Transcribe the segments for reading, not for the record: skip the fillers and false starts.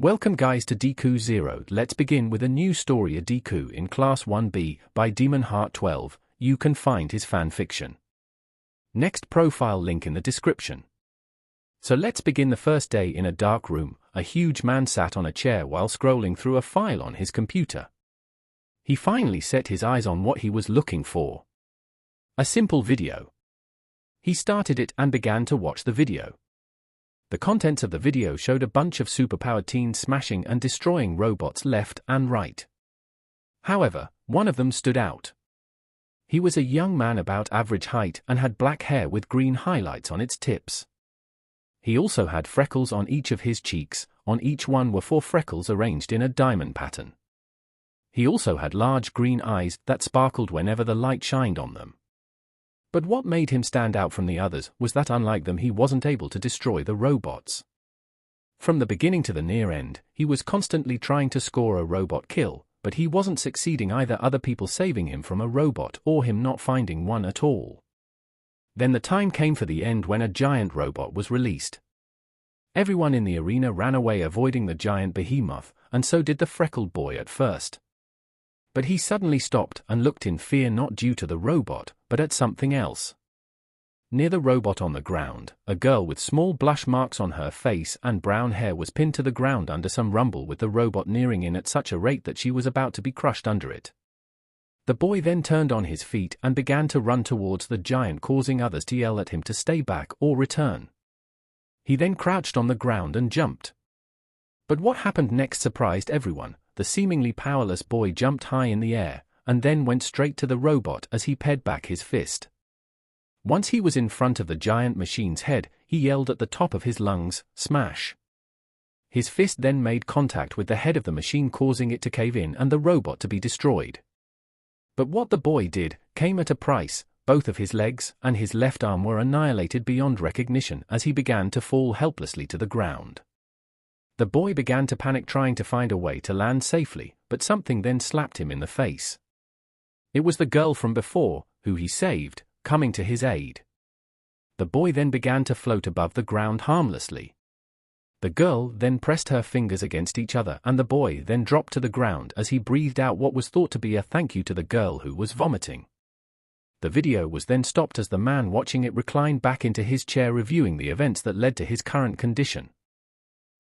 Welcome guys to Deku 0. Let's begin with a new story, a Deku in Class 1B by Demon Heart 12. You can find his fanfiction. Next profile link in the description. So let's begin. The first day in a dark room, a huge man sat on a chair while scrolling through a file on his computer. He finally set his eyes on what he was looking for. A simple video. He started it and began to watch the video. The contents of the video showed a bunch of superpowered teens smashing and destroying robots left and right. However, one of them stood out. He was a young man about average height and had black hair with green highlights on its tips. He also had freckles on each of his cheeks. On each one were 4 freckles arranged in a diamond pattern. He also had large green eyes that sparkled whenever the light shined on them. But what made him stand out from the others was that unlike them, he wasn't able to destroy the robots. From the beginning to the near end, he was constantly trying to score a robot kill, but he wasn't succeeding, either other people saving him from a robot or him not finding one at all. Then the time came for the end when a giant robot was released. Everyone in the arena ran away avoiding the giant behemoth, and so did the freckled boy at first. But he suddenly stopped and looked in fear, not due to the robot, but at something else. Near the robot on the ground, a girl with small blush marks on her face and brown hair was pinned to the ground under some rumble, with the robot nearing in at such a rate that she was about to be crushed under it. The boy then turned on his feet and began to run towards the giant, causing others to yell at him to stay back or return. He then crouched on the ground and jumped. But what happened next surprised everyone. The seemingly powerless boy jumped high in the air, and then went straight to the robot as he pared back his fist. Once he was in front of the giant machine's head, he yelled at the top of his lungs, "Smash!" His fist then made contact with the head of the machine, causing it to cave in and the robot to be destroyed. But what the boy did came at a price. Both of his legs and his left arm were annihilated beyond recognition as he began to fall helplessly to the ground. The boy began to panic, trying to find a way to land safely, but something then slapped him in the face. It was the girl from before, who he saved, coming to his aid. The boy then began to float above the ground harmlessly. The girl then pressed her fingers against each other, and the boy then dropped to the ground as he breathed out what was thought to be a thank you to the girl who was vomiting. The video was then stopped as the man watching it reclined back into his chair, reviewing the events that led to his current condition.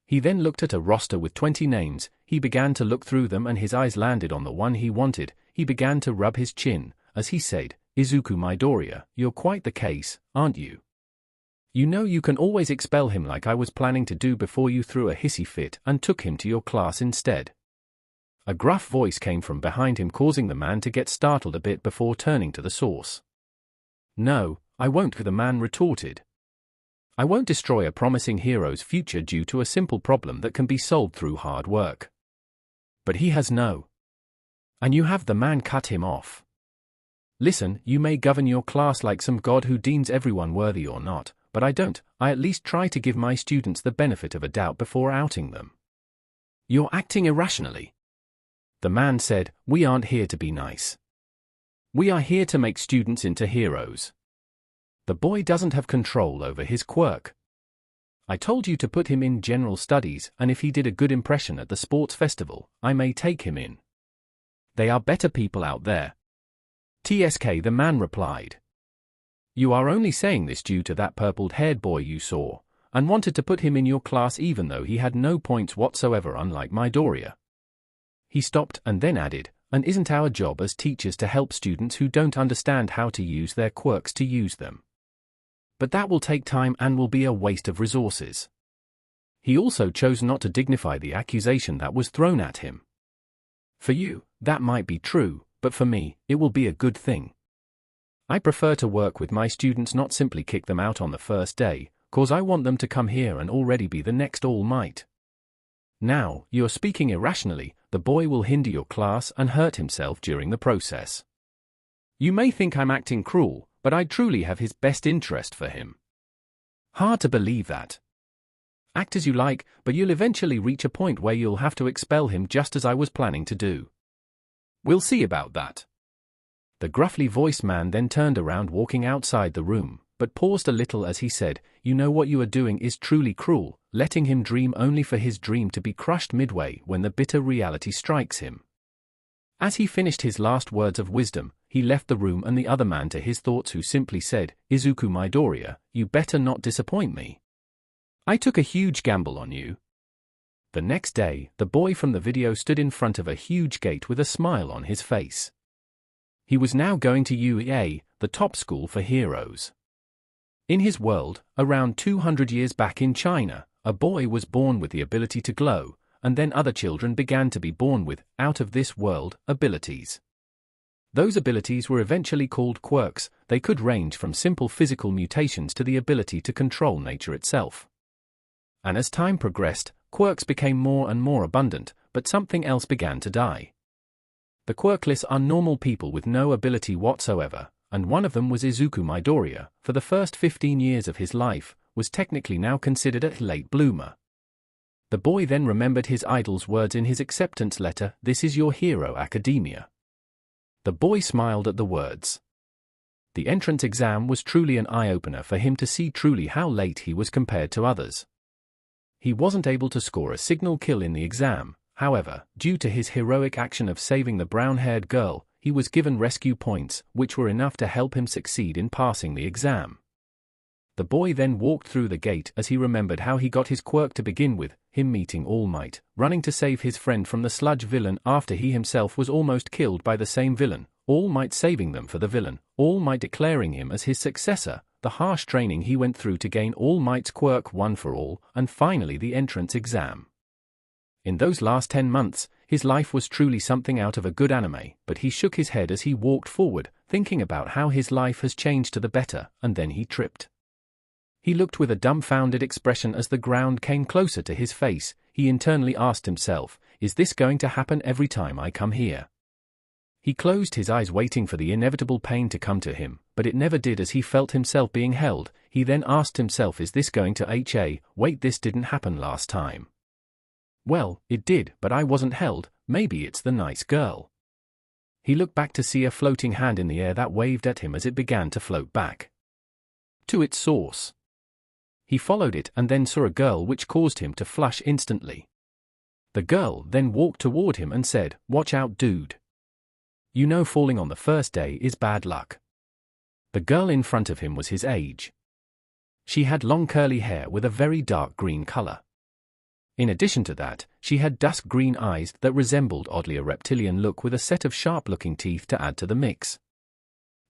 He then looked at a roster with 20 names. He began to look through them and his eyes landed on the one he wanted. He began to rub his chin as he said, "Izuku Midoria, you're quite the case, aren't you? You know you can always expel him like I was planning to do before you threw a hissy fit and took him to your class instead." A gruff voice came from behind him, causing the man to get startled a bit before turning to the source. "No, I won't," the man retorted. "I won't destroy a promising hero's future due to a simple problem that can be solved through hard work. But he has no. And you have." The man cut him off. "Listen, you may govern your class like some god who deems everyone worthy or not, but I don't. I at least try to give my students the benefit of a doubt before outing them." "You're acting irrationally," the man said. "We aren't here to be nice. We are here to make students into heroes. The boy doesn't have control over his quirk. I told you to put him in general studies, and if he did a good impression at the sports festival, I may take him in. They are better people out there." "TSK," the man replied. "You are only saying this due to that purple-haired boy you saw, and wanted to put him in your class even though he had no points whatsoever, unlike Midoria." He stopped and then added, "And isn't our job as teachers to help students who don't understand how to use their quirks to use them? But that will take time and will be a waste of resources." He also chose not to dignify the accusation that was thrown at him. "For you, that might be true, but for me, it will be a good thing. I prefer to work with my students, not simply kick them out on the first day, cause I want them to come here and already be the next All Might. Now, you're speaking irrationally. The boy will hinder your class and hurt himself during the process. You may think I'm acting cruel, but I truly have his best interest for him. Hard to believe that. Act as you like, but you'll eventually reach a point where you'll have to expel him, just as I was planning to do. We'll see about that." The gruffly voiced man then turned around, walking outside the room, but paused a little as he said, you know what you are doing is truly cruel, letting him dream only for his dream to be crushed midway when the bitter reality strikes him. As he finished his last words of wisdom, he left the room and the other man to his thoughts, who simply said, Izuku Midoriya, you better not disappoint me. I took a huge gamble on you. The next day, the boy from the video stood in front of a huge gate with a smile on his face. He was now going to UEA, the top school for heroes. In his world, around 200 years back in China, a boy was born with the ability to glow, and then other children began to be born with out-of-this-world abilities. Those abilities were eventually called quirks. They could range from simple physical mutations to the ability to control nature itself. And as time progressed, quirks became more and more abundant, but something else began to die. The quirkless are normal people with no ability whatsoever, and one of them was Izuku Midoriya. For the first 15 years of his life, was technically now considered a late bloomer. The boy then remembered his idol's words in his acceptance letter, "This is your hero academia." The boy smiled at the words. The entrance exam was truly an eye-opener for him to see truly how late he was compared to others. He wasn't able to score a signal kill in the exam, however, due to his heroic action of saving the brown-haired girl, he was given rescue points, which were enough to help him succeed in passing the exam. The boy then walked through the gate as he remembered how he got his quirk to begin with, him meeting All Might, running to save his friend from the sludge villain after he himself was almost killed by the same villain, All Might saving them for the villain, All Might declaring him as his successor, the harsh training he went through to gain All Might's quirk one for all, and finally the entrance exam. In those last 10 months, his life was truly something out of a good anime, but he shook his head as he walked forward, thinking about how his life has changed to the better, and then he tripped. He looked with a dumbfounded expression as the ground came closer to his face. He internally asked himself, is this going to happen every time I come here? He closed his eyes waiting for the inevitable pain to come to him, but it never did as he felt himself being held. He then asked himself, is this going to wait, this didn't happen last time. Well, it did, but I wasn't held, maybe it's the nice girl. He looked back to see a floating hand in the air that waved at him as it began to float back to its source. He followed it and then saw a girl, which caused him to flush instantly. The girl then walked toward him and said, watch out, dude. You know falling on the first day is bad luck. The girl in front of him was his age. She had long curly hair with a very dark green color. In addition to that, she had dusk green eyes that resembled oddly a reptilian look with a set of sharp-looking teeth to add to the mix.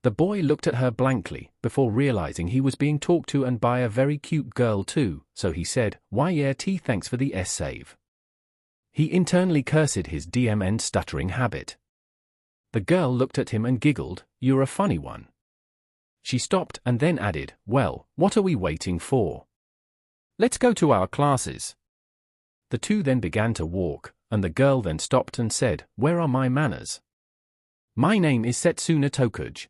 The boy looked at her blankly, before realizing he was being talked to and by a very cute girl too, so he said, why yeah thanks for the save. He internally cursed his DMN stuttering habit. The girl looked at him and giggled, you're a funny one. She stopped and then added, well, what are we waiting for? Let's go to our classes. The two then began to walk, and the girl then stopped and said, where are my manners? My name is Setsuna Tokuge.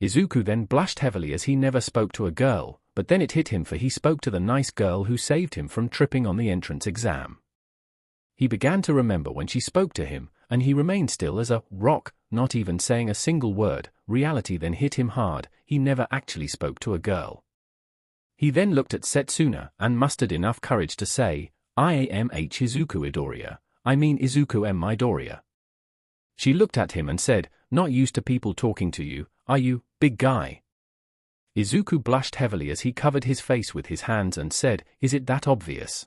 Izuku then blushed heavily as he never spoke to a girl, but then it hit him, for he spoke to the nice girl who saved him from tripping on the entrance exam. He began to remember when she spoke to him, and he remained still as a rock, not even saying a single word. Reality then hit him hard, he never actually spoke to a girl. He then looked at Setsuna and mustered enough courage to say, I am Izuku Midoriya, I mean Izuku Midoriya. She looked at him and said, not used to people talking to you, are you, big guy? Izuku blushed heavily as he covered his face with his hands and said, is it that obvious?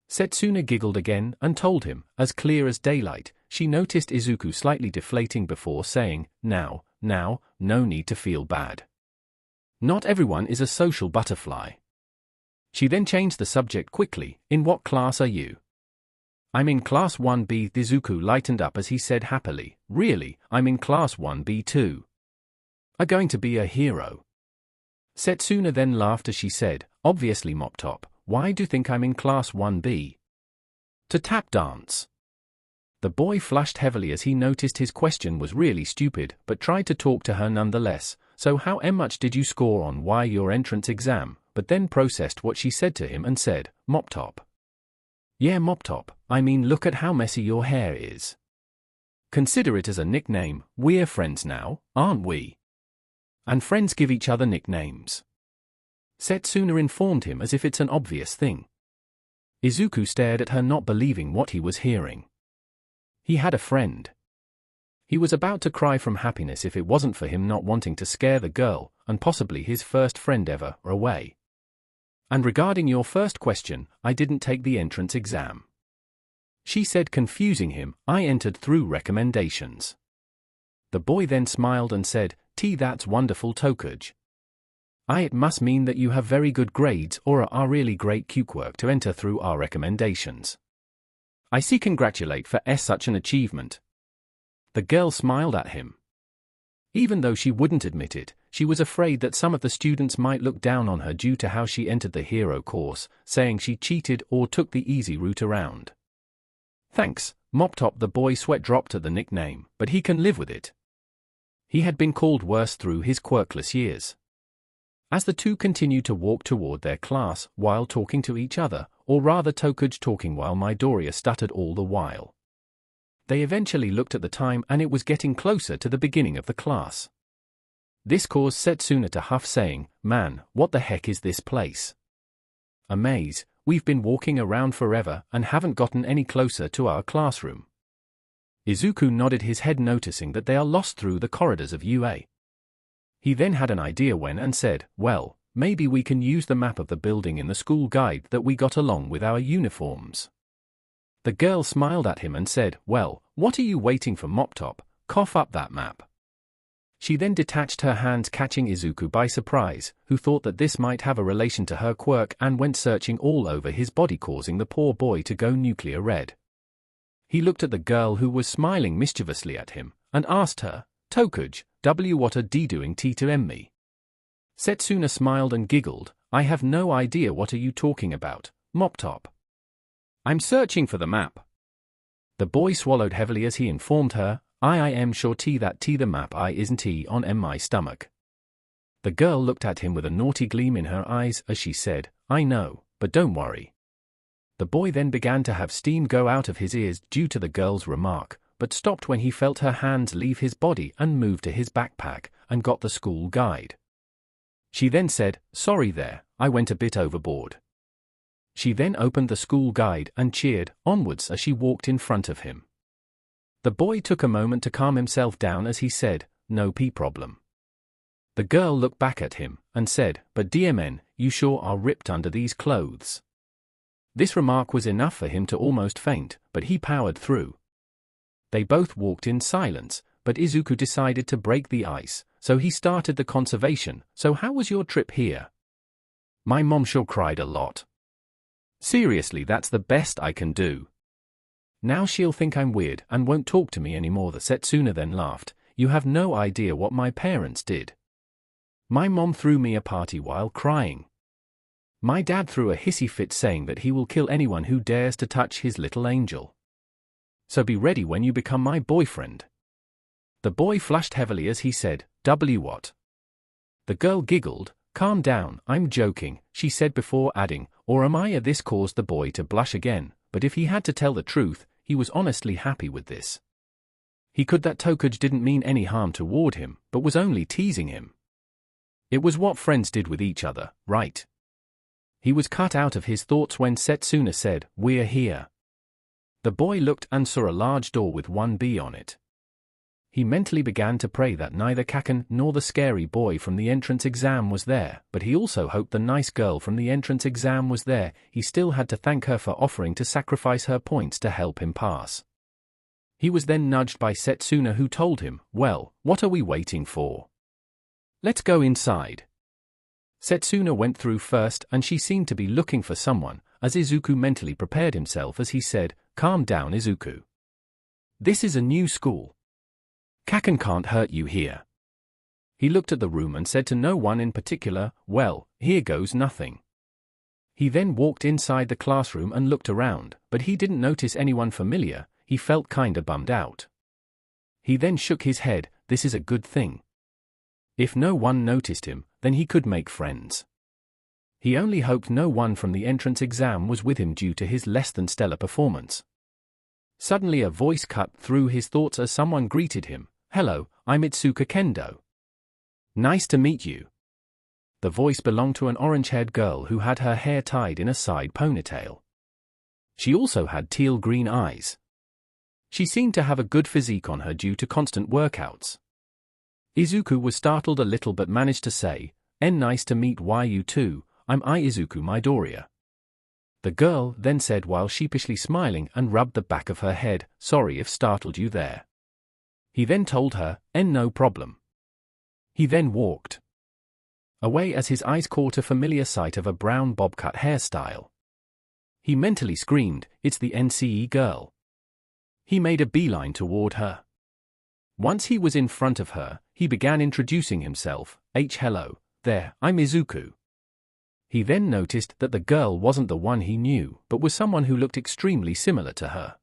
Setsuna giggled again and told him, as clear as daylight, she noticed Izuku slightly deflating before saying, now, no need to feel bad. Not everyone is a social butterfly. She then changed the subject quickly, in what class are you? I'm in class 1B. Izuku lightened up as he said happily, really, I'm in class 1B too. Are going to be a hero. Setsuna then laughed as she said, obviously Mop Top, why do you think I'm in class 1B? To tap dance. The boy flushed heavily as he noticed his question was really stupid, but tried to talk to her nonetheless. So how much did you score on your entrance exam? But then processed what she said to him and said, Mop Top. Yeah, Mop Top, I mean look at how messy your hair is. Consider it as a nickname, we're friends now, aren't we? And friends give each other nicknames. Setsuna informed him as if it's an obvious thing. Izuku stared at her, not believing what he was hearing. He had a friend. He was about to cry from happiness if it wasn't for him not wanting to scare the girl, and possibly his first friend ever, away. And regarding your first question, I didn't take the entrance exam. She said, confusing him. I entered through recommendations. The boy then smiled and said, That's wonderful, Tokuge. It must mean that you have very good grades or are really great Quirk to enter through our recommendations. I see, congratulate for such an achievement. The girl smiled at him. Even though she wouldn't admit it, she was afraid that some of the students might look down on her due to how she entered the hero course, saying she cheated or took the easy route around. Thanks, Mop Top. The boy sweat dropped at the nickname, but he can live with it. He had been called worse through his quirkless years. As the two continued to walk toward their class while talking to each other, or rather Tokuge talking while Midoria stuttered all the while. They eventually looked at the time and it was getting closer to the beginning of the class. This caused Setsuna to huff, saying, Man, what the heck is this place? A maze. We've been walking around forever and haven't gotten any closer to our classroom. Izuku nodded his head, noticing that they are lost through the corridors of UA. He then had an idea when and said, well, maybe we can use the map of the building in the school guide that we got along with our uniforms. The girl smiled at him and said, well, what are you waiting for, Mop Top? Cough up that map. She then detached her hands, catching Izuku by surprise, who thought that this might have a relation to her quirk and went searching all over his body, causing the poor boy to go nuclear red. He looked at the girl, who was smiling mischievously at him, and asked her, Tokuge, what are D doing to me? Setsuna smiled and giggled, I have no idea, what are you talking about, Mop Top? I'm searching for the map. The boy swallowed heavily as he informed her, I am sure that the map isn't on my stomach. The girl looked at him with a naughty gleam in her eyes as she said, I know, but don't worry. The boy then began to have steam go out of his ears due to the girl's remark, but stopped when he felt her hands leave his body and moved to his backpack and got the school guide. She then said, sorry there, I went a bit overboard. She then opened the school guide and cheered onwards as she walked in front of him. The boy took a moment to calm himself down as he said, no problem. The girl looked back at him and said, but DMN, you sure are ripped under these clothes. This remark was enough for him to almost faint, but he powered through. They both walked in silence, but Izuku decided to break the ice, so he started the conversation. So how was your trip here? My mom sure cried a lot. Seriously, that's the best I can do. Now she'll think I'm weird and won't talk to me anymore. The Setsuna then laughed, you have no idea what my parents did. My mom threw me a party while crying. My dad threw a hissy fit, saying that he will kill anyone who dares to touch his little angel. So be ready when you become my boyfriend. The boy flushed heavily as he said, what? The girl giggled, calm down, I'm joking, she said before adding, or am I? This caused the boy to blush again, but if he had to tell the truth, he was honestly happy with this. He could that Tokuge didn't mean any harm toward him, but was only teasing him. It was what friends did with each other, right? He was cut out of his thoughts when Setsuna said, we're here. The boy looked and saw a large door with 1B on it. He mentally began to pray that neither Kaken nor the scary boy from the entrance exam was there, but he also hoped the nice girl from the entrance exam was there. He still had to thank her for offering to sacrifice her points to help him pass. He was then nudged by Setsuna, who told him, well, what are we waiting for? Let's go inside. Setsuna went through first and she seemed to be looking for someone, as Izuku mentally prepared himself as he said, calm down, Izuku. This is a new school. Kaken can't hurt you here. He looked at the room and said to no one in particular, well, here goes nothing. He then walked inside the classroom and looked around, but he didn't notice anyone familiar. He felt kinda bummed out. He then shook his head, this is a good thing. If no one noticed him, then he could make friends. He only hoped no one from the entrance exam was with him due to his less than stellar performance. Suddenly a voice cut through his thoughts as someone greeted him. Hello, I'm Itsuka Kendo. Nice to meet you. The voice belonged to an orange-haired girl who had her hair tied in a side ponytail. She also had teal-green eyes. She seemed to have a good physique on her due to constant workouts. Izuku was startled a little but managed to say, Nice to meet you too, I'm Izuku Midoriya. The girl then said while sheepishly smiling and rubbed the back of her head, sorry if startled you there. He then told her, no problem. He then walked away as his eyes caught a familiar sight of a brown bob-cut hairstyle. He mentally screamed, it's the NCE girl. He made a beeline toward her. Once he was in front of her, he began introducing himself, hello, there, I'm Izuku. He then noticed that the girl wasn't the one he knew, but was someone who looked extremely similar to her.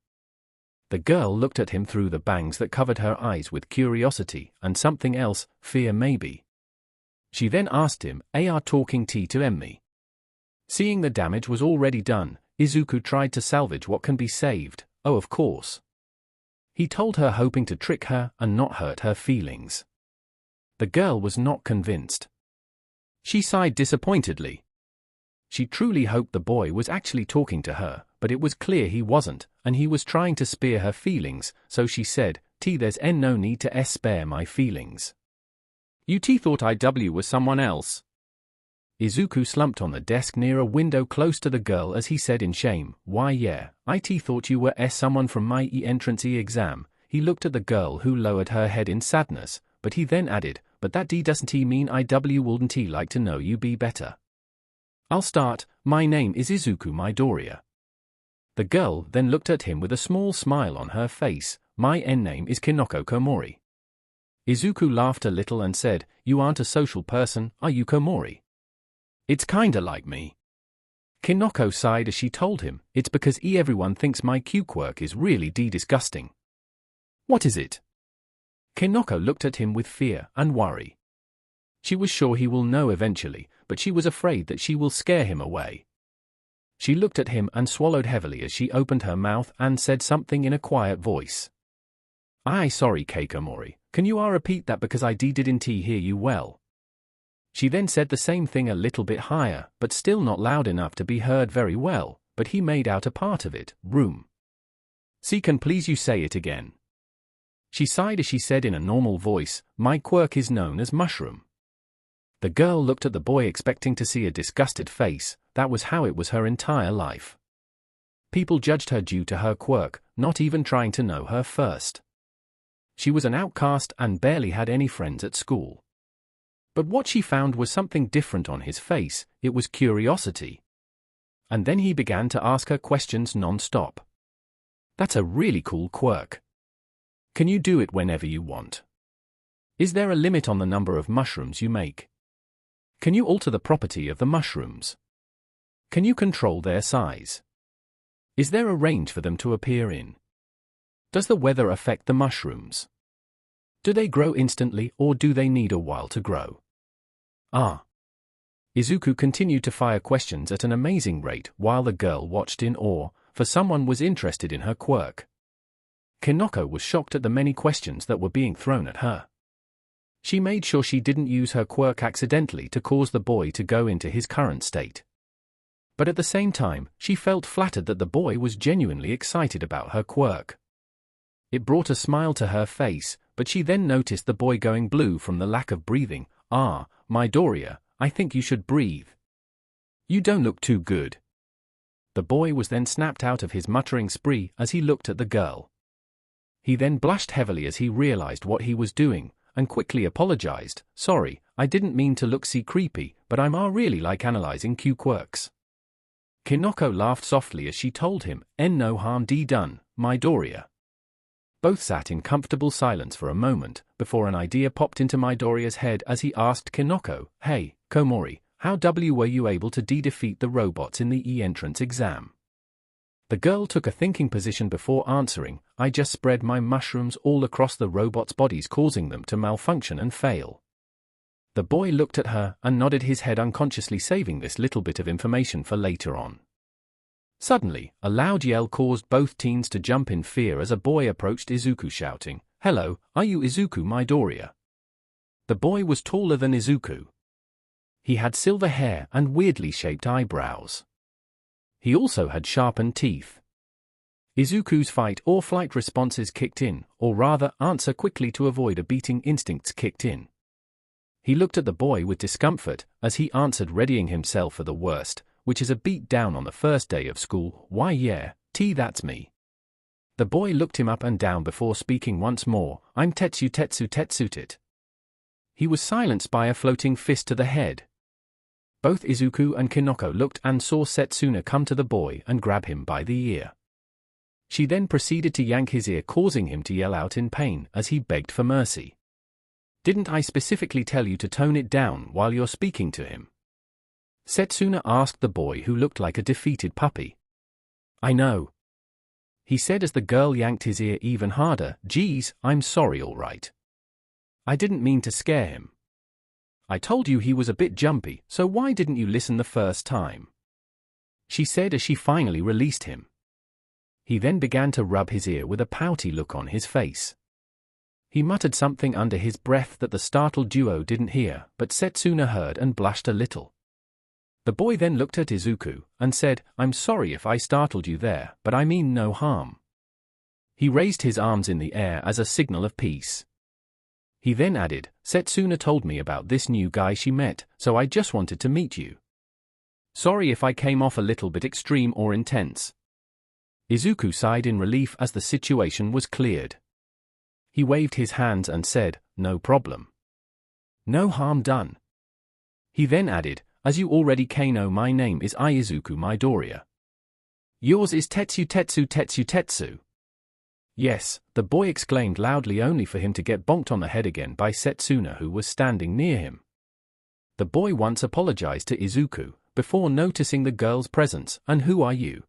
The girl looked at him through the bangs that covered her eyes with curiosity and something else, fear maybe. She then asked him, are talking to me? Seeing the damage was already done, Izuku tried to salvage what can be saved, of course. He told her hoping to trick her and not hurt her feelings. The girl was not convinced. She sighed disappointedly. She truly hoped the boy was actually talking to her, but it was clear he wasn't, and he was trying to spare her feelings, so she said, there's no need to spare my feelings. You thought IW was someone else? Izuku slumped on the desk near a window close to the girl as he said in shame, why yeah, I thought you were someone from my entrance exam. He looked at the girl who lowered her head in sadness, but he then added, but that doesn't mean IW wouldn't like to know you be better. I'll start, my name is Izuku Midoriya. The girl then looked at him with a small smile on her face, my name is Kinoko Komori. Izuku laughed a little and said, you aren't a social person, are you Komori? It's kinda like me. Kinoko sighed as she told him, it's because everyone thinks my Quirk is really disgusting. What is it? Kinoko looked at him with fear and worry. She was sure he will know eventually, but she was afraid that she will scare him away. She looked at him and swallowed heavily as she opened her mouth and said something in a quiet voice. Sorry Komori, can you repeat that because I didn't hear you well? She then said the same thing a little bit higher, but still not loud enough to be heard very well, but he made out a part of it, room. Can please you say it again? She sighed as she said in a normal voice, my quirk is known as mushroom. The girl looked at the boy expecting to see a disgusted face, that was how it was her entire life. People judged her due to her quirk, not even trying to know her first. She was an outcast and barely had any friends at school. But what she found was something different on his face, it was curiosity. And then he began to ask her questions non-stop. That's a really cool quirk. Can you do it whenever you want? Is there a limit on the number of mushrooms you make? Can you alter the property of the mushrooms? Can you control their size? Is there a range for them to appear in? Does the weather affect the mushrooms? Do they grow instantly or do they need a while to grow? Izuku continued to fire questions at an amazing rate while the girl watched in awe, for someone was interested in her quirk. Kinoko was shocked at the many questions that were being thrown at her. She made sure she didn't use her quirk accidentally to cause the boy to go into his current state. But at the same time, she felt flattered that the boy was genuinely excited about her quirk. It brought a smile to her face, but she then noticed the boy going blue from the lack of breathing. Midoriya, I think you should breathe. You don't look too good. The boy was then snapped out of his muttering spree as he looked at the girl. He then blushed heavily as he realized what he was doing, and quickly apologized, sorry, I didn't mean to look creepy, but I'm really like analyzing quirks. Kinoko laughed softly as she told him, no harm done, Midoriya. Both sat in comfortable silence for a moment, before an idea popped into Midoriya's head as he asked Kinoko, hey, Komori, how were you able to defeat the robots in the entrance exam? The girl took a thinking position before answering, I just spread my mushrooms all across the robots' bodies causing them to malfunction and fail. The boy looked at her and nodded his head unconsciously saving this little bit of information for later on. Suddenly, a loud yell caused both teens to jump in fear as a boy approached Izuku shouting, hello, are you Izuku Midoriya? The boy was taller than Izuku. He had silver hair and weirdly shaped eyebrows. He also had sharpened teeth. Izuku's fight or flight responses kicked in, or rather, answer quickly to avoid a beating instincts kicked in. He looked at the boy with discomfort, as he answered, readying himself for the worst, which is a beat down on the first day of school. Why yeah, that's me. The boy looked him up and down before speaking once more. I'm Tetsu. He was silenced by a floating fist to the head. Both Izuku and Kinoko looked and saw Setsuna come to the boy and grab him by the ear. She then proceeded to yank his ear, causing him to yell out in pain as he begged for mercy. Didn't I specifically tell you to tone it down while you're speaking to him? Setsuna asked the boy, who looked like a defeated puppy. I know, he said as the girl yanked his ear even harder. Geez, I'm sorry, all right. I didn't mean to scare him. I told you he was a bit jumpy, so why didn't you listen the first time? She said as she finally released him. He then began to rub his ear with a pouty look on his face. He muttered something under his breath that the startled duo didn't hear, but Setsuna heard and blushed a little. The boy then looked at Izuku and said, I'm sorry if I startled you there, but I mean no harm. He raised his arms in the air as a signal of peace. He then added, Setsuna told me about this new guy she met, so I just wanted to meet you. Sorry if I came off a little bit extreme or intense. Izuku sighed in relief as the situation was cleared. He waved his hands and said, no problem. No harm done. He then added, as you already know, my name is Izuku Midoria. Yours is Tetsu. Yes, the boy exclaimed loudly, only for him to get bonked on the head again by Setsuna, who was standing near him. The boy once apologized to Izuku, before noticing the girl's presence. And who are you?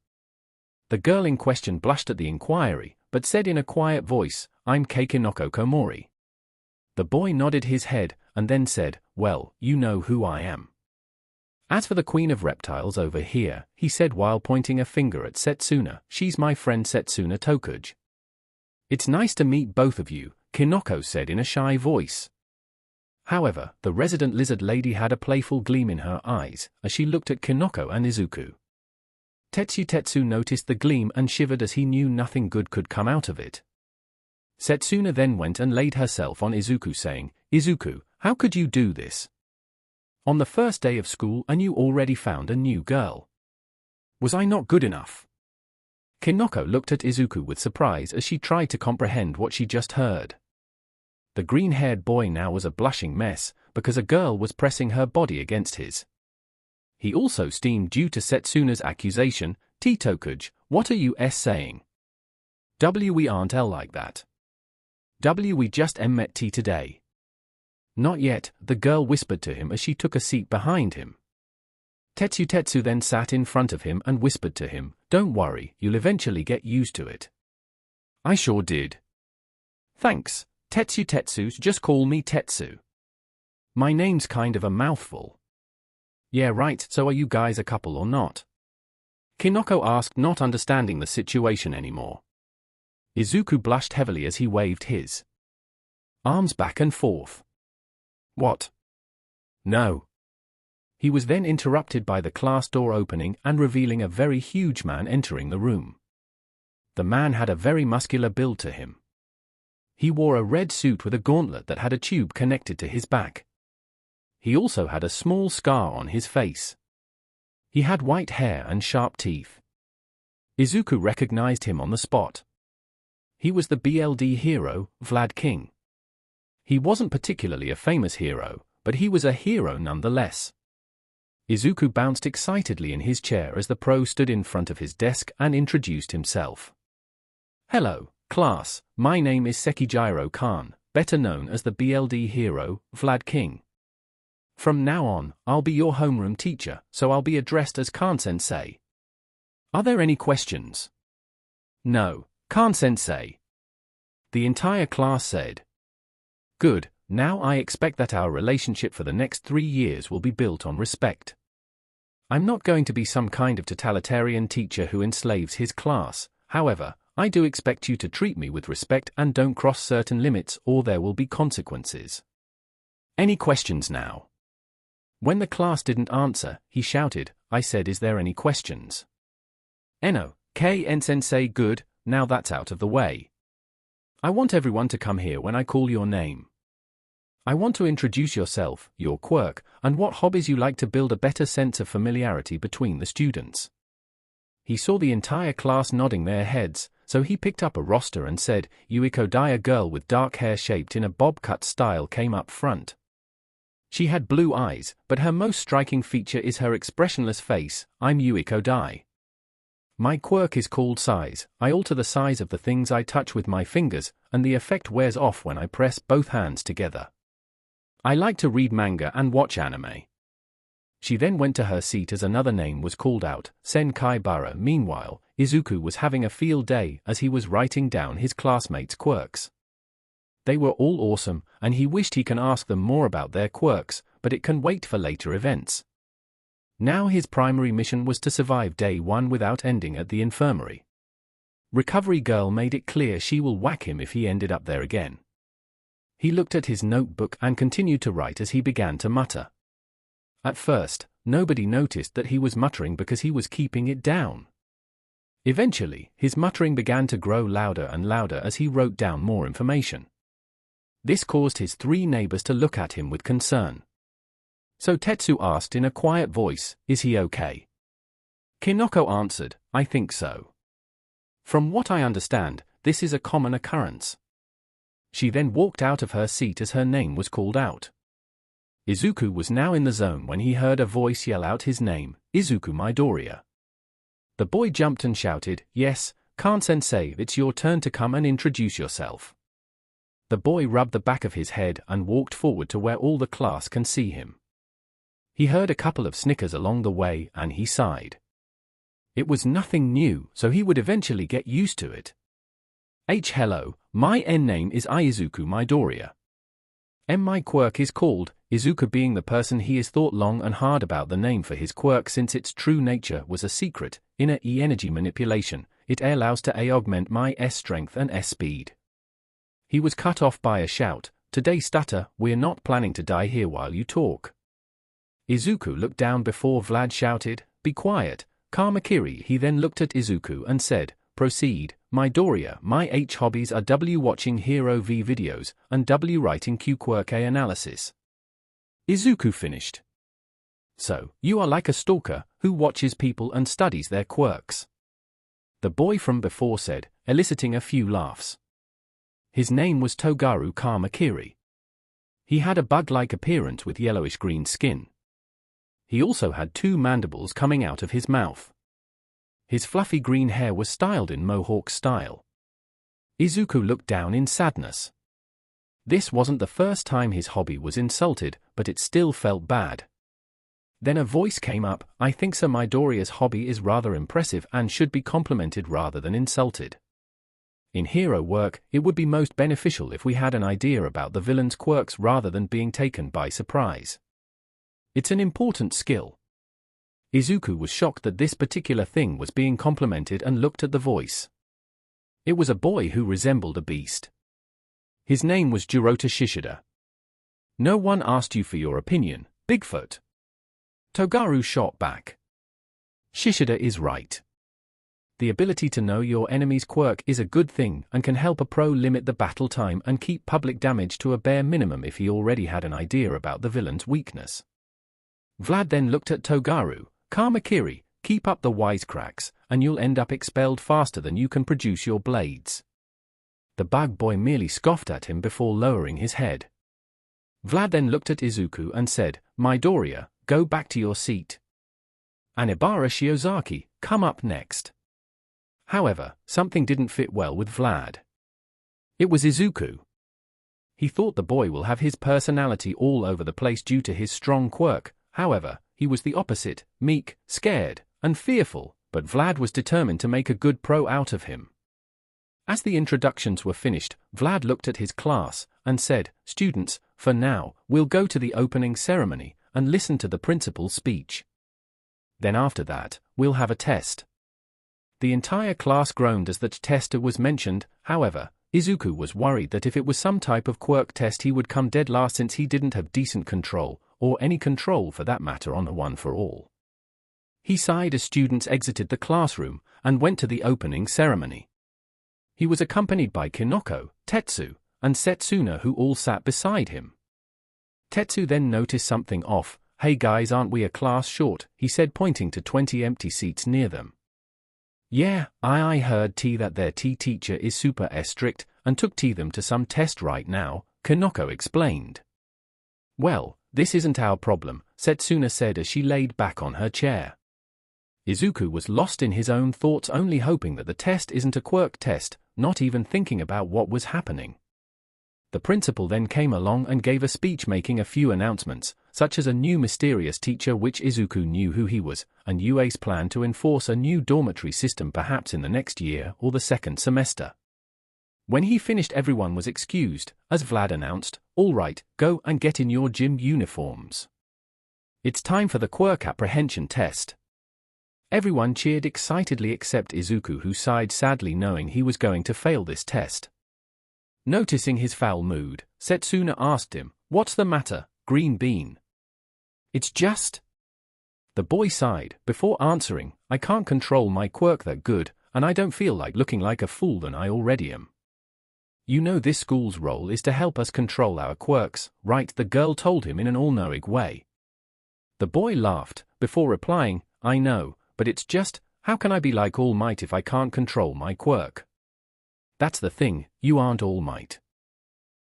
The girl in question blushed at the inquiry, but said in a quiet voice, I'm Kinoko Komori. The boy nodded his head, and then said, well, you know who I am. As for the Queen of Reptiles over here, he said while pointing a finger at Setsuna, she's my friend Setsuna Tokuge. It's nice to meet both of you, Kinoko said in a shy voice. However, the resident lizard lady had a playful gleam in her eyes as she looked at Kinoko and Izuku. Tetsu noticed the gleam and shivered as he knew nothing good could come out of it. Setsuna then went and laid herself on Izuku, saying, Izuku, how could you do this? On the first day of school, and you already found a new girl. Was I not good enough? Kinoko looked at Izuku with surprise as she tried to comprehend what she just heard. The green-haired boy now was a blushing mess, because a girl was pressing her body against his. He also steamed due to Setsuna's accusation. Tokuge, what are you saying? We aren't like that. We just met today. Not yet, the girl whispered to him as she took a seat behind him. Tetsu then sat in front of him and whispered to him, don't worry, you'll eventually get used to it. I sure did. Thanks, Tetsu, just call me Tetsu. My name's kind of a mouthful. Yeah right, so are you guys a couple or not? Kinoko asked, not understanding the situation anymore. Izuku blushed heavily as he waved his arms back and forth. What? No. He was then interrupted by the class door opening and revealing a very huge man entering the room. The man had a very muscular build to him. He wore a red suit with a gauntlet that had a tube connected to his back. He also had a small scar on his face. He had white hair and sharp teeth. Izuku recognized him on the spot. He was the BLD hero, Vlad King. He wasn't particularly a famous hero, but he was a hero nonetheless. Izuku bounced excitedly in his chair as the pro stood in front of his desk and introduced himself. Hello, class, my name is Sekijiro Khan, better known as the BLD hero, Vlad King. From now on, I'll be your homeroom teacher, so I'll be addressed as Khan-sensei. Are there any questions? No, Khan-sensei. The entire class said. Good, now I expect that our relationship for the next 3 years will be built on respect. I'm not going to be some kind of totalitarian teacher who enslaves his class, however, I do expect you to treat me with respect and don't cross certain limits or there will be consequences. Any questions now? When the class didn't answer, he shouted, I said, is there any questions? Eno, K-en sensei, good, now that's out of the way. I want everyone to come here when I call your name. I want to introduce yourself, your quirk, and what hobbies you like to build a better sense of familiarity between the students. He saw the entire class nodding their heads, so he picked up a roster and said, Yuiko Dai, a girl with dark hair shaped in a bob cut style, came up front. She had blue eyes, but her most striking feature is her expressionless face. I'm Yuiko Dai. My quirk is called size. I alter the size of the things I touch with my fingers, and the effect wears off when I press both hands together. I like to read manga and watch anime. She then went to her seat as another name was called out, Senkai Bara. Meanwhile, Izuku was having a field day as he was writing down his classmates' quirks. They were all awesome, and he wished he can ask them more about their quirks, but it can wait for later events. Now his primary mission was to survive day 1 without ending at the infirmary. Recovery Girl made it clear she will whack him if he ended up there again. He looked at his notebook and continued to write as he began to mutter. At first, nobody noticed that he was muttering because he was keeping it down. Eventually, his muttering began to grow louder and louder as he wrote down more information. This caused his 3 neighbors to look at him with concern. So Tetsu asked in a quiet voice, is he okay? Kinoko answered, I think so. From what I understand, this is a common occurrence. She then walked out of her seat as her name was called out. Izuku was now in the zone when he heard a voice yell out his name, Izuku Midoriya. The boy jumped and shouted, yes, Kan-sensei, it's your turn to come and introduce yourself. The boy rubbed the back of his head and walked forward to where all the class can see him. He heard a couple of snickers along the way and he sighed. It was nothing new, so he would eventually get used to it. Hello, my name is Izuku Midoriya. My quirk is called, Izuku. Being the person, he has thought long and hard about the name for his quirk since its true nature was a secret, inner energy manipulation. It allows to augment my strength and speed. He was cut off by a shout, today stutter, we're not planning to die here while you talk. Izuku looked down before Vlad shouted, be quiet, Kamakiri. He then looked at Izuku and said, proceed, Midoriya. My hobbies are W watching Hero V videos, and W writing Q quirk A analysis. Izuku finished. So, you are like a stalker, who watches people and studies their quirks. The boy from before said, eliciting a few laughs. His name was Togaru Kamakiri. He had a bug-like appearance with yellowish-green skin. He also had 2 mandibles coming out of his mouth. His fluffy green hair was styled in mohawk style. Izuku looked down in sadness. This wasn't the first time his hobby was insulted, but it still felt bad. Then a voice came up, I think Sir Midoriya's hobby is rather impressive and should be complimented rather than insulted. In hero work, it would be most beneficial if we had an idea about the villain's quirks rather than being taken by surprise. It's an important skill. Izuku was shocked that this particular thing was being complimented and looked at the voice. It was a boy who resembled a beast. His name was Jirota Shishida. No one asked you for your opinion, Bigfoot. Togaru shot back. Shishida is right. The ability to know your enemy's quirk is a good thing and can help a pro limit the battle time and keep public damage to a bare minimum if he already had an idea about the villain's weakness. Vlad then looked at Togaru, Kamakiri, keep up the wisecracks, and you'll end up expelled faster than you can produce your blades. The bug boy merely scoffed at him before lowering his head. Vlad then looked at Izuku and said, Midoriya, go back to your seat. Anibara Shiozaki, come up next. However, something didn't fit well with Vlad. It was Izuku. He thought the boy will have his personality all over the place due to his strong quirk. However, he was the opposite, meek, scared, and fearful, but Vlad was determined to make a good pro out of him. As the introductions were finished, Vlad looked at his class and said, students, for now, we'll go to the opening ceremony and listen to the principal's speech. Then after that, we'll have a test. The entire class groaned as that tester was mentioned. However, Izuku was worried that if it was some type of quirk test he would come dead last since he didn't have decent control, or any control for that matter on the one for all. He sighed as students exited the classroom and went to the opening ceremony. He was accompanied by Kinoko, Tetsu, and Setsuna, who all sat beside him. Tetsu then noticed something off. "Hey guys, aren't we a class short?" he said, pointing to 20 empty seats near them. "Yeah, I heard that their teacher is super strict and took them to some test right now," Kinoko explained. "Well, this isn't our problem," Setsuna said as she laid back on her chair. Izuku was lost in his own thoughts, only hoping that the test isn't a quirk test, not even thinking about what was happening. The principal then came along and gave a speech making a few announcements, such as a new mysterious teacher which Izuku knew who he was, and UA's plan to enforce a new dormitory system perhaps in the next year or the second semester. When he finished, everyone was excused, as Vlad announced, "All right, go and get in your gym uniforms. It's time for the quirk apprehension test." Everyone cheered excitedly except Izuku, who sighed sadly knowing he was going to fail this test. Noticing his foul mood, Setsuna asked him, "What's the matter, Green Bean?" "It's just..." The boy sighed, before answering, "I can't control my quirk that good, and I don't feel like looking like a fool than I already am." "You know this school's role is to help us control our quirks, right?" the girl told him in an all-knowing way. The boy laughed, before replying, "I know, but it's just, how can I be like All Might if I can't control my quirk? That's the thing, you aren't All Might.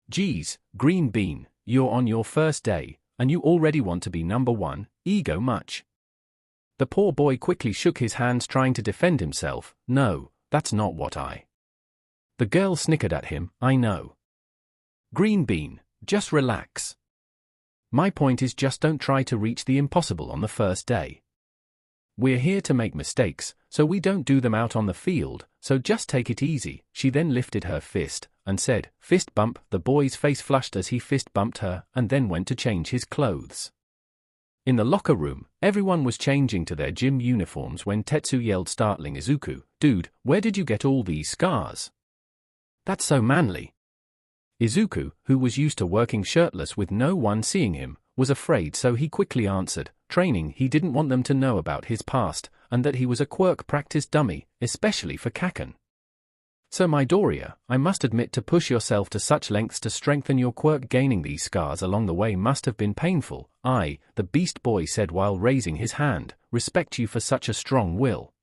Geez, Green Bean, you're on your first day, and you already want to be number one, ego much?" The poor boy quickly shook his hands trying to defend himself. "No, that's not what I..." The girl snickered at him, "I know. Green Bean, just relax. My point is just don't try to reach the impossible on the first day. We're here to make mistakes, so we don't do them out on the field, so just take it easy." She then lifted her fist and said, "Fist bump." The boy's face flushed as he fist bumped her and then went to change his clothes. In the locker room, everyone was changing to their gym uniforms when Tetsu yelled, startling Izuku, "Dude, where did you get all these scars? That's so manly." Izuku, who was used to working shirtless with no one seeing him, was afraid, so he quickly answered, "Training." He didn't want them to know about his past, and that he was a quirk practice dummy, especially for Kaken. "So Midoria, I must admit, to push yourself to such lengths to strengthen your quirk, gaining these scars along the way must have been painful." The Beast Boy said while raising his hand, "Respect you for such a strong will.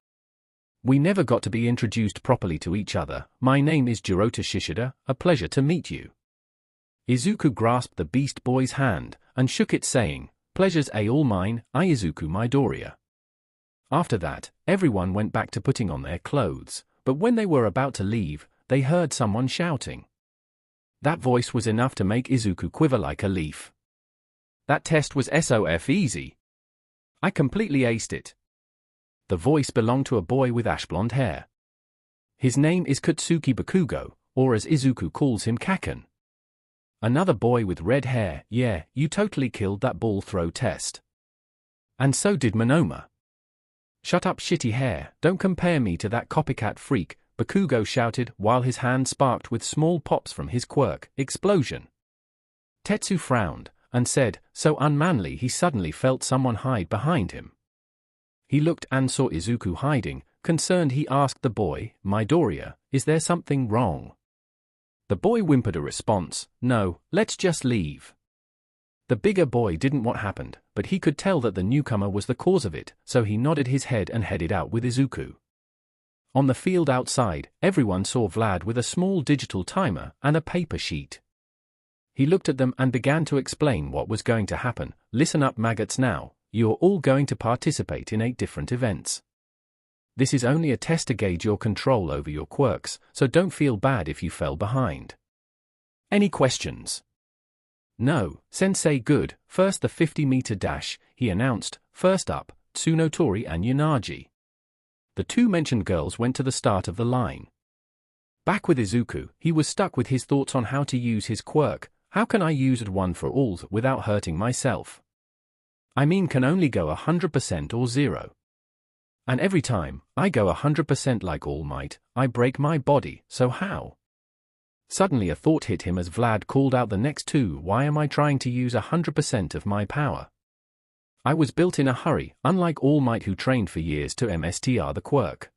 We never got to be introduced properly to each other. My name is Jirota Shishida, a pleasure to meet you." Izuku grasped the Beast Boy's hand and shook it, saying, "Pleasure's all mine, Izuku Midoria." After that, everyone went back to putting on their clothes, but when they were about to leave, they heard someone shouting. That voice was enough to make Izuku quiver like a leaf. "That test was SOF easy. I completely aced it." The voice belonged to a boy with ash blonde hair. His name is Katsuki Bakugo, or as Izuku calls him, Kaken. Another boy with red hair, "Yeah, you totally killed that ball throw test. And so did Monoma." "Shut up, shitty hair, don't compare me to that copycat freak," Bakugo shouted while his hand sparked with small pops from his quirk, explosion. Tetsu frowned and said, "So unmanly." He suddenly felt someone hide behind him. He looked and saw Izuku hiding. Concerned, he asked the boy, "Midoria, is there something wrong?" The boy whimpered a response, "No, let's just leave." The bigger boy didn't know what happened, but he could tell that the newcomer was the cause of it, so he nodded his head and headed out with Izuku. On the field outside, everyone saw Vlad with a small digital timer and a paper sheet. He looked at them and began to explain what was going to happen. "Listen up, maggots, now. You're all going to participate in 8 different events. This is only a test to gauge your control over your quirks, so don't feel bad if you fell behind. Any questions?" "No, Sensei." "Good. First, the 50-meter dash," he announced. "First up, Tsunotori and Yanagi." The two mentioned girls went to the start of the line. Back with Izuku, he was stuck with his thoughts on how to use his quirk. How can I use it one for all without hurting myself? I mean, can only go 100% or 0. And every time I go 100% like All Might, I break my body, so how? Suddenly a thought hit him as Vlad called out the next two. Why am I trying to use 100% of my power? I was built in a hurry, unlike All Might who trained for years to MSTR the Quirk.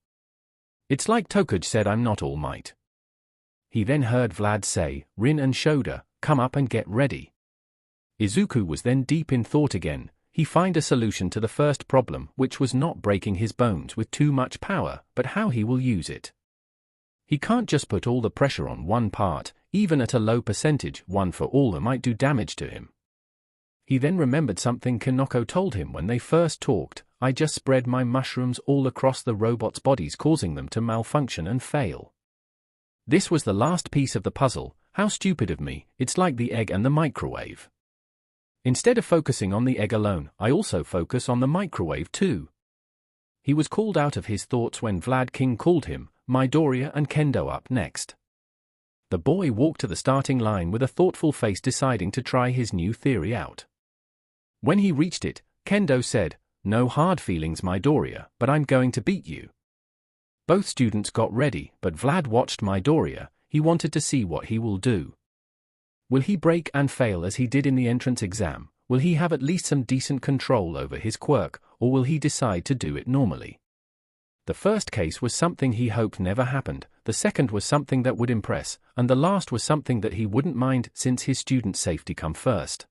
It's like Tokage said, I'm not All Might. He then heard Vlad say, Rin and Shoda, come up and get ready. Izuku was then deep in thought again. He found a solution to the first problem, which was not breaking his bones with too much power, but how he will use it. He can't just put all the pressure on one part, even at a low percentage. One for all might do damage to him. He then remembered something Kaneko told him when they first talked. I just spread my mushrooms all across the robots' bodies, causing them to malfunction and fail. This was the last piece of the puzzle. How stupid of me. It's like the egg and the microwave. Instead of focusing on the egg alone, I also focus on the microwave too. He was called out of his thoughts when Vlad King called him, Midoria and Kendo up next. The boy walked to the starting line with a thoughtful face, deciding to try his new theory out. When he reached it, Kendo said, no hard feelings Midoria, but I'm going to beat you. Both students got ready, but Vlad watched Midoria. He wanted to see what he will do. Will he break and fail as he did in the entrance exam? Will he have at least some decent control over his quirk, or will he decide to do it normally? The first case was something he hoped never happened, the second was something that would impress, and the last was something that he wouldn't mind, since his students' safety come first.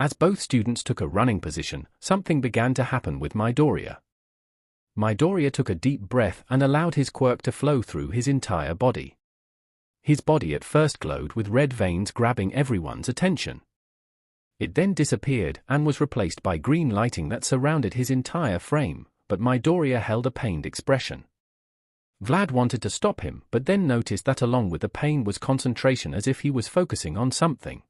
As both students took a running position, something began to happen with Midoria. Midoria took a deep breath and allowed his quirk to flow through his entire body. His body at first glowed with red veins, grabbing everyone's attention. It then disappeared and was replaced by green lighting that surrounded his entire frame, but Midoria held a pained expression. Vlad wanted to stop him, but then noticed that along with the pain was concentration, as if he was focusing on something.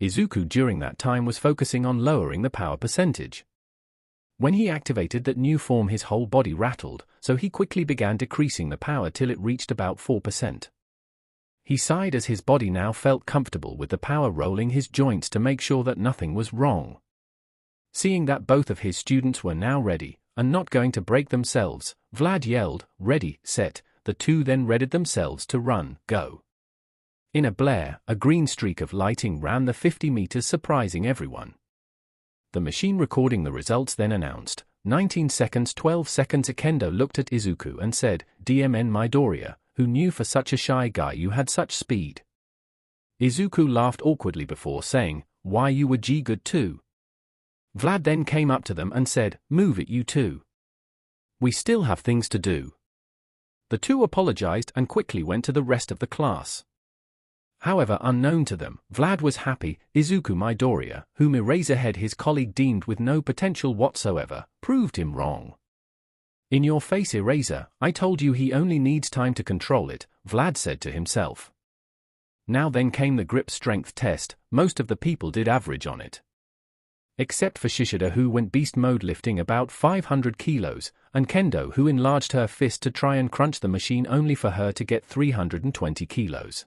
Izuku during that time was focusing on lowering the power percentage. When he activated that new form, his whole body rattled, so he quickly began decreasing the power till it reached about 4%. He sighed as his body now felt comfortable with the power rolling his joints to make sure that nothing was wrong. Seeing that both of his students were now ready, and not going to break themselves, Vlad yelled, ready, set. The two then readied themselves to run, go. In a blare, a green streak of lighting ran the 50 meters, surprising everyone. The machine recording the results then announced, 19 seconds 12 seconds. Kendo looked at Izuku and said, DMN Midoria, who knew for such a shy guy you had such speed? Izuku laughed awkwardly before saying, why you were good too. Vlad then came up to them and said, move it you two. We still have things to do. The two apologized and quickly went to the rest of the class. However, unknown to them, Vlad was happy. Izuku Midoria, whom Eraserhead, his colleague, deemed with no potential whatsoever, proved him wrong. In your face, Eraser, I told you he only needs time to control it, Vlad said to himself. Now then came the grip strength test. Most of the people did average on it. Except for Shishida, who went beast mode lifting about 500 kilos, and Kendo, who enlarged her fist to try and crunch the machine only for her to get 320 kilos.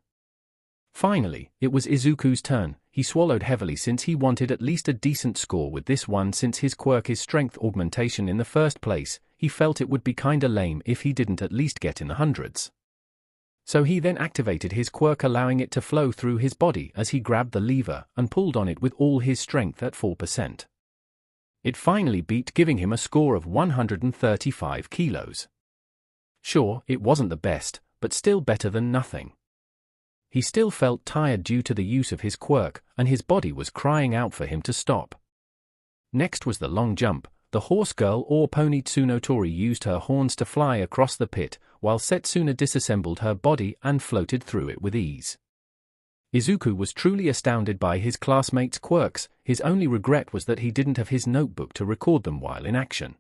Finally, it was Izuku's turn. He swallowed heavily since he wanted at least a decent score with this one. Since his quirk is strength augmentation in the first place, he felt it would be kinda lame if he didn't at least get in the hundreds. So he then activated his quirk, allowing it to flow through his body as he grabbed the lever and pulled on it with all his strength at 4%. It finally beat, giving him a score of 135 kilos. Sure, it wasn't the best, but still better than nothing. He still felt tired due to the use of his quirk, and his body was crying out for him to stop. Next was the long jump. The horse girl or pony Tsunotori used her horns to fly across the pit, while Setsuna disassembled her body and floated through it with ease. Izuku was truly astounded by his classmates' quirks. His only regret was that he didn't have his notebook to record them while in action.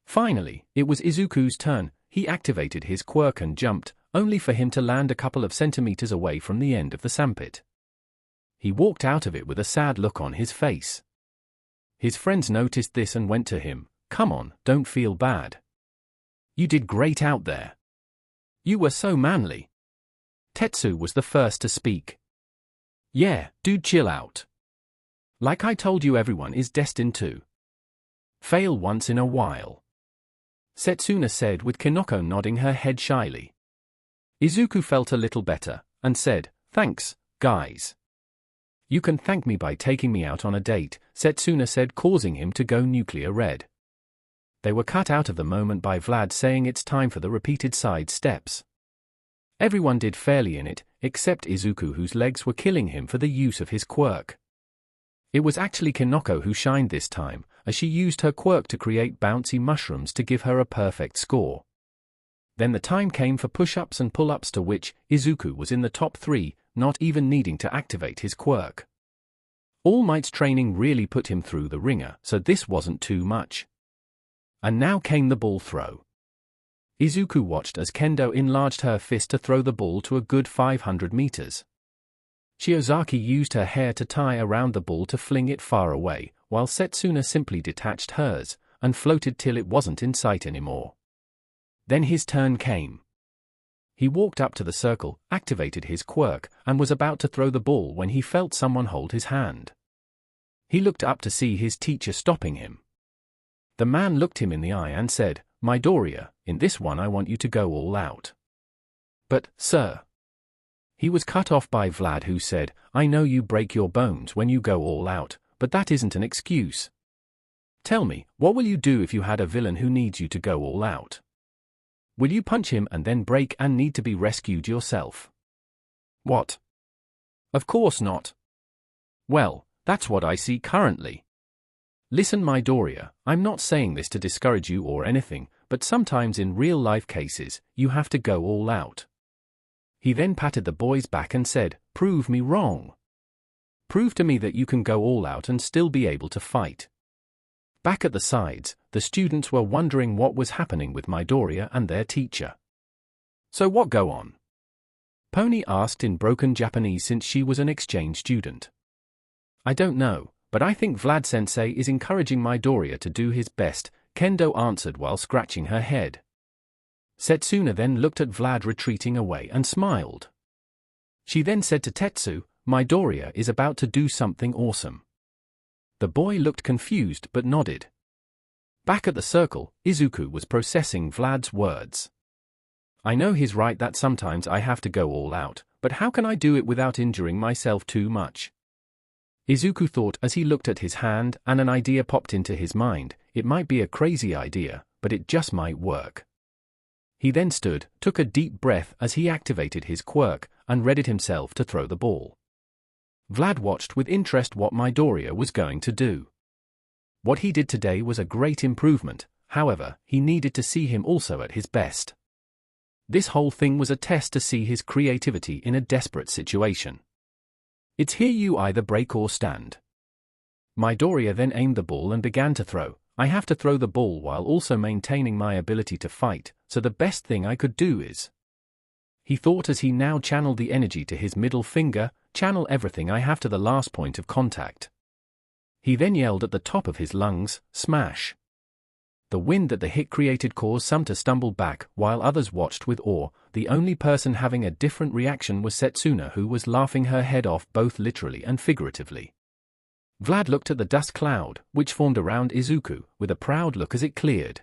Finally, it was Izuku's turn. He activated his quirk and jumped, only for him to land a couple of centimeters away from the end of the sandpit. He walked out of it with a sad look on his face. His friends noticed this and went to him. Come on, don't feel bad. You did great out there. You were so manly. Tetsu was the first to speak. Yeah, dude, chill out. Like I told you, everyone is destined to fail once in a while. Setsuna said with Kaneko nodding her head shyly. Izuku felt a little better, and said, "Thanks, guys." "You can thank me by taking me out on a date," Setsuna said, causing him to go nuclear red. They were cut out of the moment by Vlad saying it's time for the repeated side steps. Everyone did fairly in it, except Izuku, whose legs were killing him for the use of his quirk. It was actually Kinoko who shined this time, as she used her quirk to create bouncy mushrooms to give her a perfect score. Then the time came for push-ups and pull-ups, to which Izuku was in the top 3, not even needing to activate his quirk. All Might's training really put him through the ringer, so this wasn't too much. And now came the ball throw. Izuku watched as Kendo enlarged her fist to throw the ball to a good 500 meters. Shiozaki used her hair to tie around the ball to fling it far away, while Setsuna simply detached hers and floated till it wasn't in sight anymore. Then his turn came. He walked up to the circle, activated his quirk, and was about to throw the ball when he felt someone hold his hand. He looked up to see his teacher stopping him. The man looked him in the eye and said, "Midoriya, in this one I want you to go all out." "But, sir..." He was cut off by Vlad, who said, "I know you break your bones when you go all out, but that isn't an excuse. Tell me, what will you do if you had a villain who needs you to go all out? Will you punch him and then break and need to be rescued yourself?" "What? Of course not." "Well, that's what I see currently. Listen, Midoriya, I'm not saying this to discourage you or anything, but sometimes in real-life cases, you have to go all out." He then patted the boy's back and said, "Prove me wrong. Prove to me that you can go all out and still be able to fight." Back at the sides, the students were wondering what was happening with Midoriya and their teacher. "So what go on?" Pony asked in broken Japanese, since she was an exchange student. "I don't know, but I think Vlad-sensei is encouraging Midoriya to do his best," Kendo answered while scratching her head. Setsuna then looked at Vlad retreating away and smiled. She then said to Tetsu, "Midoriya is about to do something awesome." The boy looked confused but nodded. Back at the circle, Izuku was processing Vlad's words. "I know he's right that sometimes I have to go all out, but how can I do it without injuring myself too much?" Izuku thought as he looked at his hand, and an idea popped into his mind. It might be a crazy idea, but it just might work. He then stood, took a deep breath as he activated his quirk, and readied himself to throw the ball. Vlad watched with interest what Midoriya was going to do. What he did today was a great improvement, however, he needed to see him also at his best. This whole thing was a test to see his creativity in a desperate situation. It's here, you either break or stand. Midoriya then aimed the ball and began to throw. "I have to throw the ball while also maintaining my ability to fight, so the best thing I could do is..." He thought as he now channeled the energy to his middle finger, "Channel everything I have to the last point of contact." He then yelled at the top of his lungs, "Smash!" The wind that the hit created caused some to stumble back, while others watched with awe. The only person having a different reaction was Setsuna, who was laughing her head off both literally and figuratively. Vlad looked at the dust cloud, which formed around Izuku, with a proud look as it cleared.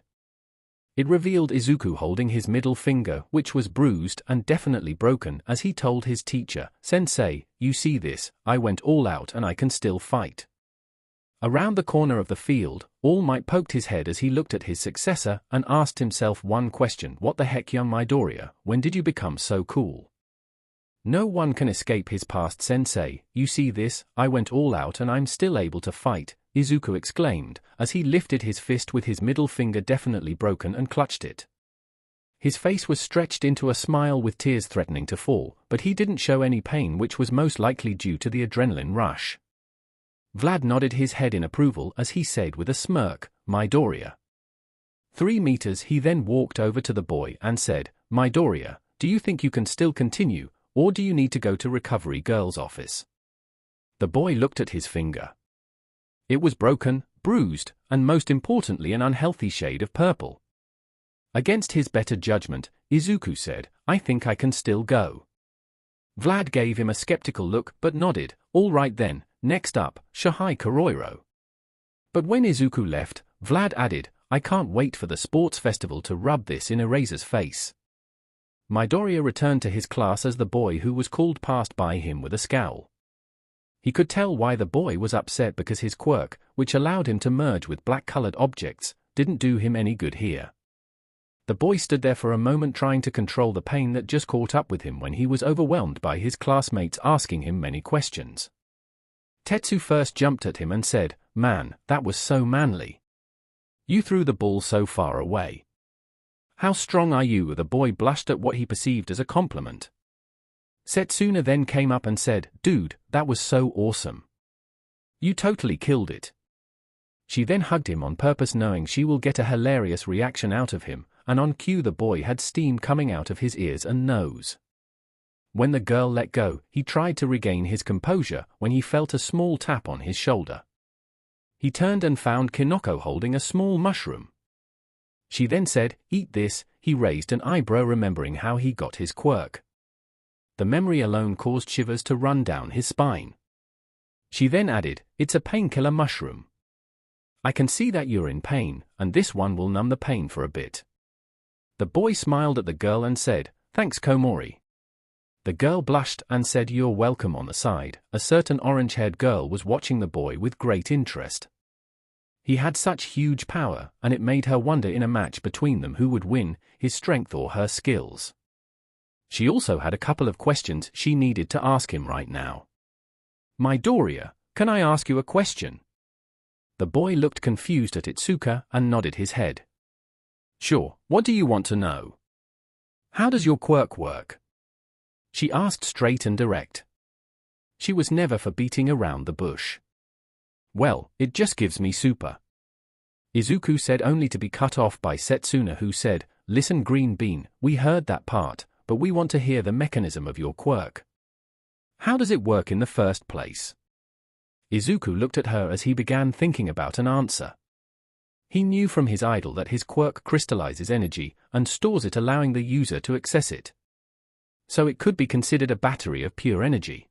It revealed Izuku holding his middle finger, which was bruised and definitely broken, as he told his teacher, "Sensei, you see this, I went all out and I can still fight." Around the corner of the field, All Might poked his head as he looked at his successor and asked himself one question: "What the heck, young Midoriya, when did you become so cool?" "No one can escape his past, Sensei, you see this, I went all out and I'm still able to fight," Izuku exclaimed, as he lifted his fist with his middle finger definitely broken and clutched it. His face was stretched into a smile with tears threatening to fall, but he didn't show any pain, which was most likely due to the adrenaline rush. Vlad nodded his head in approval as he said with a smirk, "Midoriya." 3 meters. He then walked over to the boy and said, "Midoriya, do you think you can still continue, or do you need to go to Recovery Girl's office?" The boy looked at his finger. It was broken, bruised, and most importantly an unhealthy shade of purple. Against his better judgment, Izuku said, "I think I can still go." Vlad gave him a skeptical look but nodded. "All right then, next up, Shihai Kuroiro." But when Izuku left, Vlad added, "I can't wait for the sports festival to rub this in Eraser's face." Midoriya returned to his class as the boy who was called passed by him with a scowl. He could tell why the boy was upset because his quirk, which allowed him to merge with black-colored objects, didn't do him any good here. The boy stood there for a moment trying to control the pain that just caught up with him when he was overwhelmed by his classmates asking him many questions. Tetsu first jumped at him and said, "Man, that was so manly. You threw the ball so far away. How strong are you?" The boy blushed at what he perceived as a compliment. Setsuna then came up and said, "Dude, that was so awesome. You totally killed it." She then hugged him on purpose knowing she will get a hilarious reaction out of him, and on cue the boy had steam coming out of his ears and nose. When the girl let go, he tried to regain his composure when he felt a small tap on his shoulder. He turned and found Kinoko holding a small mushroom. She then said, "Eat this." He raised an eyebrow remembering how he got his quirk. The memory alone caused shivers to run down his spine. She then added, "It's a painkiller mushroom. I can see that you're in pain, and this one will numb the pain for a bit." The boy smiled at the girl and said, "Thanks, Komori." The girl blushed and said, "You're welcome." On the side, a certain orange-haired girl was watching the boy with great interest. He had such huge power, and it made her wonder in a match between them who would win, his strength or her skills. She also had a couple of questions she needed to ask him right now. "Midoriya, can I ask you a question?" The boy looked confused at Itsuka and nodded his head. "Sure, what do you want to know?" "How does your quirk work?" She asked straight and direct. She was never for beating around the bush. "Well, it just gives me super." Izuku said only to be cut off by Setsuna who said, "Listen Green Bean, we heard that part, but we want to hear the mechanism of your quirk. How does it work in the first place?" Izuku looked at her as he began thinking about an answer. He knew from his idol that his quirk crystallizes energy and stores it allowing the user to access it. So it could be considered a battery of pure energy.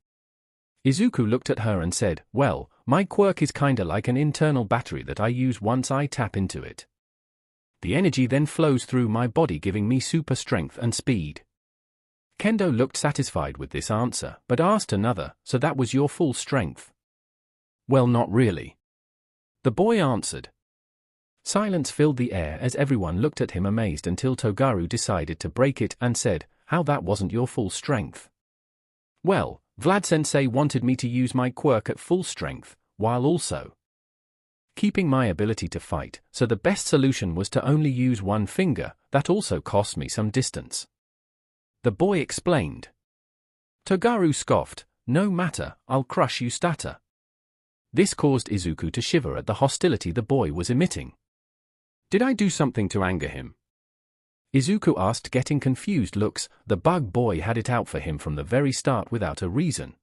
Izuku looked at her and said, "Well, my quirk is kinda like an internal battery that I use once I tap into it. The energy then flows through my body giving me super strength and speed." Kendo looked satisfied with this answer, but asked another, "So that was your full strength?" "Well, not really." The boy answered. Silence filled the air as everyone looked at him amazed until Togaru decided to break it and said, "How that wasn't your full strength?" "Well, Vlad-sensei wanted me to use my quirk at full strength, while also keeping my ability to fight, so the best solution was to only use one finger. That also cost me some distance." The boy explained. Togaru scoffed, "No matter, I'll crush you stutter." This caused Izuku to shiver at the hostility the boy was emitting. "Did I do something to anger him?" Izuku asked, getting confused looks. The bug boy had it out for him from the very start without a reason.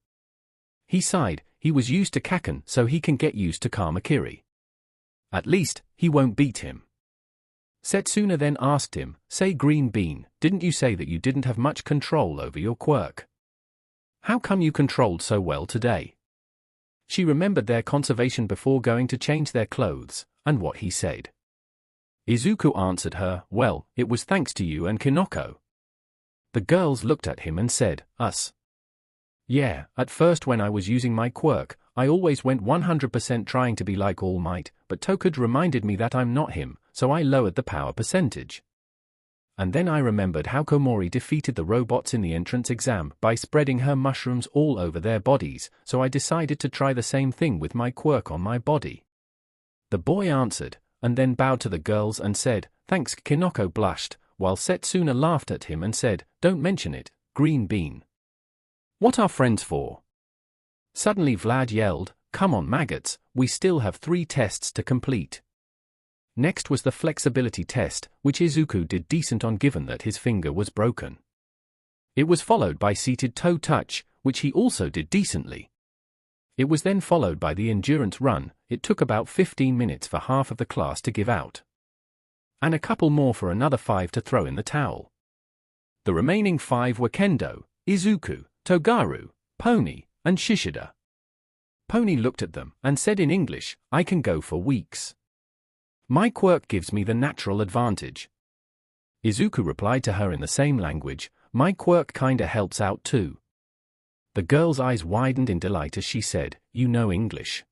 He sighed, he was used to Kaken so he can get used to Kamakiri. At least, he won't beat him. Setsuna then asked him, "Say Green Bean, didn't you say that you didn't have much control over your quirk? How come you controlled so well today?" She remembered their conversation before going to change their clothes, and what he said. Izuku answered her, "Well, it was thanks to you and Kinoko." The girls looked at him and said, "Us?" "Yeah, at first when I was using my quirk, I always went 100% trying to be like All Might, but Tokude reminded me that I'm not him, so I lowered the power percentage. And then I remembered how Komori defeated the robots in the entrance exam by spreading her mushrooms all over their bodies, so I decided to try the same thing with my quirk on my body." The boy answered, and then bowed to the girls and said, "Thanks." Kinoko blushed, while Setsuna laughed at him and said, "Don't mention it, Green Bean. What are friends for?" Suddenly Vlad yelled, "Come on maggots, we still have 3 tests to complete." Next was the flexibility test, which Izuku did decent on given that his finger was broken. It was followed by seated toe touch, which he also did decently. It was then followed by the endurance run. It took about 15 minutes for half of the class to give out. And a couple more for another 5 to throw in the towel. The remaining 5 were Kendo, Izuku, Togaru, Pony, and Shishida. Pony looked at them and said in English, "I can go for weeks. My quirk gives me the natural advantage." Izuku replied to her in the same language, my quirk kinda helps out too. The girl's eyes widened in delight as she said, you know English.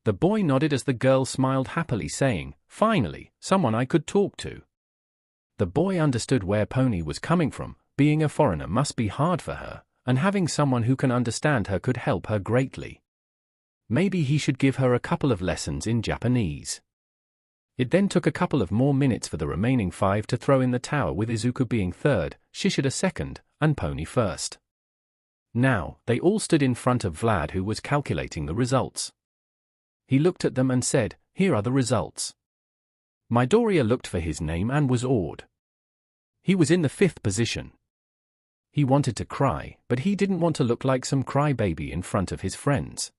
The boy nodded as the girl smiled happily saying, finally, someone I could talk to. The boy understood where Pony was coming from. Being a foreigner must be hard for her, and having someone who can understand her could help her greatly. Maybe he should give her a couple of lessons in Japanese. It then took a couple of more minutes for the remaining 5 to throw in the tower, with Izuku being third, Shishida second, and Pony first. Now, they all stood in front of Vlad, who was calculating the results. He looked at them and said, here are the results. Midoria looked for his name and was awed. He was in the 5th position. He wanted to cry, but he didn't want to look like some crybaby in front of his friends.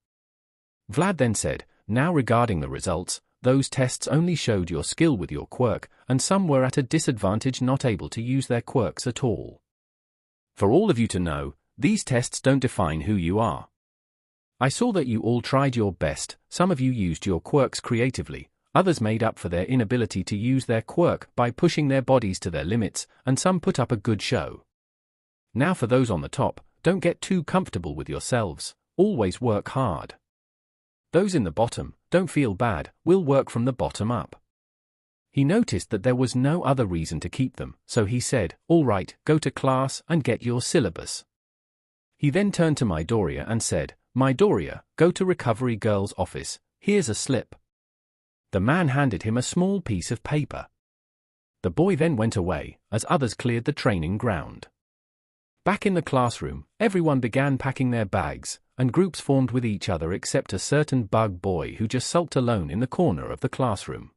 Vlad then said, now regarding the results, those tests only showed your skill with your quirk, and some were at a disadvantage, not able to use their quirks at all. For all of you to know, these tests don't define who you are. I saw that you all tried your best, some of you used your quirks creatively, others made up for their inability to use their quirk by pushing their bodies to their limits, and some put up a good show. Now for those on the top, don't get too comfortable with yourselves, always work hard. Those in the bottom, don't feel bad, we'll work from the bottom up. He noticed that there was no other reason to keep them, so he said, all right, go to class and get your syllabus. He then turned to Midoriya and said, Midoriya, go to Recovery Girl's office, here's a slip. The man handed him a small piece of paper. The boy then went away, as others cleared the training ground. Back in the classroom, everyone began packing their bags, and groups formed with each other except a certain bug boy who just sulked alone in the corner of the classroom.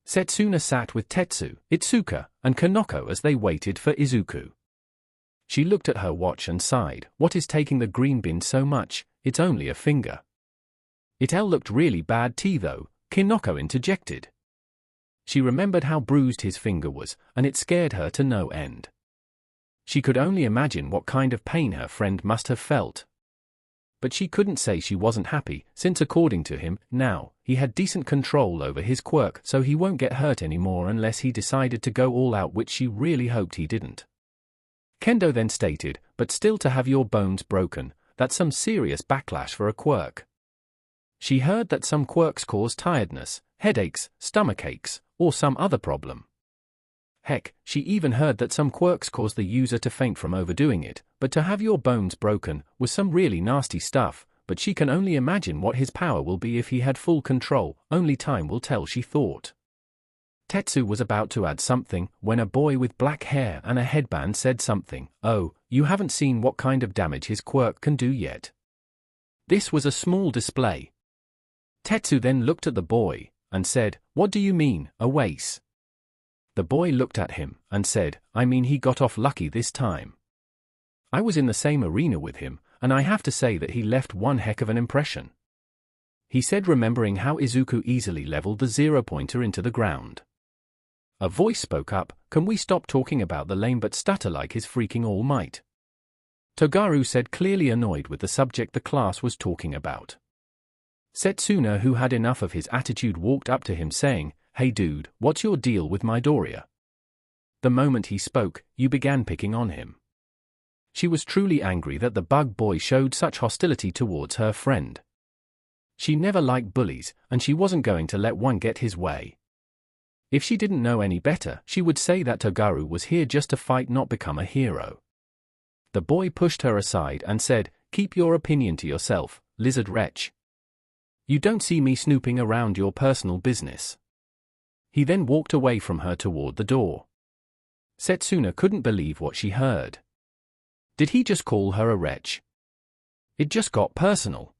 Setsuna sat with Tetsu, Itsuka, and Kanoko as they waited for Izuku. She looked at her watch and sighed, what is taking the green bin so much, it's only a finger. It'll looked really bad tea though, Kanoko interjected. She remembered how bruised his finger was, and it scared her to no end. She could only imagine what kind of pain her friend must have felt. But she couldn't say she wasn't happy, since according to him, now, he had decent control over his quirk, so he won't get hurt anymore unless he decided to go all out, which she really hoped he didn't. Kendo then stated, but still to have your bones broken, that's some serious backlash for a quirk. She heard that some quirks cause tiredness, headaches, stomachaches, or some other problem. Heck, she even heard that some quirks cause the user to faint from overdoing it, but to have your bones broken was some really nasty stuff, but she can only imagine what his power will be if he had full control, only time will tell, she thought. Tetsu was about to add something, when a boy with black hair and a headband said something, oh, you haven't seen what kind of damage his quirk can do yet. This was a small display. Tetsu then looked at the boy, and said, what do you mean, a waste? The boy looked at him, and said, I mean he got off lucky this time. I was in the same arena with him, and I have to say that he left one heck of an impression. He said, remembering how Izuku easily leveled the 0-pointer into the ground. A voice spoke up, can we stop talking about the lame but stutter like his freaking all might? Togaru said, clearly annoyed with the subject the class was talking about. Setsuna, who had enough of his attitude, walked up to him saying, hey dude, what's your deal with Midoriya? The moment he spoke, you began picking on him. She was truly angry that the bug boy showed such hostility towards her friend. She never liked bullies, and she wasn't going to let one get his way. If she didn't know any better, she would say that Togaru was here just to fight, not become a hero. The boy pushed her aside and said, keep your opinion to yourself, lizard wretch. You don't see me snooping around your personal business. He then walked away from her toward the door. Setsuna couldn't believe what she heard. Did he just call her a wretch? It just got personal.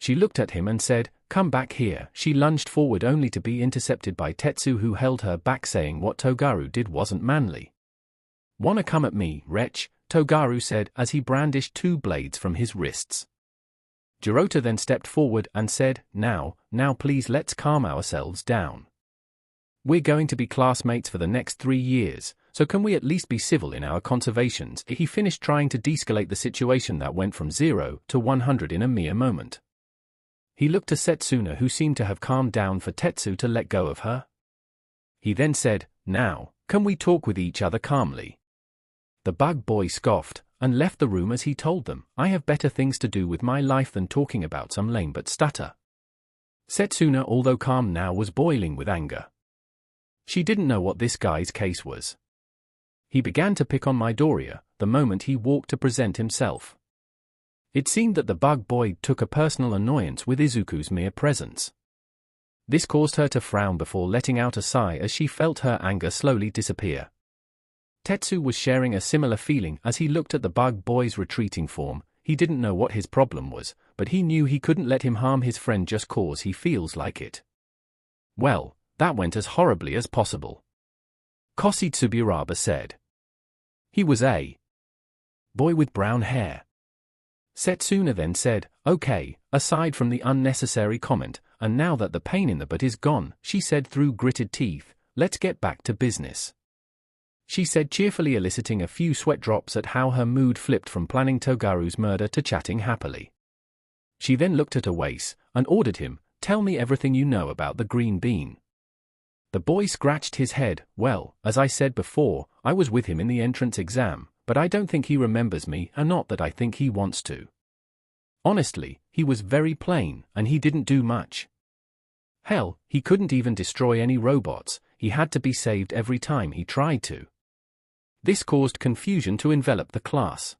She looked at him and said, come back here. She lunged forward only to be intercepted by Tetsu, who held her back, saying what Togaru did wasn't manly. Wanna come at me, wretch? Togaru said as he brandished 2 blades from his wrists. Jirota then stepped forward and said, now please let's calm ourselves down. We're going to be classmates for the next 3 years, so can we at least be civil in our conversations? He finished trying to de-escalate the situation that went from 0 to 100 in a mere moment. He looked to Setsuna, who seemed to have calmed down, for Tetsu to let go of her. He then said, now, can we talk with each other calmly? The bug boy scoffed, and left the room as he told them, "I have better things to do with my life than talking about some lame but stutter." Setsuna, although calm now, was boiling with anger. She didn't know what this guy's case was. He began to pick on Midoriya the moment he walked to present himself. It seemed that the bug boy took a personal annoyance with Izuku's mere presence. This caused her to frown before letting out a sigh as she felt her anger slowly disappear. Tetsu was sharing a similar feeling as he looked at the bug boy's retreating form. He didn't know what his problem was, but he knew he couldn't let him harm his friend just cause he feels like it. Well, that went as horribly as possible. Koshi Tsuburaba said. He was a boy with brown hair. Setsuna then said, "Okay, aside from the unnecessary comment, and now that the pain in the butt is gone," she said through gritted teeth, "let's get back to business." She said, cheerfully, eliciting a few sweat drops at how her mood flipped from planning Togaru's murder to chatting happily. She then looked at Awase and ordered him, "Tell me everything you know about the green bean." The boy scratched his head. "Well, as I said before, I was with him in the entrance exam, but I don't think he remembers me, and not that I think he wants to. Honestly, he was very plain, and he didn't do much. Hell, he couldn't even destroy any robots. He had to be saved every time he tried to." This caused confusion to envelop the class.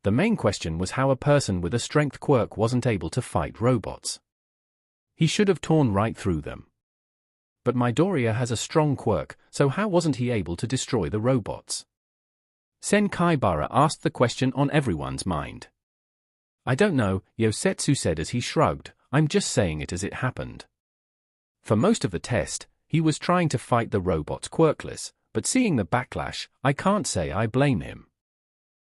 The main question was how a person with a strength quirk wasn't able to fight robots. He should have torn right through them. But Midoriya has a strong quirk, so how wasn't he able to destroy the robots? Senkaibara asked the question on everyone's mind. "I don't know," Yosetsu said as he shrugged, "I'm just saying it as it happened." For most of the test, he was trying to fight the robots quirkless, but seeing the backlash, I can't say I blame him.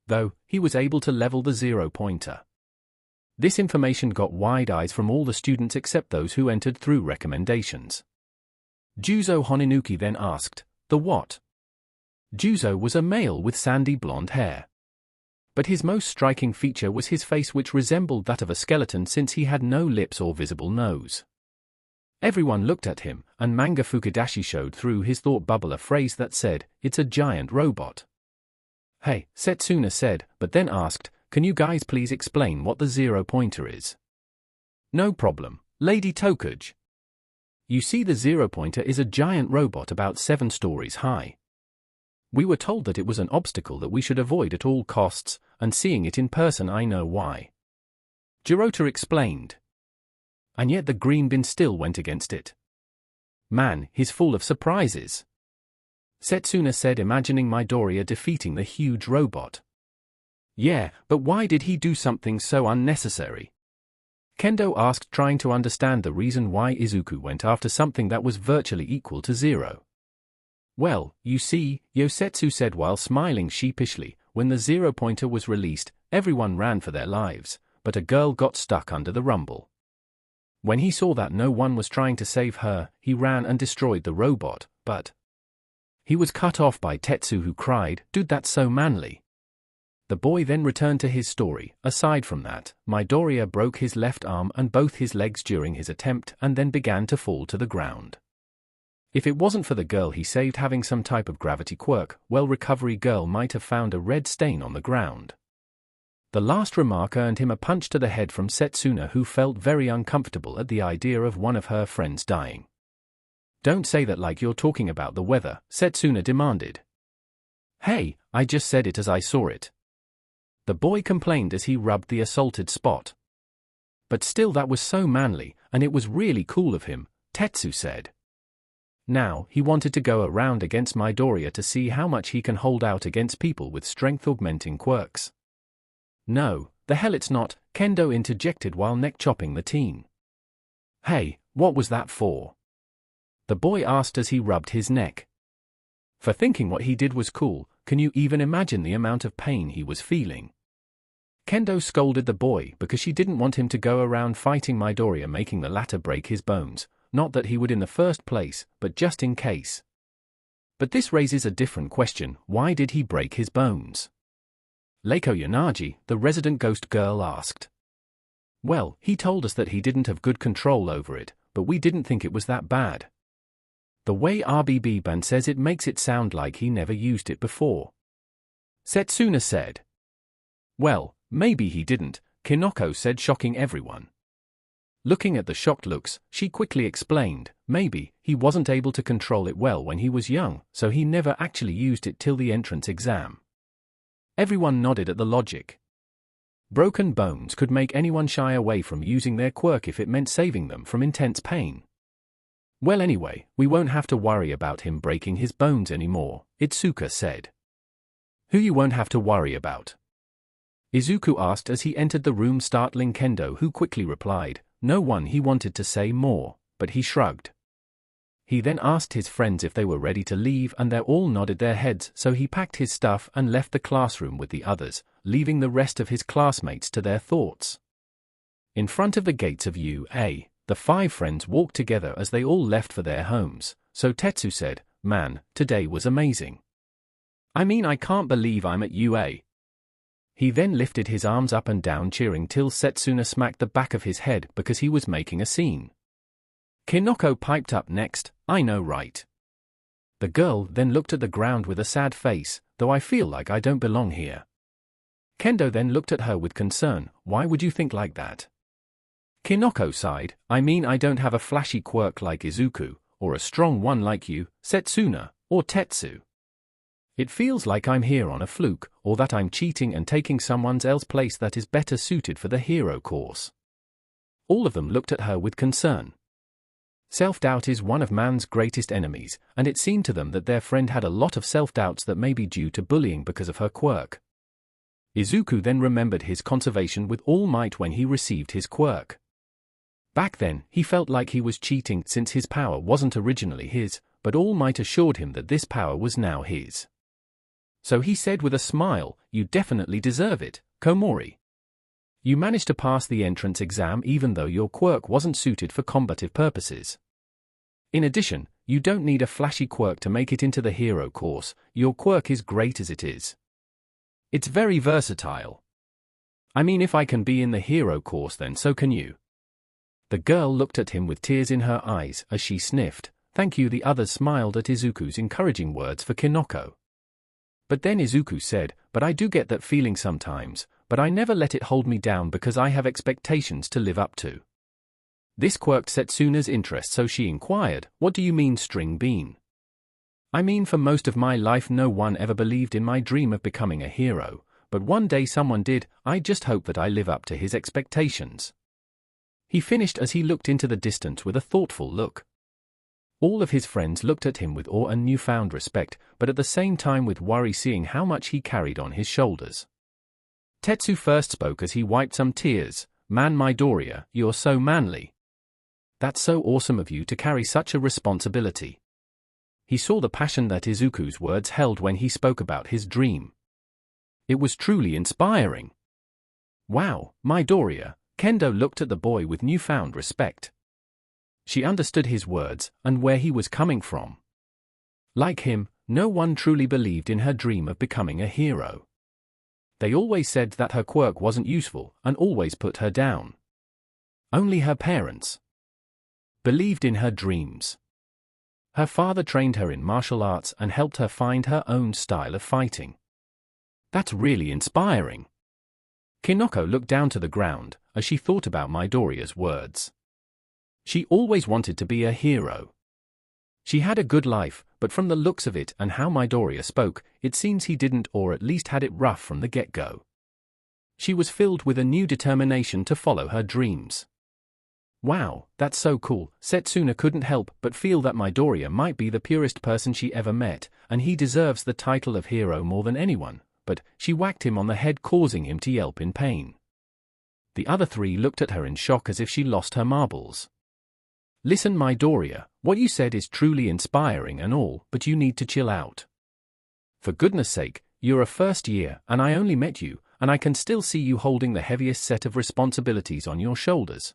Though, he was able to level the zero-pointer. This information got wide eyes from all the students except those who entered through recommendations. Juzo Honinuki then asked, "The what?" Juzo was a male with sandy blonde hair. But his most striking feature was his face, which resembled that of a skeleton since he had no lips or visible nose. Everyone looked at him, and Manga Fukudashi showed through his thought bubble a phrase that said, "It's a giant robot." "Hey," Setsuna said, but then asked, "Can you guys please explain what the zero-pointer is?" "No problem, Lady Tokuge. You see, the zero-pointer is a giant robot about 7 stories high. We were told that it was an obstacle that we should avoid at all costs, and seeing it in person I know why." Jirota explained. "And yet the green bin still went against it. Man, he's full of surprises." Setsuna said, imagining Midoriya defeating the huge robot. "Yeah, but why did he do something so unnecessary?" Kendo asked, trying to understand the reason why Izuku went after something that was virtually equal to zero. "Well, you see," Yosetsu said while smiling sheepishly, "when the zero-pointer was released, everyone ran for their lives, but a girl got stuck under the rumble. When he saw that no one was trying to save her, he ran and destroyed the robot, but he was cut off by Tetsu, who cried, 'Dude, that's so manly.'" The boy then returned to his story. Aside from that, Midoriya broke his left arm and both his legs during his attempt and then began to fall to the ground. If it wasn't for the girl he saved having some type of gravity quirk, well, Recovery Girl might have found a red stain on the ground. The last remark earned him a punch to the head from Setsuna, who felt very uncomfortable at the idea of one of her friends dying. "Don't say that like you're talking about the weather," Setsuna demanded. "Hey, I just said it as I saw it," the boy complained as he rubbed the assaulted spot. "But still, that was so manly, and it was really cool of him," Tetsu said. Now, he wanted to go around against Midoriya to see how much he can hold out against people with strength-augmenting quirks. "No, the hell it's not," Kendo interjected while neck-chopping the teen. "Hey, what was that for?" the boy asked as he rubbed his neck. For thinking what he did was cool, can you even imagine the amount of pain he was feeling? Kendo scolded the boy because she didn't want him to go around fighting Midoriya, making the latter break his bones. Not that he would in the first place, but just in case. But this raises a different question: why did he break his bones? Leiko Yanagi, the resident ghost girl, asked. "Well, he told us that he didn't have good control over it, but we didn't think it was that bad. The way RBB Ban says it makes it sound like he never used it before." Setsuna said. Well, maybe he didn't, Kinoko said, shocking everyone. Looking at the shocked looks, she quickly explained, maybe he wasn't able to control it well when he was young, so he never actually used it till the entrance exam. Everyone nodded at the logic. Broken bones could make anyone shy away from using their quirk if it meant saving them from intense pain. Well, anyway, we won't have to worry about him breaking his bones anymore, Itsuka said. Who you won't have to worry about? Izuku asked as he entered the room, startling Kendo, who quickly replied, no one. He wanted to say more, but he shrugged. He then asked his friends if they were ready to leave, and they all nodded their heads, so he packed his stuff and left the classroom with the others, leaving the rest of his classmates to their thoughts. In front of the gates of UA, the 5 friends walked together as they all left for their homes, so Tetsu said, man, today was amazing. I mean, I can't believe I'm at UA. He then lifted his arms up and down, cheering till Setsuna smacked the back of his head because he was making a scene. Kinoko piped up next, I know, right? The girl then looked at the ground with a sad face, though I feel like I don't belong here. Kendo then looked at her with concern, why would you think like that? Kinoko sighed, I mean, I don't have a flashy quirk like Izuku, or a strong one like you, Setsuna, or Tetsu. It feels like I'm here on a fluke, or that I'm cheating and taking someone else's place that is better suited for the hero course. All of them looked at her with concern. Self-doubt is one of man's greatest enemies, and it seemed to them that their friend had a lot of self-doubts that may be due to bullying because of her quirk. Izuku then remembered his conservation with All Might when he received his quirk. Back then, he felt like he was cheating since his power wasn't originally his, but All Might assured him that this power was now his. So he said with a smile, you definitely deserve it, Komori. You managed to pass the entrance exam even though your quirk wasn't suited for combative purposes. In addition, you don't need a flashy quirk to make it into the hero course, your quirk is great as it is. It's very versatile. I mean, if I can be in the hero course, then so can you. The girl looked at him with tears in her eyes as she sniffed, thank you. The others smiled at Izuku's encouraging words for Kinoko. But then Izuku said, but I do get that feeling sometimes, but I never let it hold me down because I have expectations to live up to. This quirked Setsuna's interest, so she inquired, what do you mean, string bean? I mean, for most of my life no one ever believed in my dream of becoming a hero, but one day someone did. I just hope that I live up to his expectations. He finished as he looked into the distance with a thoughtful look. All of his friends looked at him with awe and newfound respect, but at the same time with worry, seeing how much he carried on his shoulders. Tetsu first spoke as he wiped some tears, man, Midoriya, you're so manly. That's so awesome of you to carry such a responsibility. He saw the passion that Izuku's words held when he spoke about his dream. It was truly inspiring. Wow, Midoriya, Kendo looked at the boy with newfound respect. She understood his words and where he was coming from. Like him, no one truly believed in her dream of becoming a hero. They always said that her quirk wasn't useful and always put her down. Only her parents believed in her dreams. Her father trained her in martial arts and helped her find her own style of fighting. That's really inspiring. Kinoko looked down to the ground as she thought about Midoriya's words. She always wanted to be a hero. She had a good life, but from the looks of it and how Midoriya spoke, it seems he didn't, or at least had it rough from the get-go. She was filled with a new determination to follow her dreams. Wow, that's so cool. Setsuna couldn't help but feel that Midoriya might be the purest person she ever met, and he deserves the title of hero more than anyone, but she whacked him on the head, causing him to yelp in pain. The other 3 looked at her in shock as if she lost her marbles. Listen, Midoriya, what you said is truly inspiring and all, but you need to chill out. For goodness sake, you're a first year, and I only met you, and I can still see you holding the heaviest set of responsibilities on your shoulders.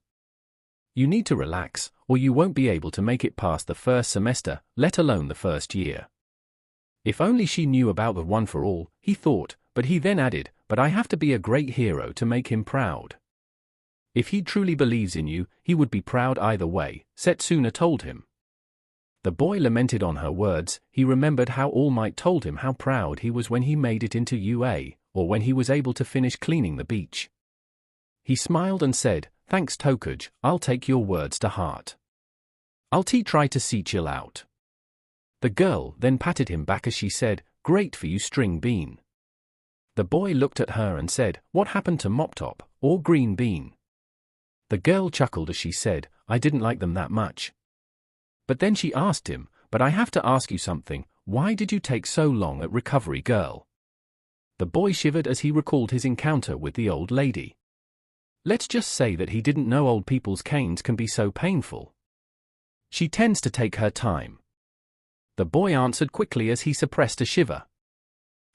You need to relax, or you won't be able to make it past the first semester, let alone the first year. If only she knew about the one for all, he thought, but he then added, but I have to be a great hero to make him proud. If he truly believes in you, he would be proud either way, Setsuna told him. The boy lamented on her words. He remembered how All Might told him how proud he was when he made it into UA, or when he was able to finish cleaning the beach. He smiled and said, "Thanks Tokuge, I'll take your words to heart. I'll try to see chill out." The girl then patted him back as she said, "Great for you, String Bean." The boy looked at her and said, "What happened to Mop Top, or Green Bean?" The girl chuckled as she said, "I didn't like them that much." But then she asked him, "But I have to ask you something, why did you take so long at Recovery Girl?" The boy shivered as he recalled his encounter with the old lady. Let's just say that he didn't know old people's canes can be so painful. She tends to take her time. The boy answered quickly as he suppressed a shiver.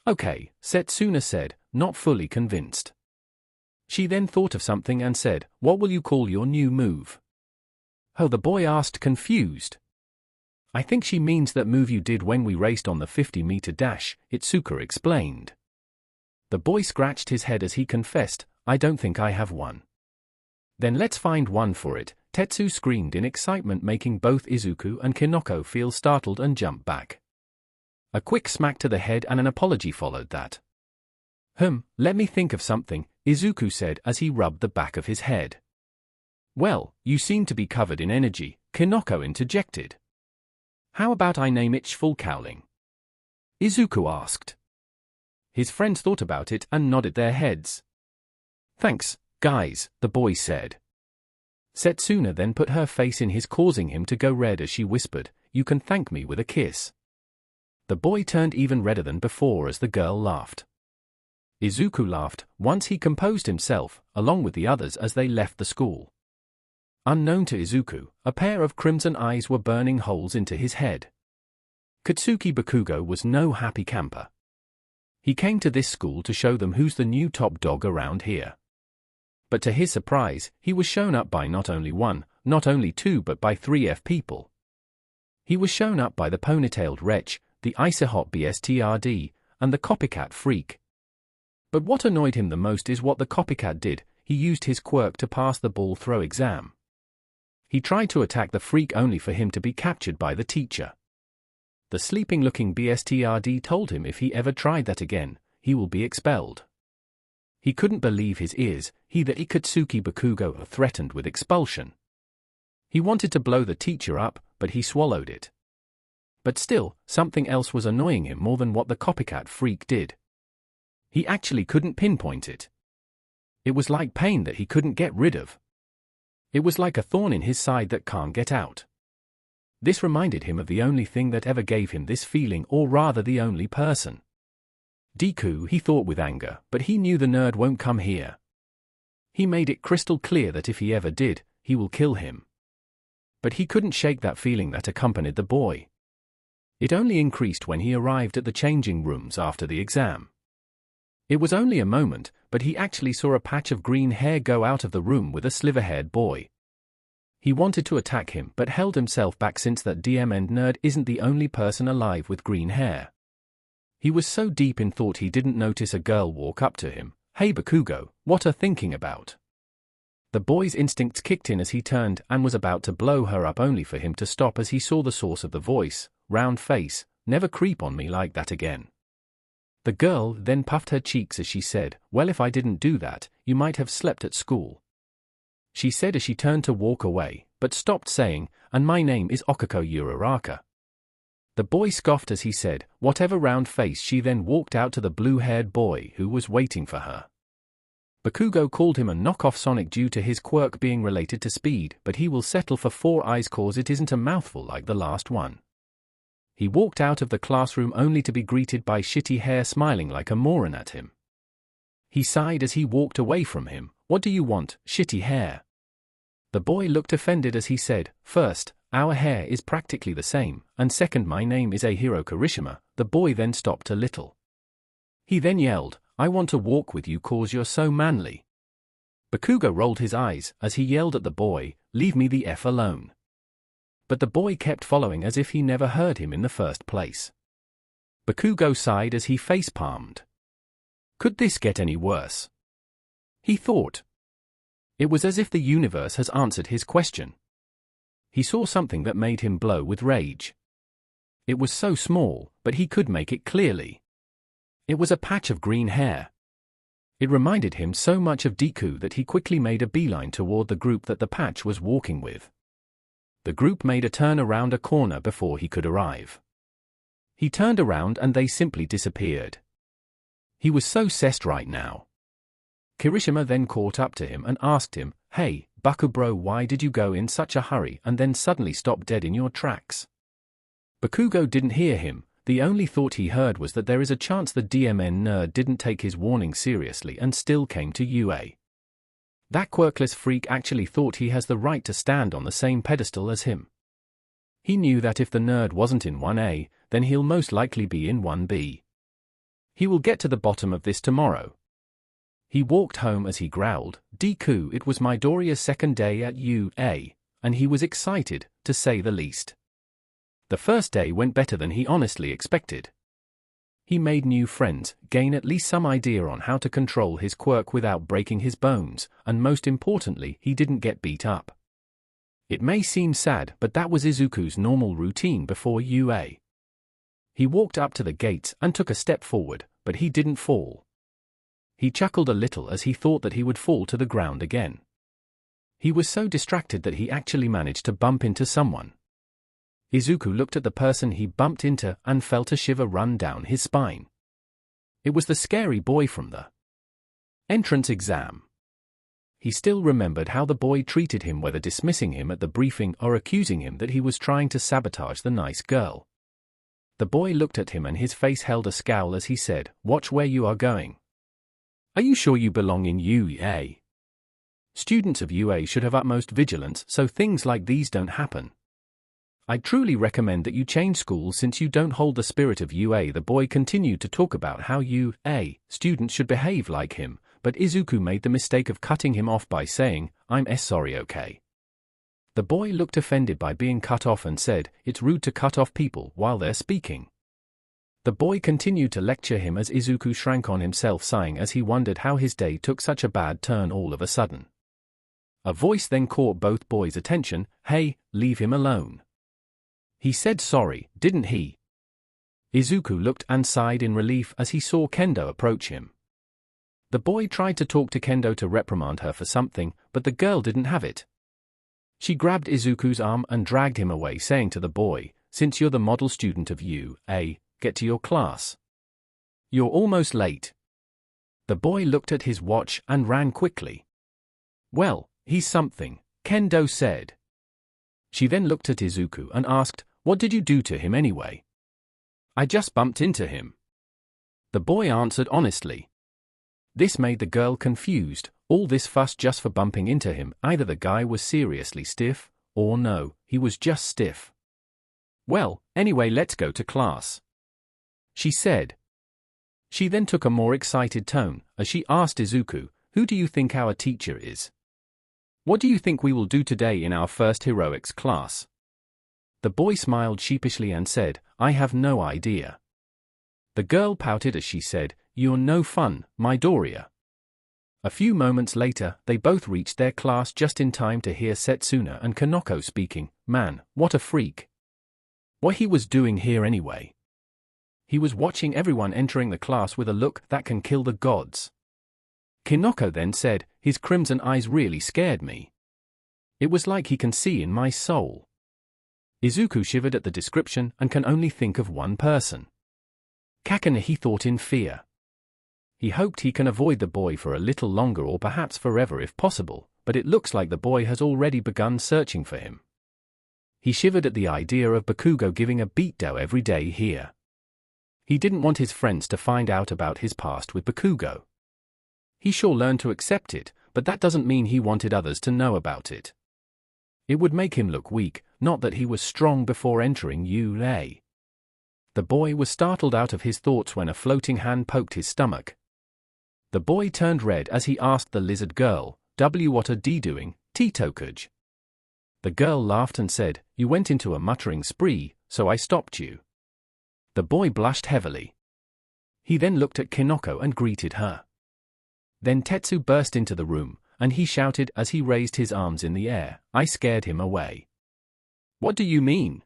"Okay," Setsuna said, not fully convinced. She then thought of something and said, "What will you call your new move?" "Oh," the boy asked, confused. "I think she means that move you did when we raced on the 50-meter dash," Izuku explained. The boy scratched his head as he confessed, "I don't think I have one." "Then let's find one for it," Tetsu screamed in excitement, making both Izuku and Kinoko feel startled and jump back. A quick smack to the head and an apology followed that. Let me think of something," Izuku said as he rubbed the back of his head. "Well, you seem to be covered in energy," Kinoko interjected. "How about I name it Full Cowling?" Izuku asked. His friends thought about it and nodded their heads. "Thanks, guys," the boy said. Setsuna then put her face in his, causing him to go red as she whispered, "You can thank me with a kiss." The boy turned even redder than before as the girl laughed. Izuku laughed once he composed himself, along with the others as they left the school. Unknown to Izuku, a pair of crimson eyes were burning holes into his head. Katsuki Bakugo was no happy camper. He came to this school to show them who's the new top dog around here. But to his surprise, he was shown up by not only one, not only two but by 3 people. He was shown up by the ponytailed wretch, the Isohot BSTRD, and the copycat freak. But what annoyed him the most is what the copycat did. He used his quirk to pass the ball throw exam. He tried to attack the freak only for him to be captured by the teacher. The sleeping-looking BSTRD told him if he ever tried that again, he will be expelled. He couldn't believe his ears. The Ikatsuki Bakugo threatened with expulsion. He wanted to blow the teacher up, but he swallowed it. But still, something else was annoying him more than what the copycat freak did. He actually couldn't pinpoint it. It was like pain that he couldn't get rid of. It was like a thorn in his side that can't get out. This reminded him of the only thing that ever gave him this feeling, or rather the only person. Deku, he thought with anger, but he knew the nerd won't come here. He made it crystal clear that if he ever did, he will kill him. But he couldn't shake that feeling that accompanied the boy. It only increased when he arrived at the changing rooms after the exam. It was only a moment, but he actually saw a patch of green hair go out of the room with a sliver-haired boy. He wanted to attack him but held himself back since that DM nerd isn't the only person alive with green hair. He was so deep in thought he didn't notice a girl walk up to him. "Hey Bakugo, what are thinking about?" The boy's instincts kicked in as he turned and was about to blow her up only for him to stop as he saw the source of the voice. Round face, "Never creep on me like that again." The girl then puffed her cheeks as she said, "Well, if I didn't do that, you might have slept at school," she said as she turned to walk away, but stopped saying, "And my name is Okako Uraraka." The boy scoffed as he said, "Whatever." Round face, she then walked out to the blue-haired boy who was waiting for her. Bakugo called him a knockoff Sonic due to his quirk being related to speed, but he will settle for 4 eyes cause it isn't a mouthful like the last one. He walked out of the classroom only to be greeted by Shitty Hair smiling like a moron at him. He sighed as he walked away from him. "What do you want, Shitty Hair?" The boy looked offended as he said, "First, our hair is practically the same, and second, my name is Ahiro Kirishima." The boy then stopped a little. He then yelled, "I want to walk with you cause you're so manly." Bakugo rolled his eyes as he yelled at the boy, "Leave me the F alone." But the boy kept following as if he never heard him in the first place. Bakugo sighed as he face-palmed. Could this get any worse? He thought. It was as if the universe has answered his question. He saw something that made him blow with rage. It was so small, but he could make it clearly. It was a patch of green hair. It reminded him so much of Deku that he quickly made a beeline toward the group that the patch was walking with. The group made a turn around a corner before he could arrive. He turned around and they simply disappeared. He was so stressed right now. Kirishima then caught up to him and asked him, "Hey, Baku bro, why did you go in such a hurry and then suddenly stop dead in your tracks?" Bakugo didn't hear him. The only thought he heard was that there is a chance the DMN nerd didn't take his warning seriously and still came to UA. That quirkless freak actually thought he has the right to stand on the same pedestal as him. He knew that if the nerd wasn't in 1A, then he'll most likely be in 1B. He will get to the bottom of this tomorrow. He walked home as he growled, "Deku, it was Midoriya's second day at UA, and he was excited, to say the least." The first day went better than he honestly expected. He made new friends, gained at least some idea on how to control his quirk without breaking his bones, and most importantly, he didn't get beat up. It may seem sad, but that was Izuku's normal routine before UA. He walked up to the gates and took a step forward, but he didn't fall. He chuckled a little as he thought that he would fall to the ground again. He was so distracted that he actually managed to bump into someone. Izuku looked at the person he bumped into and felt a shiver run down his spine. It was the scary boy from the entrance exam. He still remembered how the boy treated him, whether dismissing him at the briefing or accusing him that he was trying to sabotage the nice girl. The boy looked at him and his face held a scowl as he said, "Watch where you are going. Are you sure you belong in UA? Students of UA should have utmost vigilance so things like these don't happen. I truly recommend that you change schools since you don't hold the spirit of UA." The boy continued to talk about how UA students should behave like him, but Izuku made the mistake of cutting him off by saying, "I'm sorry, okay?" The boy looked offended by being cut off and said, "It's rude to cut off people while they're speaking." The boy continued to lecture him as Izuku shrank on himself, sighing as he wondered how his day took such a bad turn all of a sudden. A voice then caught both boys' attention. "Hey, leave him alone. He said sorry, didn't he?" Izuku looked and sighed in relief as he saw Kendo approach him. The boy tried to talk to Kendo to reprimand her for something, but the girl didn't have it. She grabbed Izuku's arm and dragged him away, saying to the boy, "Since you're the model student of UA, get to your class. You're almost late." The boy looked at his watch and ran quickly. "Well, he's something," Kendo said. She then looked at Izuku and asked, "What did you do to him anyway?" "I just bumped into him," the boy answered honestly. This made the girl confused. All this fuss just for bumping into him. Either the guy was seriously stiff, or no, he was just stiff. "Well, anyway, let's go to class," she said. She then took a more excited tone as she asked Izuku, "Who do you think our teacher is? What do you think we will do today in our first heroics class?" The boy smiled sheepishly and said, "I have no idea." The girl pouted as she said, "You're no fun, Midoria." A few moments later, they both reached their class just in time to hear Setsuna and Kanoko speaking. Man, what a freak. What he was doing here anyway? He was watching everyone entering the class with a look that can kill the gods. Kanoko then said, "His crimson eyes really scared me. It was like he can see in my soul." Izuku shivered at the description and can only think of one person. Kakane, he thought in fear. He hoped he can avoid the boy for a little longer or perhaps forever if possible, but it looks like the boy has already begun searching for him. He shivered at the idea of Bakugo giving a beatdown every day here. He didn't want his friends to find out about his past with Bakugo. He sure learned to accept it, but that doesn't mean he wanted others to know about it. It would make him look weak, not that he was strong before entering UA. The boy was startled out of his thoughts when a floating hand poked his stomach. The boy turned red as he asked the lizard girl, "What are you doing, Titokuj?" The girl laughed and said, "You went into a muttering spree, so I stopped you." The boy blushed heavily. He then looked at Kinoko and greeted her. Then Tetsu burst into the room, and he shouted as he raised his arms in the air, "I scared him away." "What do you mean?"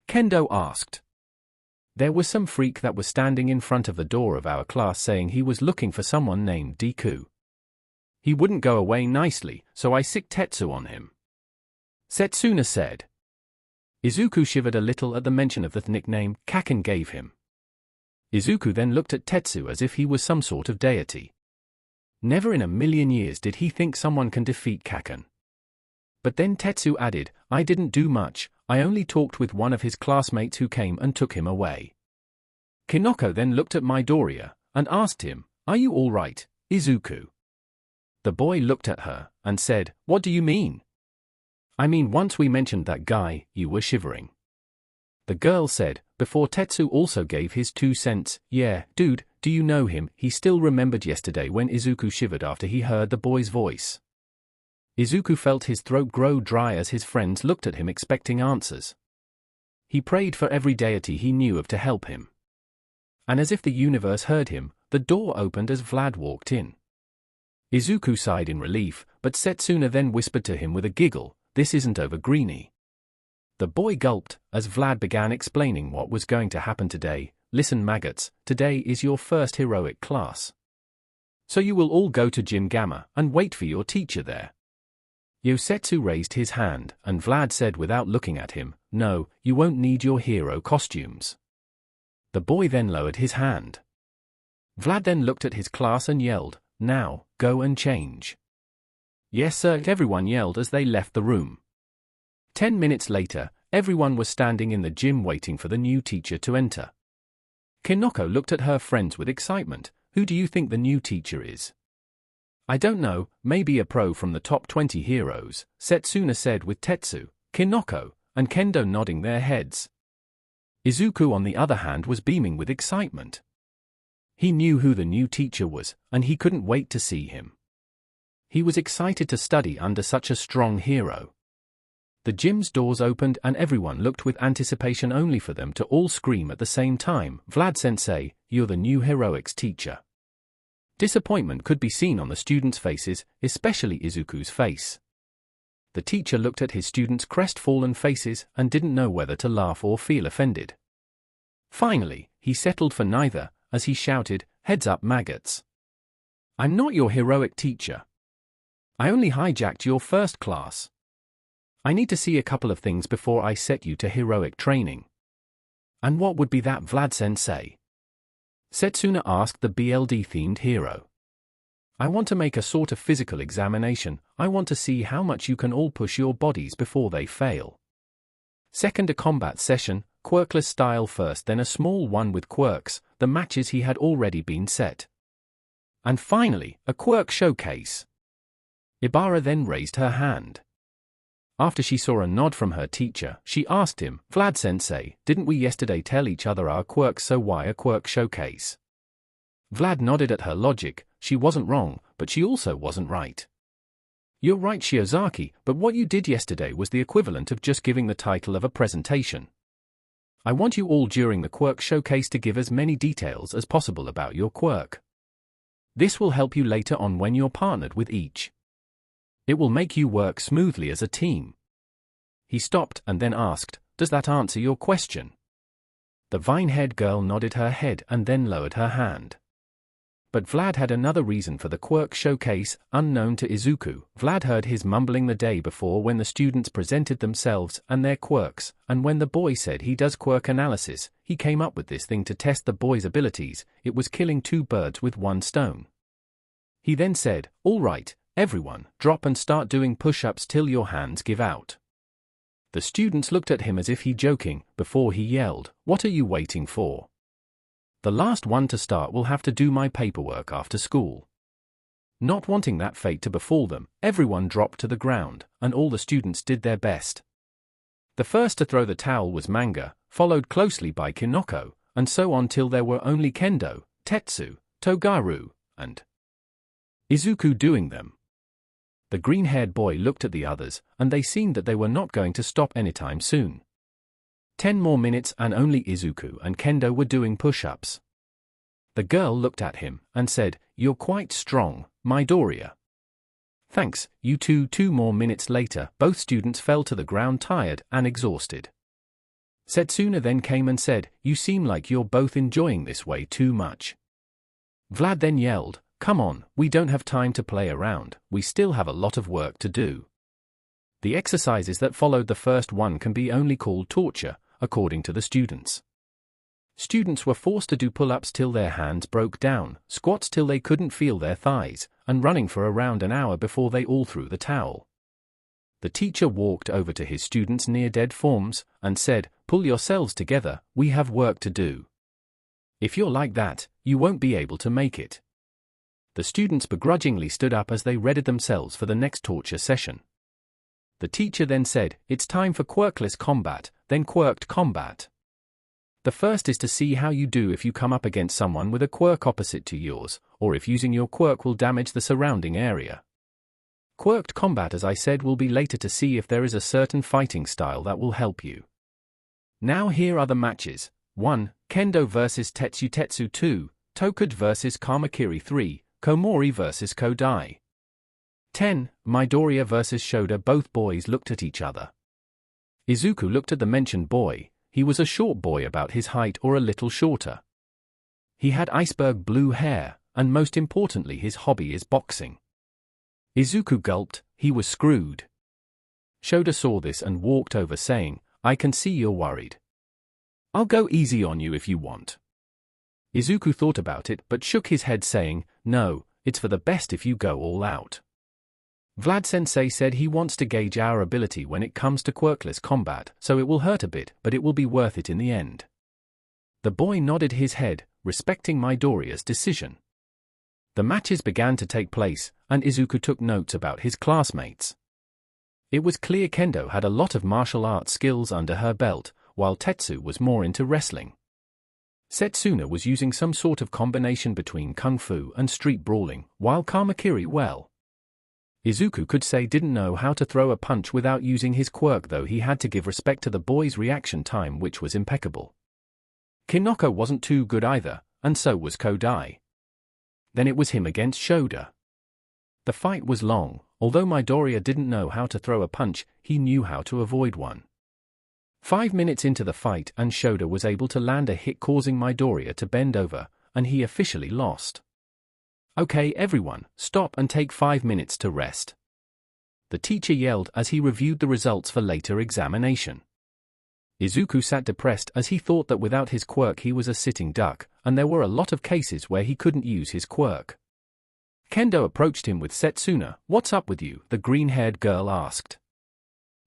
Kendo asked. There was some freak that was standing in front of the door of our class saying he was looking for someone named Deku. He wouldn't go away nicely, so I sicked Tetsu on him. Setsuna said. Izuku shivered a little at the mention of the nickname Kaken gave him. Izuku then looked at Tetsu as if he was some sort of deity. Never in a million years did he think someone can defeat Kaken. But then Tetsu added, I didn't do much, I only talked with one of his classmates who came and took him away. Kinoko then looked at Midoriya and asked him, Are you all right, Izuku? The boy looked at her and said, What do you mean? I mean, once we mentioned that guy, you were shivering. The girl said, before Tetsu also gave his 2 cents, Yeah, dude, do you know him? He still remembered yesterday when Izuku shivered after he heard the boy's voice. Izuku felt his throat grow dry as his friends looked at him expecting answers. He prayed for every deity he knew of to help him. And as if the universe heard him, the door opened as Vlad walked in. Izuku sighed in relief, but Setsuna then whispered to him with a giggle, This isn't over, Greenie. The boy gulped as Vlad began explaining what was going to happen today. Listen, maggots, today is your first heroic class. So you will all go to Gym Gamma and wait for your teacher there. Yosetsu raised his hand, and Vlad said without looking at him, No, you won't need your hero costumes. The boy then lowered his hand. Vlad then looked at his class and yelled, Now, go and change. Yes sir, everyone yelled as they left the room. 10 minutes later, everyone was standing in the gym waiting for the new teacher to enter. Kinoko looked at her friends with excitement. Who do you think the new teacher is? I don't know, maybe a pro from the top 20 heroes, Setsuna said with Tetsu, Kinoko, and Kendo nodding their heads. Izuku on the other hand was beaming with excitement. He knew who the new teacher was, and he couldn't wait to see him. He was excited to study under such a strong hero. The gym's doors opened and everyone looked with anticipation only for them to all scream at the same time, Vlad-sensei, you're the new heroics teacher. Disappointment could be seen on the students' faces, especially Izuku's face. The teacher looked at his students' crestfallen faces and didn't know whether to laugh or feel offended. Finally, he settled for neither, as he shouted, Heads up, maggots. I'm not your heroic teacher. I only hijacked your first class. I need to see a couple of things before I set you to heroic training. And what would be that, Vlad-sensei? Setsuna asked the BLD-themed hero. I want to make a sort of physical examination. I want to see how much you can all push your bodies before they fail. Second, a combat session, quirkless style first, then a small one with quirks, the matches he had already been set. And finally, a quirk showcase. Ibara then raised her hand. After she saw a nod from her teacher, she asked him, Vlad-sensei, didn't we yesterday tell each other our quirks, so why a quirk showcase? Vlad nodded at her logic. She wasn't wrong, but she also wasn't right. You're right, Shiozaki, but what you did yesterday was the equivalent of just giving the title of a presentation. I want you all during the quirk showcase to give as many details as possible about your quirk. This will help you later on when you're partnered with each. It will make you work smoothly as a team. He stopped and then asked, Does that answer your question? The vine-haired girl nodded her head and then lowered her hand. But Vlad had another reason for the quirk showcase, unknown to Izuku. Vlad heard his mumbling the day before when the students presented themselves and their quirks, and when the boy said he does quirk analysis, he came up with this thing to test the boy's abilities. It was killing 2 birds with 1 stone. He then said, All right, everyone, drop and start doing push-ups till your hands give out. The students looked at him as if he joking, before he yelled, What are you waiting for? The last one to start will have to do my paperwork after school. Not wanting that fate to befall them, everyone dropped to the ground, and all the students did their best. The first to throw the towel was Manga, followed closely by Kinoko, and so on till there were only Kendo, Tetsu, Togaru, and Izuku doing them. The green-haired boy looked at the others, and they seemed that they were not going to stop anytime soon. 10 more minutes and only Izuku and Kendo were doing push-ups. The girl looked at him and said, You're quite strong, Midoria. Thanks, you two. 2 more minutes later, both students fell to the ground tired and exhausted. Setsuna then came and said, "You seem like you're both enjoying this way too much." Vlad then yelled, "Come on, we don't have time to play around, we still have a lot of work to do." The exercises that followed the first one can be only called torture, according to the students. Students were forced to do pull-ups till their hands broke down, squats till they couldn't feel their thighs, and running for around an hour before they all threw the towel. The teacher walked over to his students' near-dead forms, and said, "Pull yourselves together, we have work to do. If you're like that, you won't be able to make it." The students begrudgingly stood up as they readied themselves for the next torture session. The teacher then said, "It's time for quirkless combat, then quirked combat. The first is to see how you do if you come up against someone with a quirk opposite to yours, or if using your quirk will damage the surrounding area. Quirked combat, as I said, will be later to see if there is a certain fighting style that will help you. Now here are the matches. 1. Kendo vs Tetsu. Tetsu. 2. Tokud vs Kamakiri. 3. Komori vs Kodai. 10. Midoriya vs Shoda. Both boys looked at each other. Izuku looked at the mentioned boy. He was a short boy about his height or a little shorter. He had iceberg blue hair, and most importantly his hobby is boxing. Izuku gulped, he was screwed. Shoda saw this and walked over saying, "I can see you're worried. I'll go easy on you if you want." Izuku thought about it but shook his head saying, "No, it's for the best if you go all out." Vlad Sensei said he wants to gauge our ability when it comes to quirkless combat, so it will hurt a bit, but it will be worth it in the end. The boy nodded his head, respecting Midoriya's decision. The matches began to take place, and Izuku took notes about his classmates. It was clear Kendo had a lot of martial arts skills under her belt, while Tetsu was more into wrestling. Setsuna was using some sort of combination between kung fu and street brawling, while Kamakiri, well, Izuku could say didn't know how to throw a punch without using his quirk, though he had to give respect to the boy's reaction time, which was impeccable. Kinoko wasn't too good either, and so was Kodai. Then it was him against Shoda. The fight was long. Although Midoriya didn't know how to throw a punch, he knew how to avoid one. 5 minutes into the fight and Shoda was able to land a hit, causing Midoriya to bend over, and he officially lost. "Okay everyone, stop and take 5 minutes to rest," the teacher yelled as he reviewed the results for later examination. Izuku sat depressed as he thought that without his quirk he was a sitting duck, and there were a lot of cases where he couldn't use his quirk. Kendo approached him with Setsuna. "What's up with you?" the green-haired girl asked.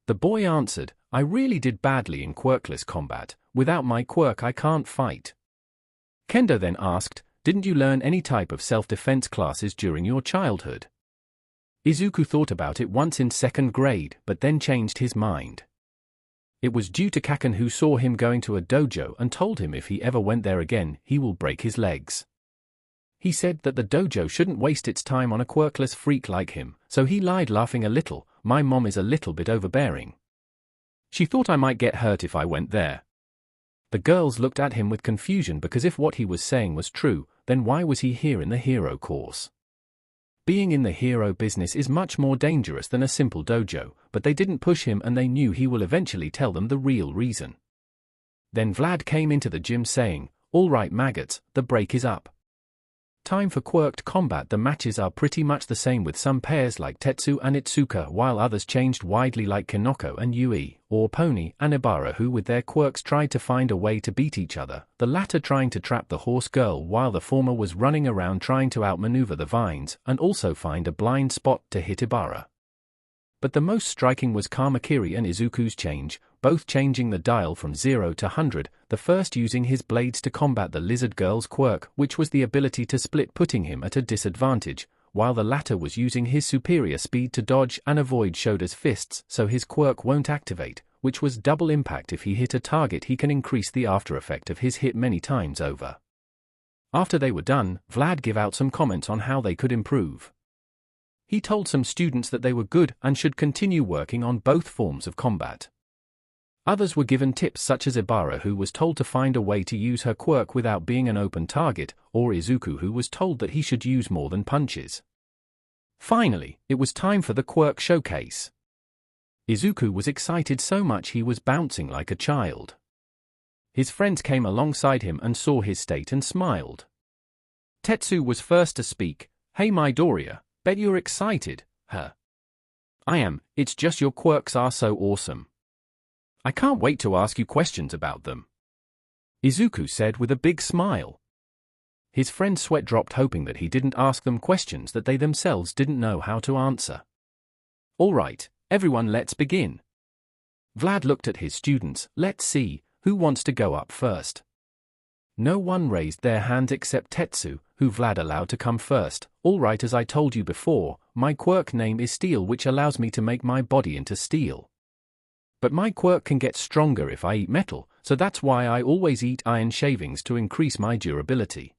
The boy answered, "I really did badly in quirkless combat. Without my quirk I can't fight." Kendo then asked, "Didn't you learn any type of self-defense classes during your childhood?" Izuku thought about it once in 2nd grade, but then changed his mind. It was due to Kaken, who saw him going to a dojo and told him if he ever went there again, he will break his legs. He said that the dojo shouldn't waste its time on a quirkless freak like him, so he lied, laughing a little. "My mom is a little bit overbearing. She thought I might get hurt if I went there." The girls looked at him with confusion, because if what he was saying was true, then why was he here in the hero course? Being in the hero business is much more dangerous than a simple dojo, but they didn't push him and they knew he will eventually tell them the real reason. Then Vlad came into the gym saying, "All right maggots, the break is up. Time for quirked combat." The matches are pretty much the same, with some pairs like Tetsu and Itsuka, while others changed widely like Kinoko and Yui, or Pony and Ibara, who with their quirks tried to find a way to beat each other, the latter trying to trap the horse girl while the former was running around trying to outmaneuver the vines and also find a blind spot to hit Ibara. But the most striking was Kamakiri and Izuku's change, both changing the dial from 0 to 100, the first using his blades to combat the lizard girl's quirk, which was the ability to split, putting him at a disadvantage, while the latter was using his superior speed to dodge and avoid Shoda's fists so his quirk won't activate, which was double impact. If he hit a target he can increase the after effect of his hit many times over. After they were done, Vlad gave out some comments on how they could improve. He told some students that they were good and should continue working on both forms of combat. Others were given tips, such as Ibara, who was told to find a way to use her quirk without being an open target, or Izuku, who was told that he should use more than punches. Finally, it was time for the quirk showcase. Izuku was excited so much he was bouncing like a child. His friends came alongside him and saw his state and smiled. Tetsu was first to speak. Hey Midoriya, bet you're excited, huh? I am, it's just your quirks are so awesome. I can't wait to ask you questions about them. Izuku said with a big smile. His friend's sweat dropped, hoping that he didn't ask them questions that they themselves didn't know how to answer. All right, everyone, let's begin. Vlad looked at his students. Let's see, who wants to go up first? No one raised their hand except Tetsu, who Vlad allowed to come first. All right, as I told you before, my quirk name is Steel, which allows me to make my body into steel. But my quirk can get stronger if I eat metal, so that's why I always eat iron shavings to increase my durability.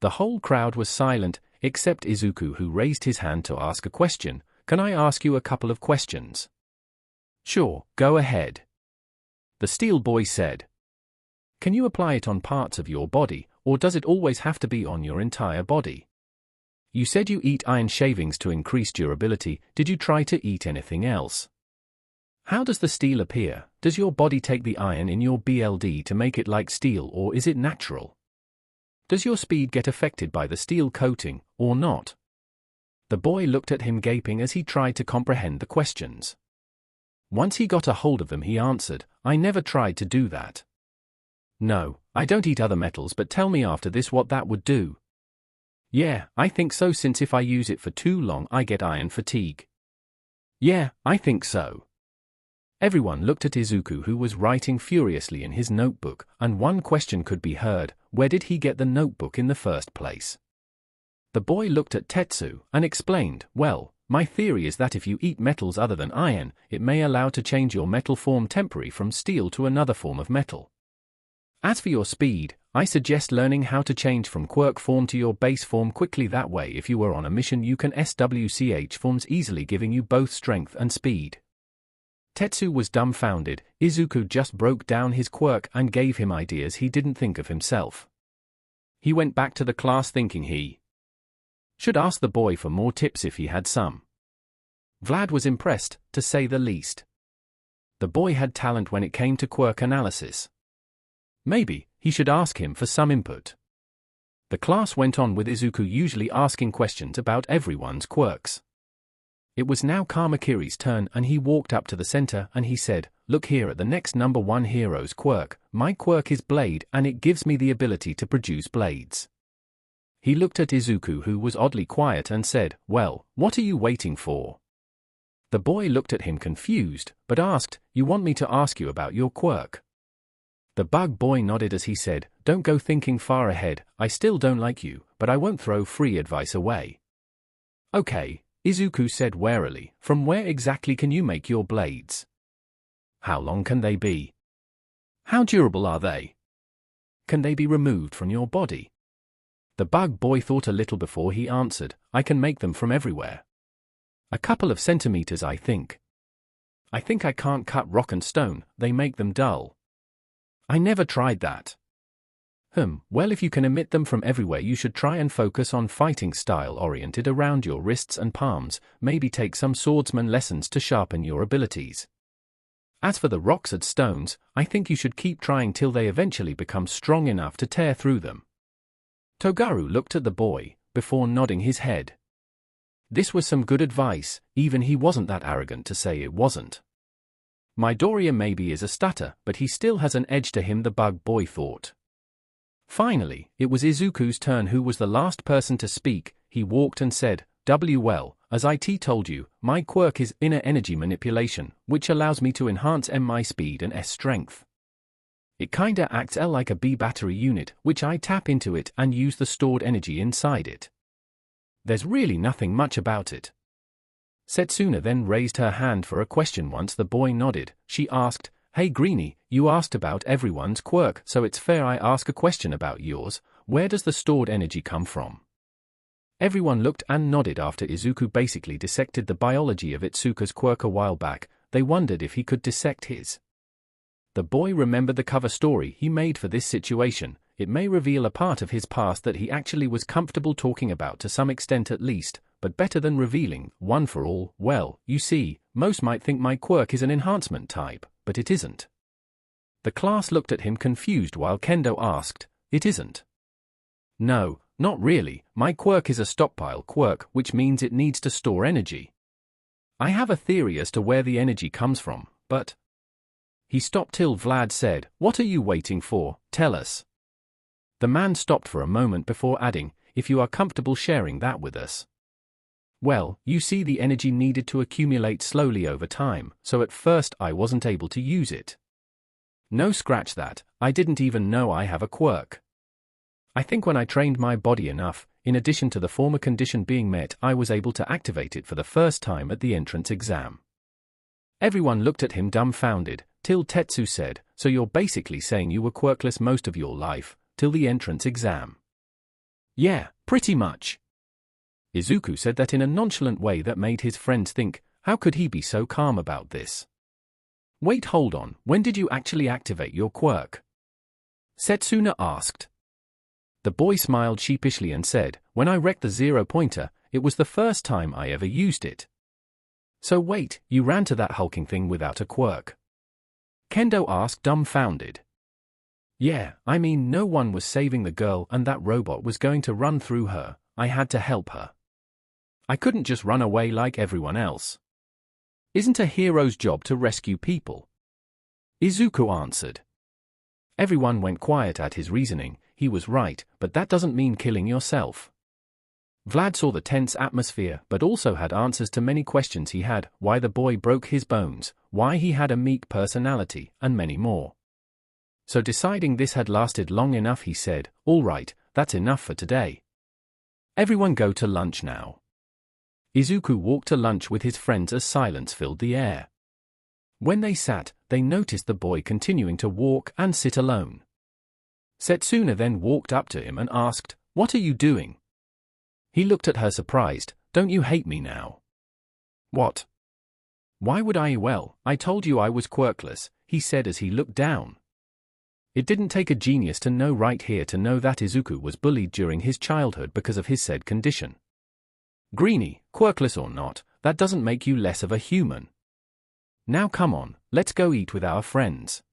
The whole crowd was silent, except Izuku, who raised his hand to ask a question. Can I ask you a couple of questions? Sure, go ahead. The Steel Boy said. Can you apply it on parts of your body, or does it always have to be on your entire body? You said you eat iron shavings to increase durability. Did you try to eat anything else? How does the steel appear? Does your body take the iron in your blood to make it like steel, or is it natural? Does your speed get affected by the steel coating, or not? The boy looked at him gaping as he tried to comprehend the questions. Once he got a hold of them, he answered, I never tried to do that. No, I don't eat other metals, but tell me after this what that would do. Yeah, I think so, since if I use it for too long I get iron fatigue. Yeah, I think so. Everyone looked at Izuku, who was writing furiously in his notebook, and one question could be heard: where did he get the notebook in the first place? The boy looked at Tetsu and explained, well, my theory is that if you eat metals other than iron, it may allow to change your metal form temporarily from steel to another form of metal. As for your speed, I suggest learning how to change from quirk form to your base form quickly. That way, if you were on a mission, you can SWCH forms easily, giving you both strength and speed. Tetsu was dumbfounded. Izuku just broke down his quirk and gave him ideas he didn't think of himself. He went back to the class thinking he should ask the boy for more tips if he had some. Vlad was impressed, to say the least. The boy had talent when it came to quirk analysis. Maybe he should ask him for some input. The class went on with Izuku usually asking questions about everyone's quirks. It was now Kamakiri's turn, and he walked up to the center and he said, look here at the next number 1 hero's quirk. My quirk is Blade, and it gives me the ability to produce blades. He looked at Izuku, who was oddly quiet, and said, well, what are you waiting for? The boy looked at him confused, but asked, you want me to ask you about your quirk? The bug boy nodded as he said, don't go thinking far ahead. I still don't like you, but I won't throw free advice away. Okay, Izuku said warily, from where exactly can you make your blades? How long can they be? How durable are they? Can they be removed from your body? The bug boy thought a little before he answered, I can make them from everywhere. A couple of centimeters, I think. I think I can't cut rock and stone, they make them dull. I never tried that. Well, if you can emit them from everywhere, you should try and focus on fighting style oriented around your wrists and palms, maybe take some swordsman lessons to sharpen your abilities. As for the rocks and stones, I think you should keep trying till they eventually become strong enough to tear through them. Togaru looked at the boy, before nodding his head. This was some good advice, even he wasn't that arrogant to say it wasn't. Midoria maybe is a stutter, but he still has an edge to him, the bug boy thought. Finally, it was Izuku's turn, who was the last person to speak. He walked and said, well, as IT told you, my quirk is inner energy manipulation, which allows me to enhance my speed and S strength. It kinda acts like a B battery unit, which I tap into it and use the stored energy inside it. There's really nothing much about it. Setsuna then raised her hand for a question. Once the boy nodded, she asked, hey Greenie, you asked about everyone's quirk, so it's fair I ask a question about yours. Where does the stored energy come from? Everyone looked and nodded. After Izuku basically dissected the biology of Itsuka's quirk a while back, they wondered if he could dissect his. The boy remembered the cover story he made for this situation. It may reveal a part of his past that he actually was comfortable talking about, to some extent at least, but better than revealing one for all. Well, you see, most might think my quirk is an enhancement type, but it isn't. The class looked at him confused while Kendo asked, "It isn't?" "No, not really. My quirk is a stockpile quirk, which means it needs to store energy. I have a theory as to where the energy comes from, but—" He stopped till Vlad said, "What are you waiting for? Tell us." The man stopped for a moment before adding, "If you are comfortable sharing that with us." "Well, you see, the energy needed to accumulate slowly over time, so at first I wasn't able to use it. No, scratch that, I didn't even know I have a quirk. I think when I trained my body enough, in addition to the former condition being met, I was able to activate it for the first time at the entrance exam." Everyone looked at him dumbfounded, till Tetsu said, "So you're basically saying you were quirkless most of your life, till the entrance exam?" "Yeah, pretty much." Izuku said that in a nonchalant way that made his friends think, how could he be so calm about this? "Wait, hold on, when did you actually activate your quirk?" Setsuna asked. The boy smiled sheepishly and said, "When I wrecked the 0-pointer, it was the first time I ever used it." "So wait, you ran to that hulking thing without a quirk?" Kendo asked, dumbfounded. "Yeah, I mean, no one was saving the girl and that robot was going to run through her. I had to help her. I couldn't just run away like everyone else. Isn't a hero's job to rescue people?" Izuku answered. Everyone went quiet at his reasoning. He was right, but that doesn't mean killing yourself. Vlad saw the tense atmosphere but also had answers to many questions he had: why the boy broke his bones, why he had a meek personality, and many more. So deciding this had lasted long enough, he said, "All right, that's enough for today. Everyone go to lunch now." Izuku walked to lunch with his friends as silence filled the air. When they sat, they noticed the boy continuing to walk and sit alone. Setsuna then walked up to him and asked, "What are you doing?" He looked at her surprised. "Don't you hate me now?" "What? Why would I? Well, I told you I was quirkless," he said as he looked down. It didn't take a genius to know right here to know that Izuku was bullied during his childhood because of his said condition. "Greenie, quirkless or not, that doesn't make you less of a human. Now come on, let's go eat with our friends,"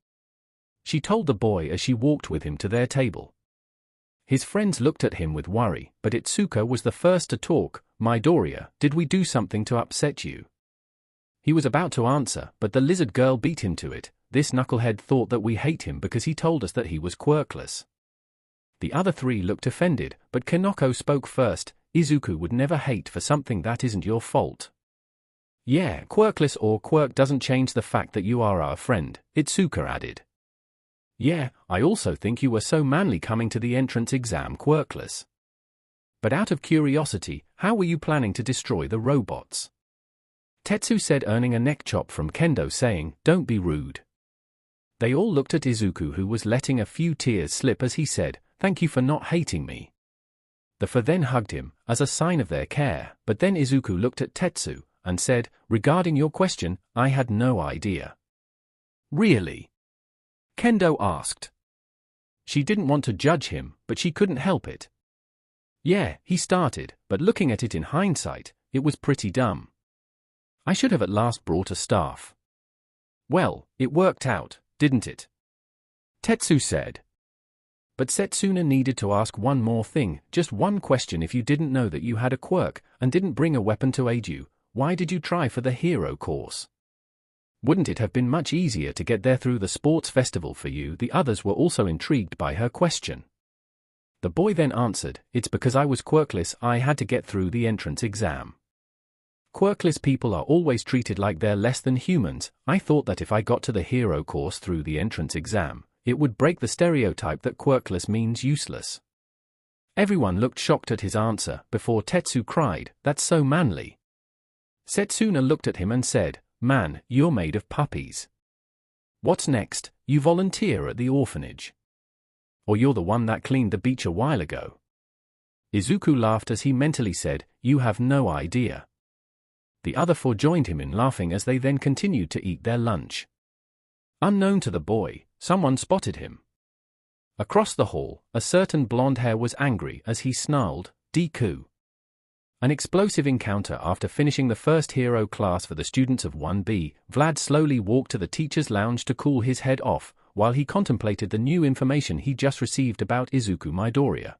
she told the boy as she walked with him to their table. His friends looked at him with worry, but Itsuka was the first to talk. "Midoriya, did we do something to upset you?" He was about to answer, but the lizard girl beat him to it. "This knucklehead thought that we hate him because he told us that he was quirkless." The other three looked offended, but Kaneko spoke first. "Izuku would never hate for something that isn't your fault." "Yeah, quirkless or quirk doesn't change the fact that you are our friend," Itsuka added. "Yeah, I also think you were so manly coming to the entrance exam quirkless. But out of curiosity, how were you planning to destroy the robots?" Tetsu said, earning a neck chop from Kendo saying, "Don't be rude." They all looked at Izuku, who was letting a few tears slip as he said, "Thank you for not hating me." The four then hugged him, as a sign of their care, but then Izuku looked at Tetsu, and said, "Regarding your question, I had no idea." "Really?" Kendo asked. She didn't want to judge him, but she couldn't help it. "Yeah," he started, but looking at it in hindsight, it was pretty dumb. "I should have at last brought a staff." "Well, it worked out, didn't it?" Tetsu said. But Setsuna needed to ask one more thing, just one question. If you didn't know that you had a quirk, and didn't bring a weapon to aid you, why did you try for the hero course? Wouldn't it have been much easier to get there through the sports festival for you? The others were also intrigued by her question. The boy then answered, "It's because I was quirkless, I had to get through the entrance exam. Quirkless people are always treated like they're less than humans. I thought that if I got to the hero course through the entrance exam, it would break the stereotype that quirkless means useless." Everyone looked shocked at his answer, before Tetsu cried, "That's so manly." Setsuna looked at him and said, "Man, you're made of puppies. What's next? You volunteer at the orphanage? Or you're the one that cleaned the beach a while ago?" Izuku laughed as he mentally said, "You have no idea." The other four joined him in laughing as they then continued to eat their lunch. Unknown to the boy, someone spotted him. Across the hall, a certain blonde hair was angry as he snarled, "Deku." An explosive encounter. After finishing the first hero class for the students of 1B, Vlad slowly walked to the teacher's lounge to cool his head off, while he contemplated the new information he just received about Izuku Midoriya.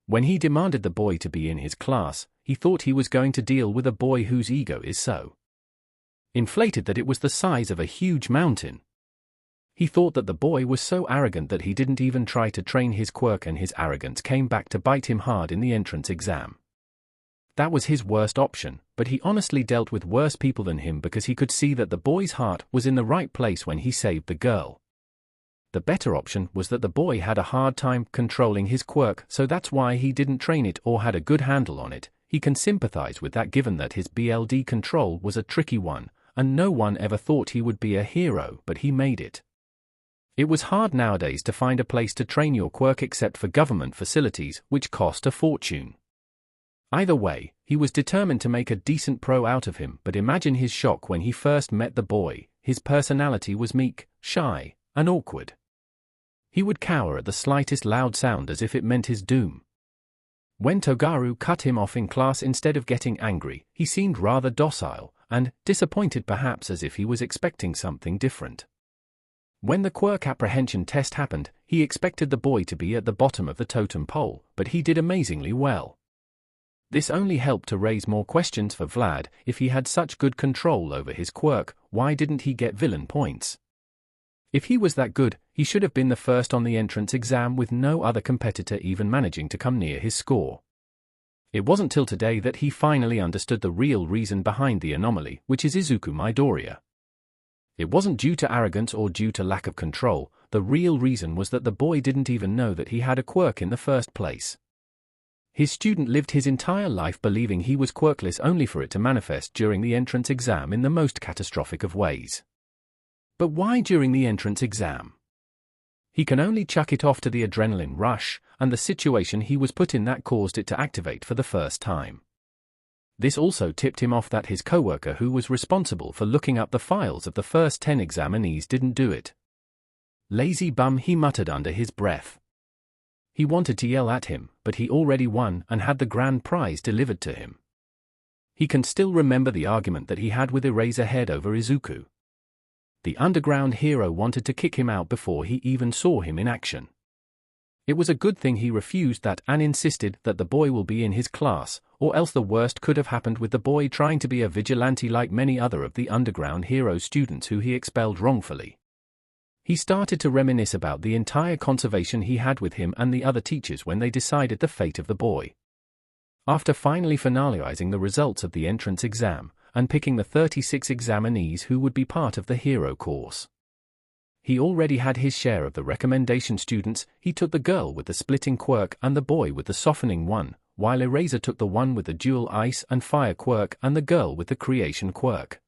When he demanded the boy to be in his class, he thought he was going to deal with a boy whose ego is so inflated that it was the size of a huge mountain. He thought that the boy was so arrogant that he didn't even try to train his quirk, and his arrogance came back to bite him hard in the entrance exam. That was his worst option, but he honestly dealt with worse people than him because he could see that the boy's heart was in the right place when he saved the girl. The better option was that the boy had a hard time controlling his quirk, so that's why he didn't train it or had a good handle on it. He can sympathize with that given that his BLD control was a tricky one, and no one ever thought he would be a hero, but he made it. It was hard nowadays to find a place to train your quirk except for government facilities, which cost a fortune. Either way, he was determined to make a decent pro out of him, but imagine his shock when he first met the boy. His personality was meek, shy, and awkward. He would cower at the slightest loud sound as if it meant his doom. When Togaru cut him off in class instead of getting angry, he seemed rather docile, and disappointed perhaps, as if he was expecting something different. When the quirk apprehension test happened, he expected the boy to be at the bottom of the totem pole, but he did amazingly well. This only helped to raise more questions for Vlad. If he had such good control over his quirk, why didn't he get villain points? If he was that good, he should have been the first on the entrance exam with no other competitor even managing to come near his score. It wasn't till today that he finally understood the real reason behind the anomaly, which is Izuku Midoriya. It wasn't due to arrogance or due to lack of control. The real reason was that the boy didn't even know that he had a quirk in the first place. His student lived his entire life believing he was quirkless only for it to manifest during the entrance exam in the most catastrophic of ways. But why during the entrance exam? He can only chuck it off to the adrenaline rush, and the situation he was put in that caused it to activate for the first time. This also tipped him off that his coworker who was responsible for looking up the files of the first 10 examinees didn't do it. Lazy bum, he muttered under his breath. He wanted to yell at him, but he already won and had the grand prize delivered to him. He can still remember the argument that he had with Eraserhead over Izuku. The underground hero wanted to kick him out before he even saw him in action. It was a good thing he refused that and insisted that the boy will be in his class, or else the worst could have happened with the boy trying to be a vigilante like many other of the underground hero students who he expelled wrongfully. He started to reminisce about the entire conversation he had with him and the other teachers when they decided the fate of the boy. After finally finalizing the results of the entrance exam, and picking the 36 examinees who would be part of the hero course. He already had his share of the recommendation students. He took the girl with the splitting quirk and the boy with the softening one, while Eraser took the one with the dual ice and fire quirk and the girl with the creation quirk.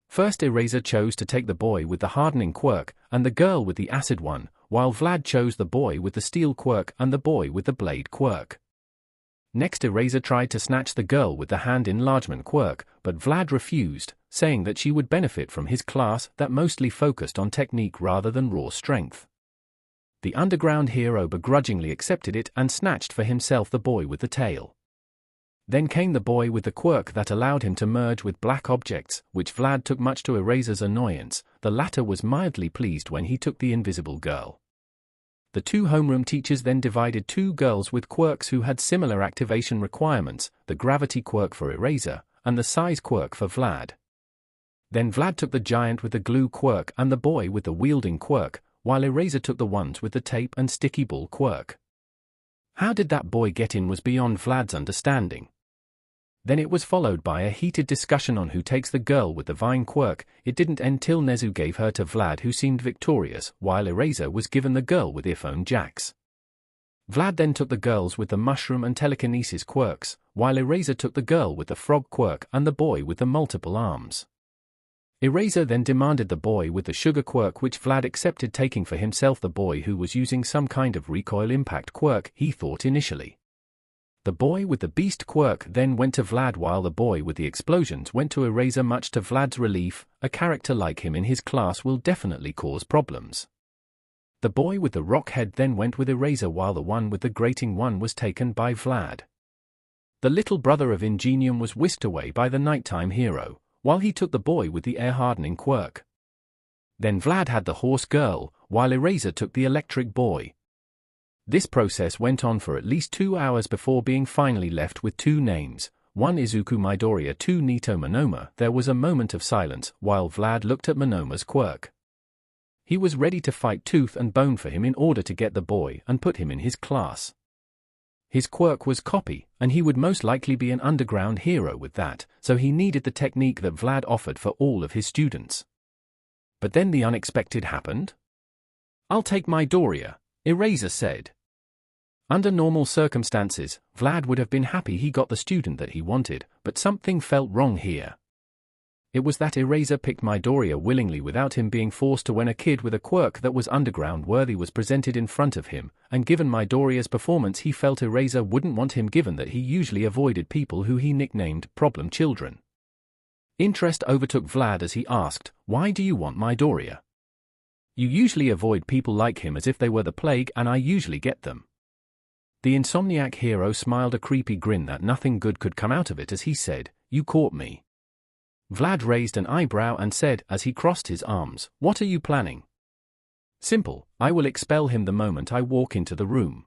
First Eraser chose to take the boy with the hardening quirk and the girl with the acid one, while Vlad chose the boy with the steel quirk and the boy with the blade quirk. Next Eraser tried to snatch the girl with the hand enlargement quirk, but Vlad refused, saying that she would benefit from his class that mostly focused on technique rather than raw strength. The underground hero begrudgingly accepted it and snatched for himself the boy with the tail. Then came the boy with the quirk that allowed him to merge with black objects, which Vlad took much to Eraser's annoyance. The latter was mildly pleased when he took the invisible girl. The two homeroom teachers then divided two girls with quirks who had similar activation requirements, the gravity quirk for Eraser, and the size quirk for Vlad. Then Vlad took the giant with the glue quirk and the boy with the wielding quirk, while Eraser took the ones with the tape and sticky ball quirk. How did that boy get in was beyond Vlad's understanding. Then it was followed by a heated discussion on who takes the girl with the vine quirk. It didn't end till Nezu gave her to Vlad, who seemed victorious, while Eraser was given the girl with earphone jacks. Vlad then took the girls with the mushroom and telekinesis quirks, while Eraser took the girl with the frog quirk and the boy with the multiple arms. Eraser then demanded the boy with the sugar quirk, which Vlad accepted, taking for himself the boy who was using some kind of recoil impact quirk, he thought initially. The boy with the beast quirk then went to Vlad, while the boy with the explosions went to Eraser, much to Vlad's relief. A character like him in his class will definitely cause problems. The boy with the rock head then went with Eraser, while the one with the grating one was taken by Vlad. The little brother of Ingenium was whisked away by the nighttime hero, while he took the boy with the air hardening quirk. Then Vlad had the horse girl, while Eraser took the electric boy. This process went on for at least 2 hours before being finally left with 2 names, 1 Izuku Midoria, 2 Nito Monoma. There was a moment of silence while Vlad looked at Monoma's Quirk. He was ready to fight tooth and bone for him in order to get the boy and put him in his class. His Quirk was copy, and he would most likely be an underground hero with that, so he needed the technique that Vlad offered for all of his students. But then the unexpected happened. "I'll take Midoria," Eraser said. Under normal circumstances, Vlad would have been happy he got the student that he wanted, but something felt wrong here. It was that Eraser picked Midoria willingly without him being forced to. When a kid with a quirk that was underground worthy was presented in front of him, and given Midoriya's performance, he felt Eraser wouldn't want him, given that he usually avoided people who he nicknamed problem children. Interest overtook Vlad as he asked, "Why do you want Midoriya? You usually avoid people like him as if they were the plague, and I usually get them." The insomniac hero smiled a creepy grin that nothing good could come out of it as he said, "You caught me." Vlad raised an eyebrow and said as he crossed his arms, "What are you planning?" "Simple, I will expel him the moment I walk into the room.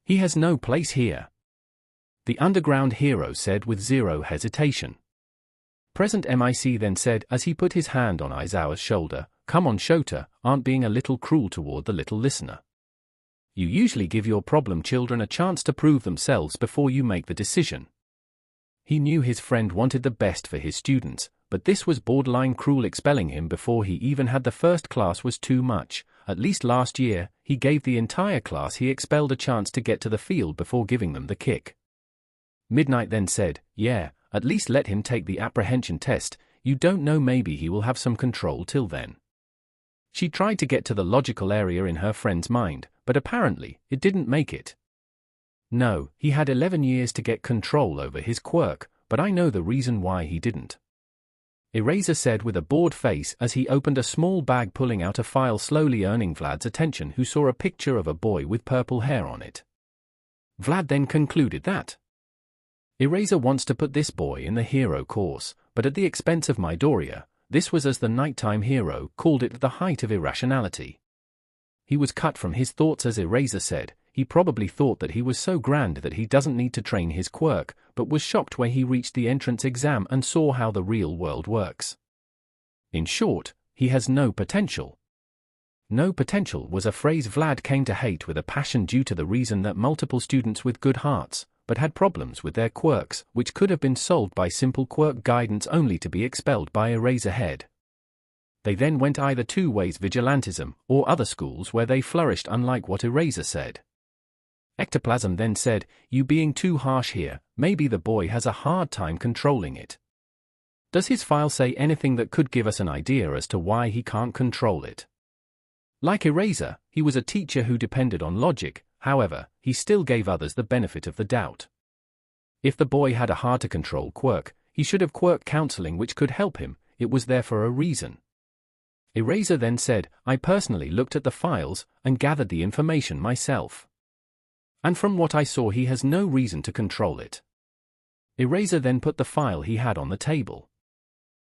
He has no place here," the underground hero said with zero hesitation. Present Mic then said as he put his hand on Aizawa's shoulder, "Come on Shota, aren't being a little cruel toward the little listener. You usually give your problem children a chance to prove themselves before you make the decision." He knew his friend wanted the best for his students, but this was borderline cruel. Expelling him before he even had the first class was too much. At least last year, he gave the entire class he expelled a chance to get to the field before giving them the kick. Midnight then said, "Yeah, at least let him take the apprehension test. You don't know, maybe he will have some control till then." She tried to get to the logical area in her friend's mind, but apparently, it didn't make it. "No, he had 11 years to get control over his quirk, but I know the reason why he didn't," Eraser said with a bored face as he opened a small bag, pulling out a file, slowly earning Vlad's attention, who saw a picture of a boy with purple hair on it. Vlad then concluded that Eraser wants to put this boy in the hero course, but at the expense of Midoriya. This was, as the nighttime hero called it, the height of irrationality. He was cut from his thoughts as Eraser said. He probably thought that he was so grand that he doesn't need to train his quirk, but was shocked when he reached the entrance exam and saw how the real world works. In short, he has no potential. No potential was a phrase Vlad came to hate with a passion, due to the reason that multiple students with good hearts, but had problems with their quirks, which could have been solved by simple quirk guidance, only to be expelled by Eraserhead. They then went either two ways: vigilantism, or other schools where they flourished, unlike what Eraser said. Ectoplasm then said, "You being too harsh here, maybe the boy has a hard time controlling it. Does his file say anything that could give us an idea as to why he can't control it?" Like Eraser, he was a teacher who depended on logic, however, he still gave others the benefit of the doubt. If the boy had a hard-to-control quirk, he should have quirk counseling which could help him. It was there for a reason. Eraser then said, "I personally looked at the files and gathered the information myself. And from what I saw, he has no reason to control it." Eraser then put the file he had on the table.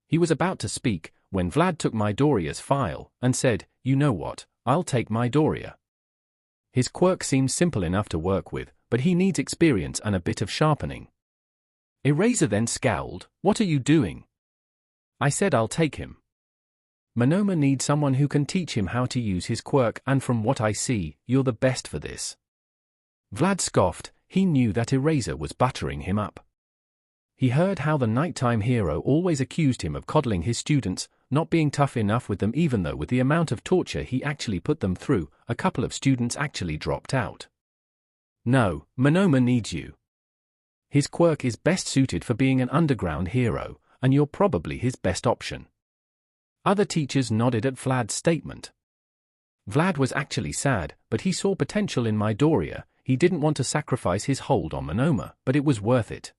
He was about to speak when Vlad took Midoriya's file and said, "You know what, I'll take Midoriya. His quirk seems simple enough to work with, but he needs experience and a bit of sharpening." Eraser then scowled, "What are you doing?" "I said I'll take him. Monoma needs someone who can teach him how to use his quirk, and from what I see, you're the best for this." Vlad scoffed. He knew that Eraser was buttering him up. He heard how the nighttime hero always accused him of coddling his students, not being tough enough with them, even though with the amount of torture he actually put them through, a couple of students actually dropped out. "No, Monoma needs you. His quirk is best suited for being an underground hero, and you're probably his best option." Other teachers nodded at Vlad's statement. Vlad was actually sad, but he saw potential in Midoriya. He didn't want to sacrifice his hold on Monoma, but it was worth it.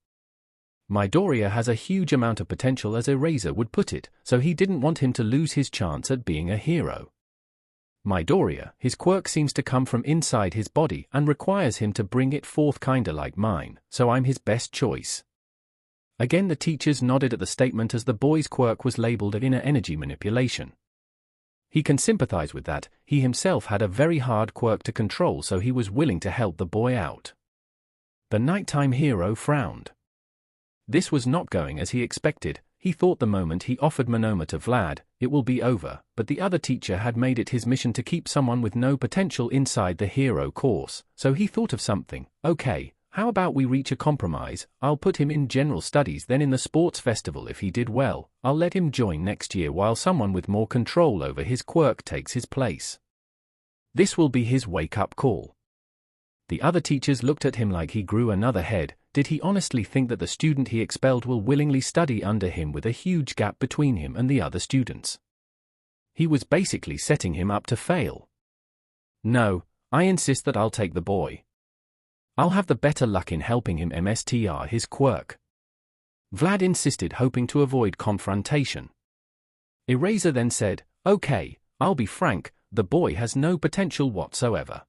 Midoriya has a huge amount of potential, as Eraser would put it, so he didn't want him to lose his chance at being a hero. Midoriya, his quirk seems to come from inside his body and requires him to bring it forth, kinda like mine, so I'm his best choice. Again the teachers nodded at the statement as the boy's quirk was labeled inner energy manipulation. He can sympathize with that. He himself had a very hard quirk to control, so he was willing to help the boy out. The nighttime hero frowned. This was not going as he expected. He thought the moment he offered Monoma to Vlad, it will be over, but the other teacher had made it his mission to keep someone with no potential inside the hero course, so he thought of something. Okay, how about we reach a compromise? I'll put him in general studies, then in the sports festival. If he did well, I'll let him join next year while someone with more control over his quirk takes his place. This will be his wake-up call. The other teachers looked at him like he grew another head. Did he honestly think that the student he expelled will willingly study under him with a huge gap between him and the other students? He was basically setting him up to fail. No, I insist that I'll take the boy. I'll have the better luck in helping him master his quirk. Vlad insisted, hoping to avoid confrontation. Eraser then said, okay, I'll be frank, the boy has no potential whatsoever.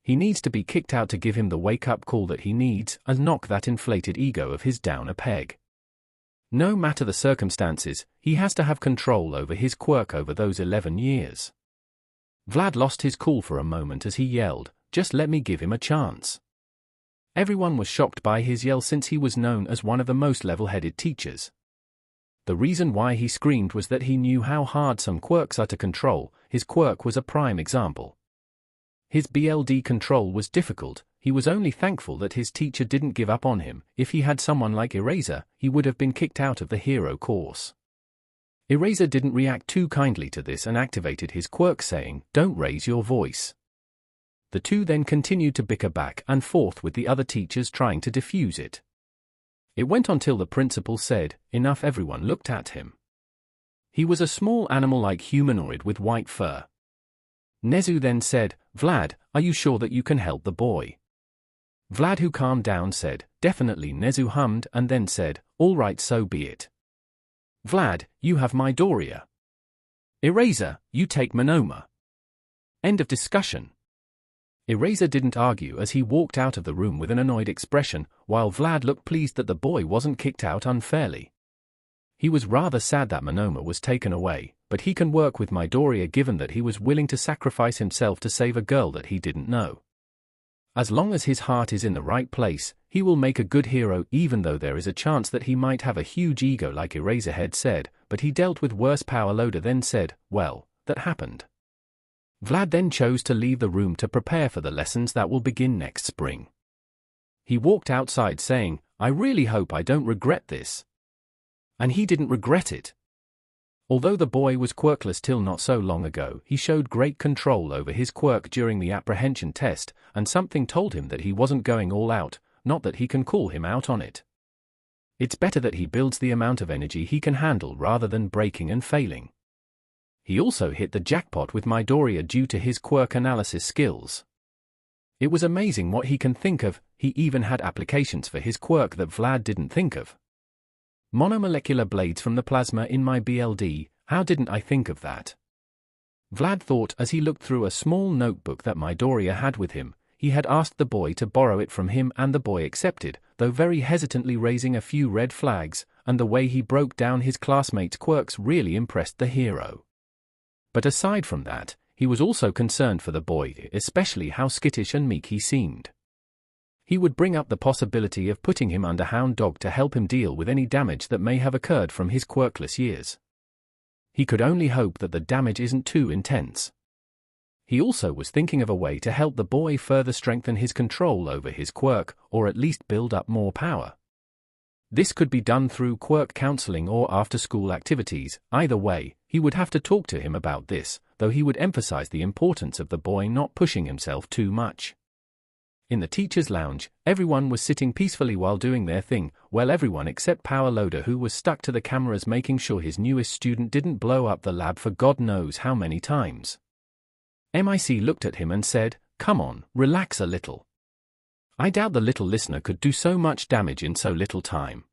He needs to be kicked out to give him the wake-up call that he needs, and knock that inflated ego of his down a peg. No matter the circumstances, he has to have control over his quirk over those 11 years. Vlad lost his cool for a moment as he yelled, just let me give him a chance. Everyone was shocked by his yell since he was known as one of the most level-headed teachers. The reason why he screamed was that he knew how hard some quirks are to control. His quirk was a prime example. His BLD control was difficult. He was only thankful that his teacher didn't give up on him. If he had someone like Eraser, he would have been kicked out of the hero course. Eraser didn't react too kindly to this and activated his quirk, saying, don't raise your voice. The two then continued to bicker back and forth with the other teachers trying to defuse it. It went on till the principal said, enough. Everyone looked at him. He was a small animal-like humanoid with white fur. Nezu then said, Vlad, are you sure that you can help the boy? Vlad, who calmed down, said, definitely. Nezu hummed and then said, all right, so be it. Vlad, you have Midoria. Eraser, you take Monoma. End of discussion. Eraser didn't argue as he walked out of the room with an annoyed expression, while Vlad looked pleased that the boy wasn't kicked out unfairly. He was rather sad that Monoma was taken away, but he can work with Midoria given that he was willing to sacrifice himself to save a girl that he didn't know. As long as his heart is in the right place, he will make a good hero, even though there is a chance that he might have a huge ego like Eraserhead said, but he dealt with worse. Power Loader then said, well, that happened. Vlad then chose to leave the room to prepare for the lessons that will begin next spring. He walked outside saying, I really hope I don't regret this. And he didn't regret it. Although the boy was quirkless till not so long ago, he showed great control over his quirk during the apprehension test, and something told him that he wasn't going all out, not that he can call him out on it. It's better that he builds the amount of energy he can handle rather than breaking and failing. He also hit the jackpot with Midoria due to his quirk analysis skills. It was amazing what he can think of. He even had applications for his quirk that Vlad didn't think of. Monomolecular blades from the plasma in my BLD, how didn't I think of that? Vlad thought as he looked through a small notebook that Midoria had with him. He had asked the boy to borrow it from him and the boy accepted, though very hesitantly, raising a few red flags, and the way he broke down his classmates' quirks really impressed the hero. But aside from that, he was also concerned for the boy, especially how skittish and meek he seemed. He would bring up the possibility of putting him under Hound Dog to help him deal with any damage that may have occurred from his quirkless years. He could only hope that the damage isn't too intense. He also was thinking of a way to help the boy further strengthen his control over his quirk, or at least build up more power. This could be done through quirk counseling or after-school activities. Either way, he would have to talk to him about this, though he would emphasize the importance of the boy not pushing himself too much. In the teacher's lounge, everyone was sitting peacefully while doing their thing, well, everyone except Power Loader, who was stuck to the cameras making sure his newest student didn't blow up the lab for God knows how many times. MIC looked at him and said, come on, relax a little. I doubt the little listener could do so much damage in so little time.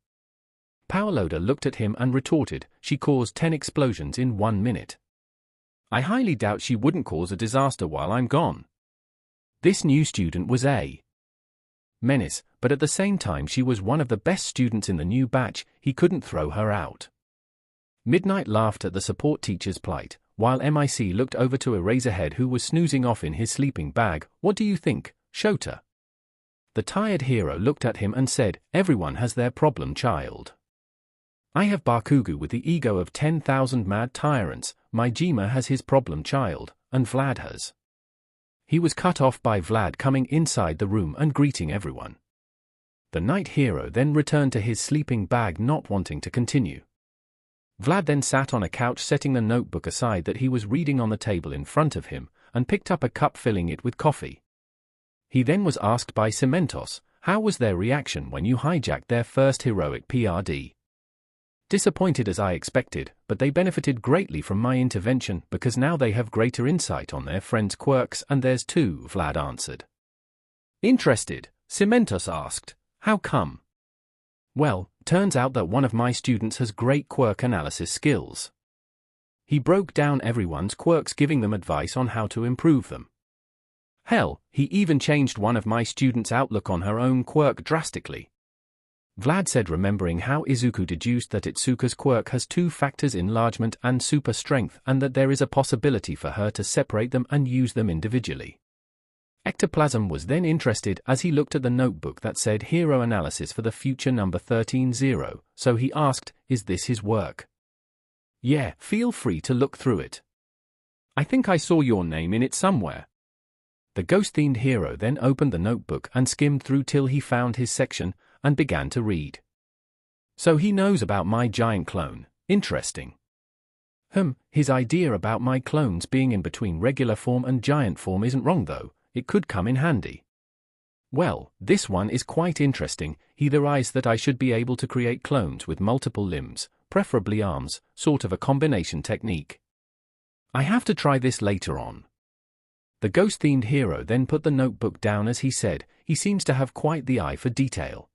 Power Loader looked at him and retorted, she caused 10 explosions in 1 minute. I highly doubt she wouldn't cause a disaster while I'm gone. This new student was a menace, but at the same time she was one of the best students in the new batch. He couldn't throw her out. Midnight laughed at the support teacher's plight. while MIC looked over to Eraserhead who was snoozing off in his sleeping bag. "What do you think, Shota?" The tired hero looked at him and said, "Everyone has their problem child. I have Bakugo with the ego of 10,000 mad tyrants, Majima has his problem child, and Vlad has." He was cut off by Vlad coming inside the room and greeting everyone. The night hero then returned to his sleeping bag, not wanting to continue. Vlad then sat on a couch, setting the notebook aside that he was reading on the table in front of him, and picked up a cup, filling it with coffee. He then was asked by Cementos, how was their reaction when you hijacked their first heroic PRD? "Disappointed as I expected, but they benefited greatly from my intervention because now they have greater insight on their friends' quirks and theirs too," Vlad answered. Interested, Cementos asked, "How come?" "Well, turns out that one of my students has great quirk analysis skills. He broke down everyone's quirks, giving them advice on how to improve them. Hell, he even changed one of my students' outlook on her own quirk drastically." Vlad said, remembering how Izuku deduced that Itsuka's quirk has 2 factors, enlargement and super strength, and that there is a possibility for her to separate them and use them individually. Ectoplasm was then interested as he looked at the notebook that said Hero Analysis for the Future number 13-0, so he asked, "Is this his work?" "Yeah, feel free to look through it. I think I saw your name in it somewhere." The ghost-themed hero then opened the notebook and skimmed through till he found his section, and began to read. "So he knows about my giant clone, interesting. His idea about my clones being in between regular form and giant form isn't wrong though, it could come in handy. Well, this one is quite interesting. He theorized that I should be able to create clones with multiple limbs, preferably arms, sort of a combination technique. I have to try this later on." The ghost-themed hero then put the notebook down as he said, "He seems to have quite the eye for detail.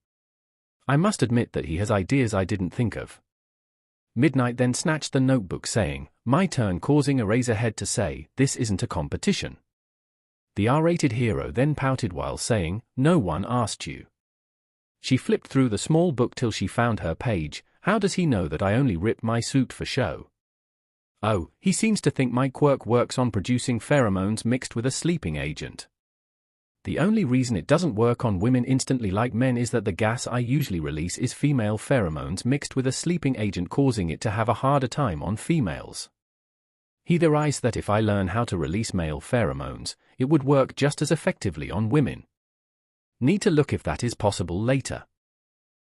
I must admit that he has ideas I didn't think of." Midnight then snatched the notebook saying, "My turn," causing Eraserhead to say, "This isn't a competition." The R-rated hero then pouted while saying, "No one asked you." She flipped through the small book till she found her page. "How does he know that I only ripped my suit for show?" "Oh, he seems to think my quirk works on producing pheromones mixed with a sleeping agent. The only reason it doesn't work on women instantly like men is that the gas I usually release is female pheromones mixed with a sleeping agent, causing it to have a harder time on females. He theorized that if I learn how to release male pheromones, it would work just as effectively on women. Need to look if that is possible later."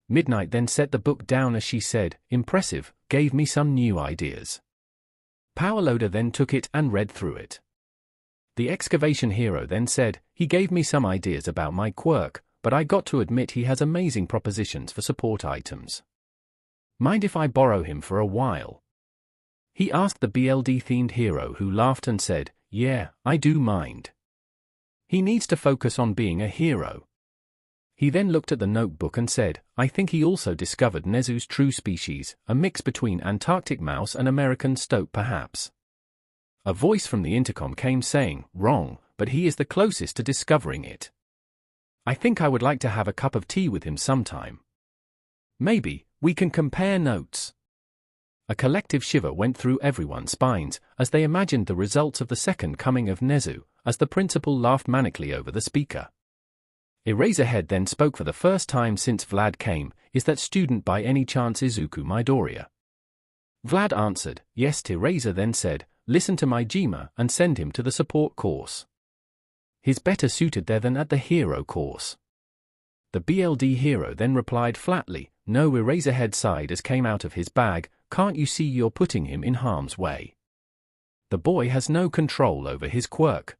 Midnight then set the book down as she said, "Impressive, gave me some new ideas." Powerloader then took it and read through it. The excavation hero then said, "He gave me some ideas about my quirk, but I got to admit he has amazing propositions for support items. Mind if I borrow him for a while?" He asked the BLD-themed hero, who laughed and said, "Yeah, I do mind. He needs to focus on being a hero." He then looked at the notebook and said, "I think he also discovered Nezu's true species, a mix between Antarctic mouse and American stoat perhaps." A voice from the intercom came saying, "Wrong, but he is the closest to discovering it. I think I would like to have a cup of tea with him sometime. Maybe we can compare notes." A collective shiver went through everyone's spines as they imagined the results of the second coming of Nezu, as the principal laughed manically over the speaker. Eraserhead then spoke for the first time since Vlad came. "Is that student by any chance Izuku Midoria?" Vlad answered, "Yes." Eraser then said, "Listen to Majima and send him to the support course. He's better suited there than at the hero course." The BLD hero then replied flatly, "No." Eraserhead sighed as came out of his bag, "Can't you see you're putting him in harm's way? The boy has no control over his quirk.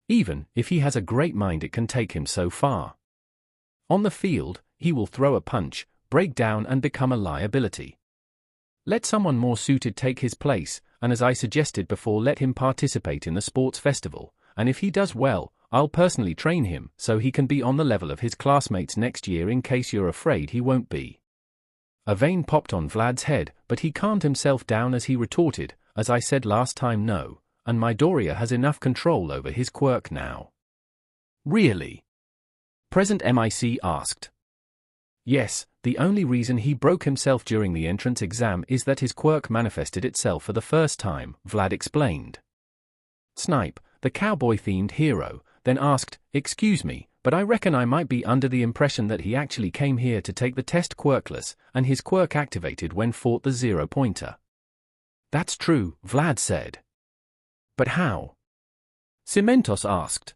Even if he has a great mind, it can take him so far. On the field, he will throw a punch, break down and become a liability. Let someone more suited take his place, and as I suggested before, let him participate in the sports festival, and if he does well, I'll personally train him so he can be on the level of his classmates next year, in case you're afraid he won't be." A vein popped on Vlad's head, but he calmed himself down as he retorted, "As I said last time, no, and Midoria has enough control over his quirk now." "Really?" Present MIC asked. Yes, the only reason he broke himself during the entrance exam is that his quirk manifested itself for the first time, Vlad explained. Snipe, the cowboy-themed hero, then asked, "Excuse me, but I reckon I might be under the impression that he actually came here to take the test quirkless, and his quirk activated when fought the zero-pointer." "That's true," Vlad said. "But how?" Cementos asked.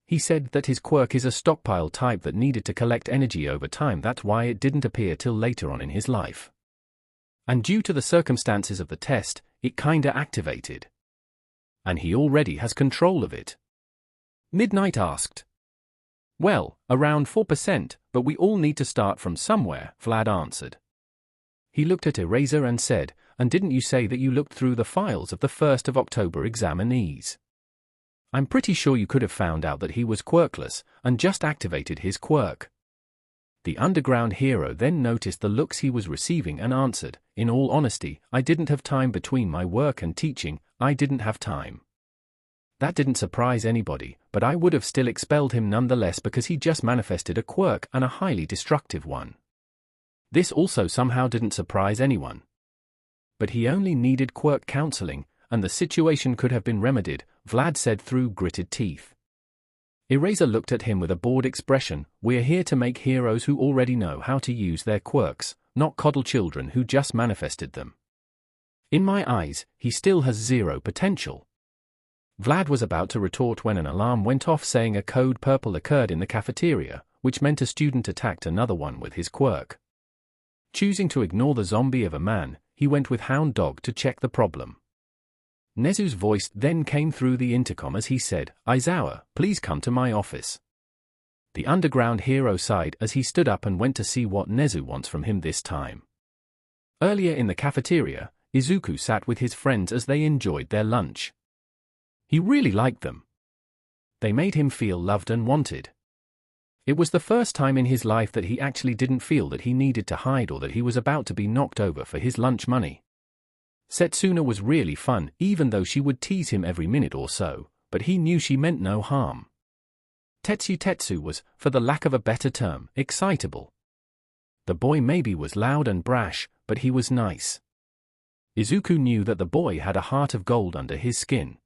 He said that his quirk is a stockpile type that needed to collect energy over time. That's why it didn't appear till later on in his life. And due to the circumstances of the test, it kinda activated. And he already has control of it. Midnight asked. "Well, around 4%, but we all need to start from somewhere," Vlad answered. He looked at Eraser and said, "And didn't you say that you looked through the files of the 1st of October examinees? I'm pretty sure you could have found out that he was quirkless, and just activated his quirk." The underground hero then noticed the looks he was receiving and answered, "In all honesty, I didn't have time between my work and teaching. I didn't have time." That didn't surprise anybody, but I would have still expelled him nonetheless because he just manifested a quirk and a highly destructive one. This also somehow didn't surprise anyone. But he only needed quirk counseling, and the situation could have been remedied, Vlad said through gritted teeth. Eraser looked at him with a bored expression. "We're here to make heroes who already know how to use their quirks, not coddle children who just manifested them. In my eyes, he still has zero potential." Vlad was about to retort when an alarm went off saying a code purple occurred in the cafeteria, which meant a student attacked another one with his quirk. Choosing to ignore the zombie of a man, he went with Hound Dog to check the problem. Nezu's voice then came through the intercom as he said, "Aizawa, please come to my office." The underground hero sighed as he stood up and went to see what Nezu wants from him this time. Earlier in the cafeteria, Izuku sat with his friends as they enjoyed their lunch. He really liked them. They made him feel loved and wanted. It was the first time in his life that he actually didn't feel that he needed to hide or that he was about to be knocked over for his lunch money. Setsuna was really fun, even though she would tease him every minute or so, but he knew she meant no harm. Tetsu was, for the lack of a better term, excitable. The boy maybe was loud and brash, but he was nice. Izuku knew that the boy had a heart of gold under his skin.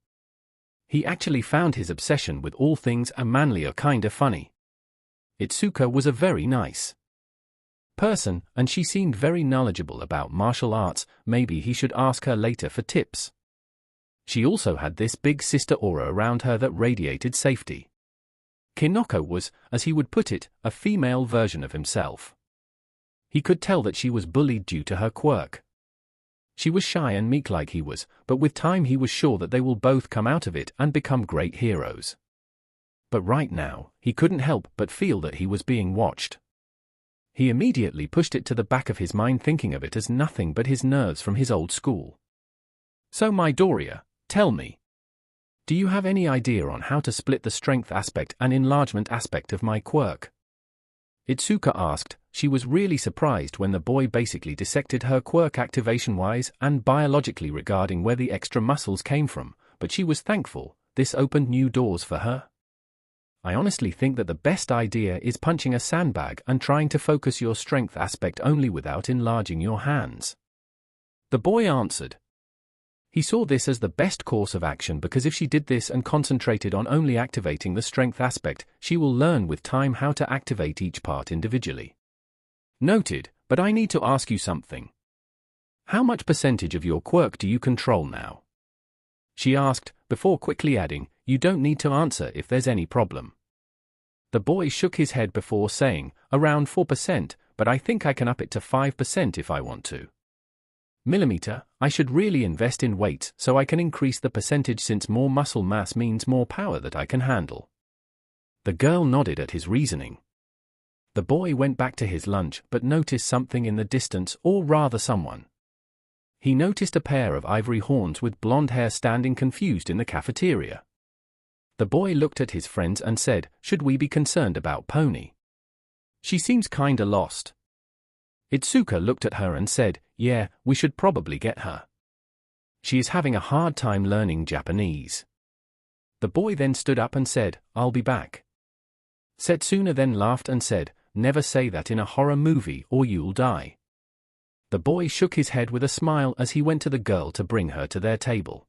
He actually found his obsession with all things manly kinda funny. Itsuka was a very nice person, and she seemed very knowledgeable about martial arts. Maybe he should ask her later for tips. She also had this big sister aura around her that radiated safety. Kinoko was, as he would put it, a female version of himself. He could tell that she was bullied due to her quirk. She was shy and meek like he was, but with time he was sure that they will both come out of it and become great heroes. But right now, he couldn't help but feel that he was being watched. He immediately pushed it to the back of his mind, thinking of it as nothing but his nerves from his old school. "So Midoria, tell me. Do you have any idea on how to split the strength aspect and enlargement aspect of my quirk?" Itsuka asked. She was really surprised when the boy basically dissected her quirk activation-wise and biologically regarding where the extra muscles came from, but she was thankful. This opened new doors for her. "I honestly think that the best idea is punching a sandbag and trying to focus your strength aspect only without enlarging your hands," the boy answered. He saw this as the best course of action because if she did this and concentrated on only activating the strength aspect, she will learn with time how to activate each part individually. "Noted, but I need to ask you something. How much percentage of your quirk do you control now?" she asked, before quickly adding, "You don't need to answer if there's any problem." The boy shook his head before saying, "Around 4%, but I think I can up it to 5% if I want to. Millimeter, I should really invest in weights so I can increase the percentage since more muscle mass means more power that I can handle." The girl nodded at his reasoning. The boy went back to his lunch but noticed something in the distance, or rather someone. He noticed a pair of ivory horns with blonde hair standing confused in the cafeteria. The boy looked at his friends and said, "Should we be concerned about Pony? She seems kinda lost." Itsuka looked at her and said, "Yeah, we should probably get her. She is having a hard time learning Japanese." The boy then stood up and said, "I'll be back." Setsuna then laughed and said, never say that in a horror movie or you'll die. The boy shook his head with a smile as he went to the girl to bring her to their table.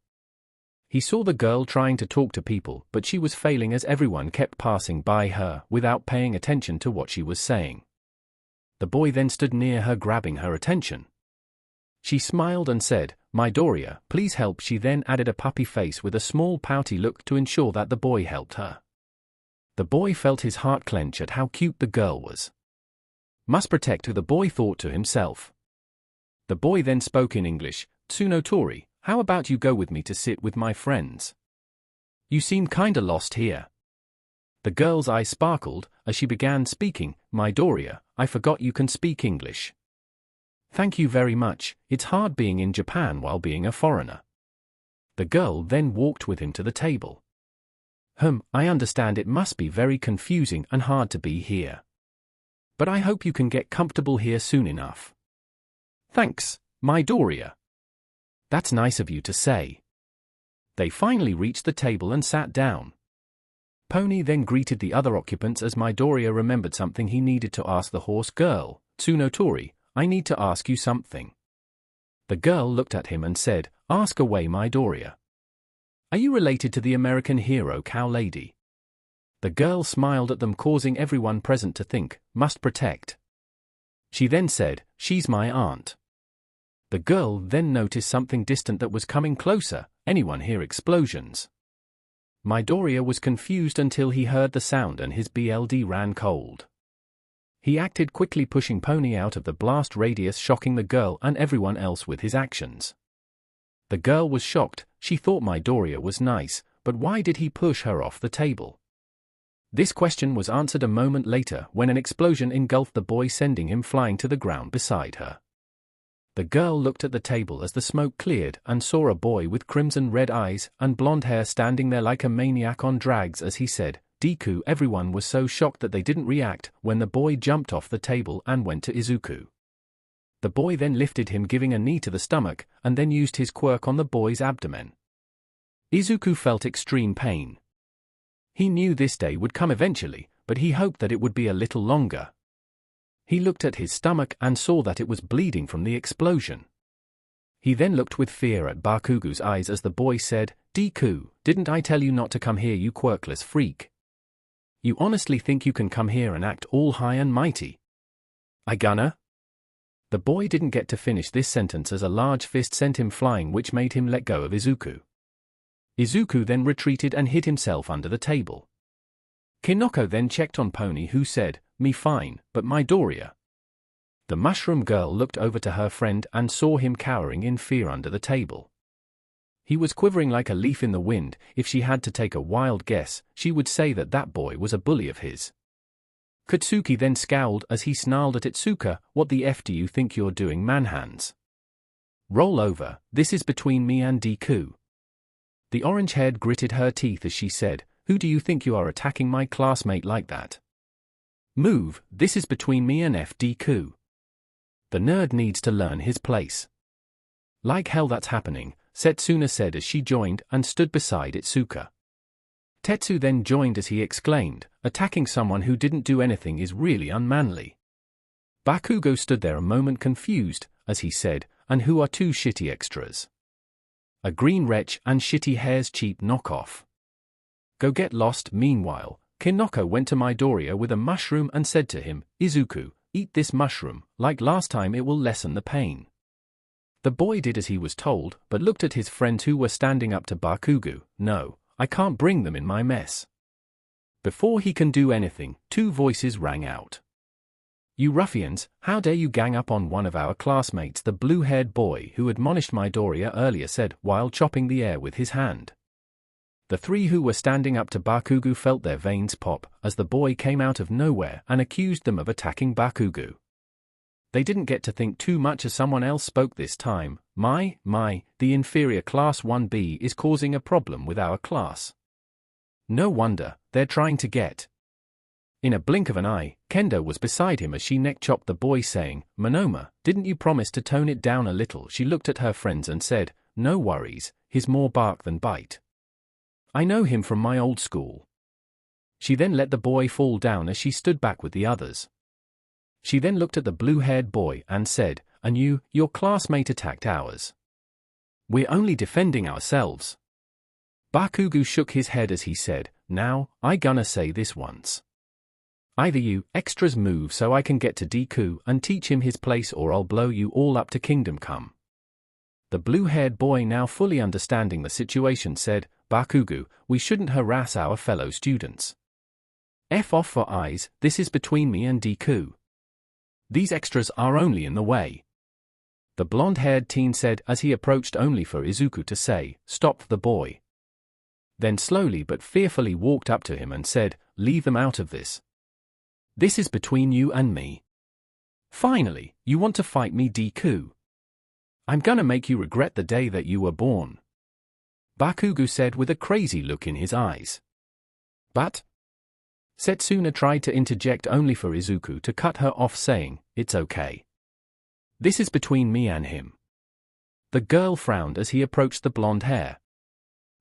He saw the girl trying to talk to people, but she was failing as everyone kept passing by her without paying attention to what she was saying. The boy then stood near her, grabbing her attention. She smiled and said, "Midoriya, please help." She then added a puppy face with a small pouty look to ensure that the boy helped her. The boy felt his heart clench at how cute the girl was. Must protect her, the boy thought to himself. The boy then spoke in English. "Tsunotori, how about you go with me to sit with my friends? You seem kinda lost here." The girl's eyes sparkled as she began speaking. "Midoriya, I forgot you can speak English. Thank you very much. It's hard being in Japan while being a foreigner." The girl then walked with him to the table. I understand it must be very confusing and hard to be here. But I hope you can get comfortable here soon enough." "Thanks, Midoriya. That's nice of you to say." They finally reached the table and sat down. Pony then greeted the other occupants as Midoriya remembered something he needed to ask the horse girl. "Tsunotori, I need to ask you something." The girl looked at him and said, "Ask away, Midoriya. Are you related to the American hero Cow Lady?" The girl smiled at them, causing everyone present to think, "Must protect." She then said, "She's my aunt." The girl then noticed something distant that was coming closer. "Anyone hear explosions?" Midoriya was confused until he heard the sound and his blood ran cold. He acted quickly, pushing Pony out of the blast radius, shocking the girl and everyone else with his actions. The girl was shocked. She thought Midoriya was nice, but why did he push her off the table? This question was answered a moment later when an explosion engulfed the boy, sending him flying to the ground beside her. The girl looked at the table as the smoke cleared and saw a boy with crimson-red eyes and blonde hair standing there like a maniac on drags as he said, "Deku." Everyone was so shocked that they didn't react when the boy jumped off the table and went to Izuku. The boy then lifted him, giving a knee to the stomach, and then used his quirk on the boy's abdomen. Izuku felt extreme pain. He knew this day would come eventually, but he hoped that it would be a little longer. He looked at his stomach and saw that it was bleeding from the explosion. He then looked with fear at Bakugo's eyes as the boy said, "Deku, didn't I tell you not to come here, you quirkless freak? You honestly think you can come here and act all high and mighty? I gonna?" The boy didn't get to finish this sentence as a large fist sent him flying, which made him let go of Izuku. Izuku then retreated and hid himself under the table. Kinoko then checked on Pony, who said, "Me fine, but Midoriya." The mushroom girl looked over to her friend and saw him cowering in fear under the table. He was quivering like a leaf in the wind. If she had to take a wild guess, she would say that that boy was a bully of his. Katsuki then scowled as he snarled at Itsuka, "What the F do you think you're doing, manhands? Roll over, this is between me and Deku." The orange-haired gritted her teeth as she said, "Who do you think you are, attacking my classmate like that? Move, this is between me and Deku. The nerd needs to learn his place." "Like hell that's happening," Setsuna said as she joined and stood beside Itsuka. Tetsu then joined as he exclaimed, "Attacking someone who didn't do anything is really unmanly." Bakugo stood there a moment confused, as he said, "And who are two shitty extras? A green wretch and shitty hair's cheap knockoff. Go get lost." Meanwhile, Kinoko went to Midoriya with a mushroom and said to him, "Izuku, eat this mushroom, like last time it will lessen the pain." The boy did as he was told, but looked at his friends who were standing up to Bakugo. "No, I can't bring them in my mess." Before he can do anything, two voices rang out. "You ruffians, how dare you gang up on one of our classmates?" The blue-haired boy who admonished Midoriya earlier said, while chopping the air with his hand. The three who were standing up to Bakugo felt their veins pop as the boy came out of nowhere and accused them of attacking Bakugo. They didn't get to think too much as someone else spoke this time. My, the inferior class 1B is causing a problem with our class. No wonder, they're trying to get." In a blink of an eye, Kendo was beside him as she neck-chopped the boy, saying, "Monoma, didn't you promise to tone it down a little?" She looked at her friends and said, "No worries, he's more bark than bite. I know him from my old school." She then let the boy fall down as she stood back with the others. She then looked at the blue-haired boy and said, "And you, your classmate attacked ours. We're only defending ourselves." Bakugo shook his head as he said, "Now, I gonna say this once. Either you extras move so I can get to Deku and teach him his place, or I'll blow you all up to Kingdom Come." The blue-haired boy, now fully understanding the situation, said, "Bakugo, we shouldn't harass our fellow students. F off for eyes, this is between me and Deku. These extras are only in the way." The blonde-haired teen said as he approached, only for Izuku to say, "Stop the boy." Then slowly but fearfully walked up to him and said, "Leave them out of this. This is between you and me. Finally, you want to fight me, Deku? I'm gonna make you regret the day that you were born," Bakugo said with a crazy look in his eyes. "But?" Setsuna tried to interject, only for Izuku to cut her off, saying, "It's okay. This is between me and him." The girl frowned as he approached the blonde hair.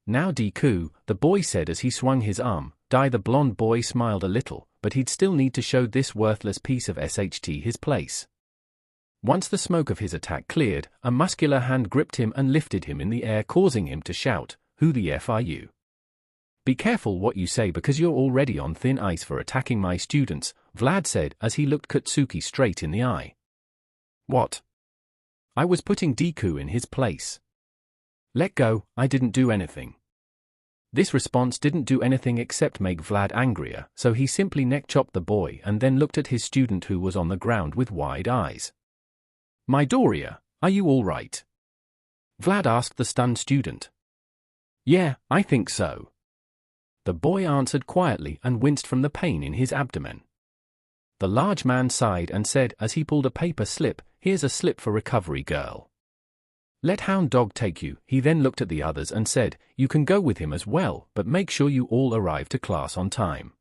"Now Deku," the boy said as he swung his arm. The blonde boy smiled a little, but he'd still need to show this worthless piece of SHT his place. Once the smoke of his attack cleared, a muscular hand gripped him and lifted him in the air, causing him to shout, "Who the F are you? Be careful what you say, because you're already on thin ice for attacking my students," Vlad said as he looked Katsuki straight in the eye. "What? I was putting Deku in his place. Let go, I didn't do anything." This response didn't do anything except make Vlad angrier, so he simply neck-chopped the boy and then looked at his student, who was on the ground with wide eyes. "Midoria, are you all right?" Vlad asked the stunned student. "Yeah, I think so," the boy answered quietly and winced from the pain in his abdomen. The large man sighed and said as he pulled a paper slip, "Here's a slip for recovery, girl. Let Hound Dog take you." He then looked at the others and said, "You can go with him as well, but make sure you all arrive to class on time."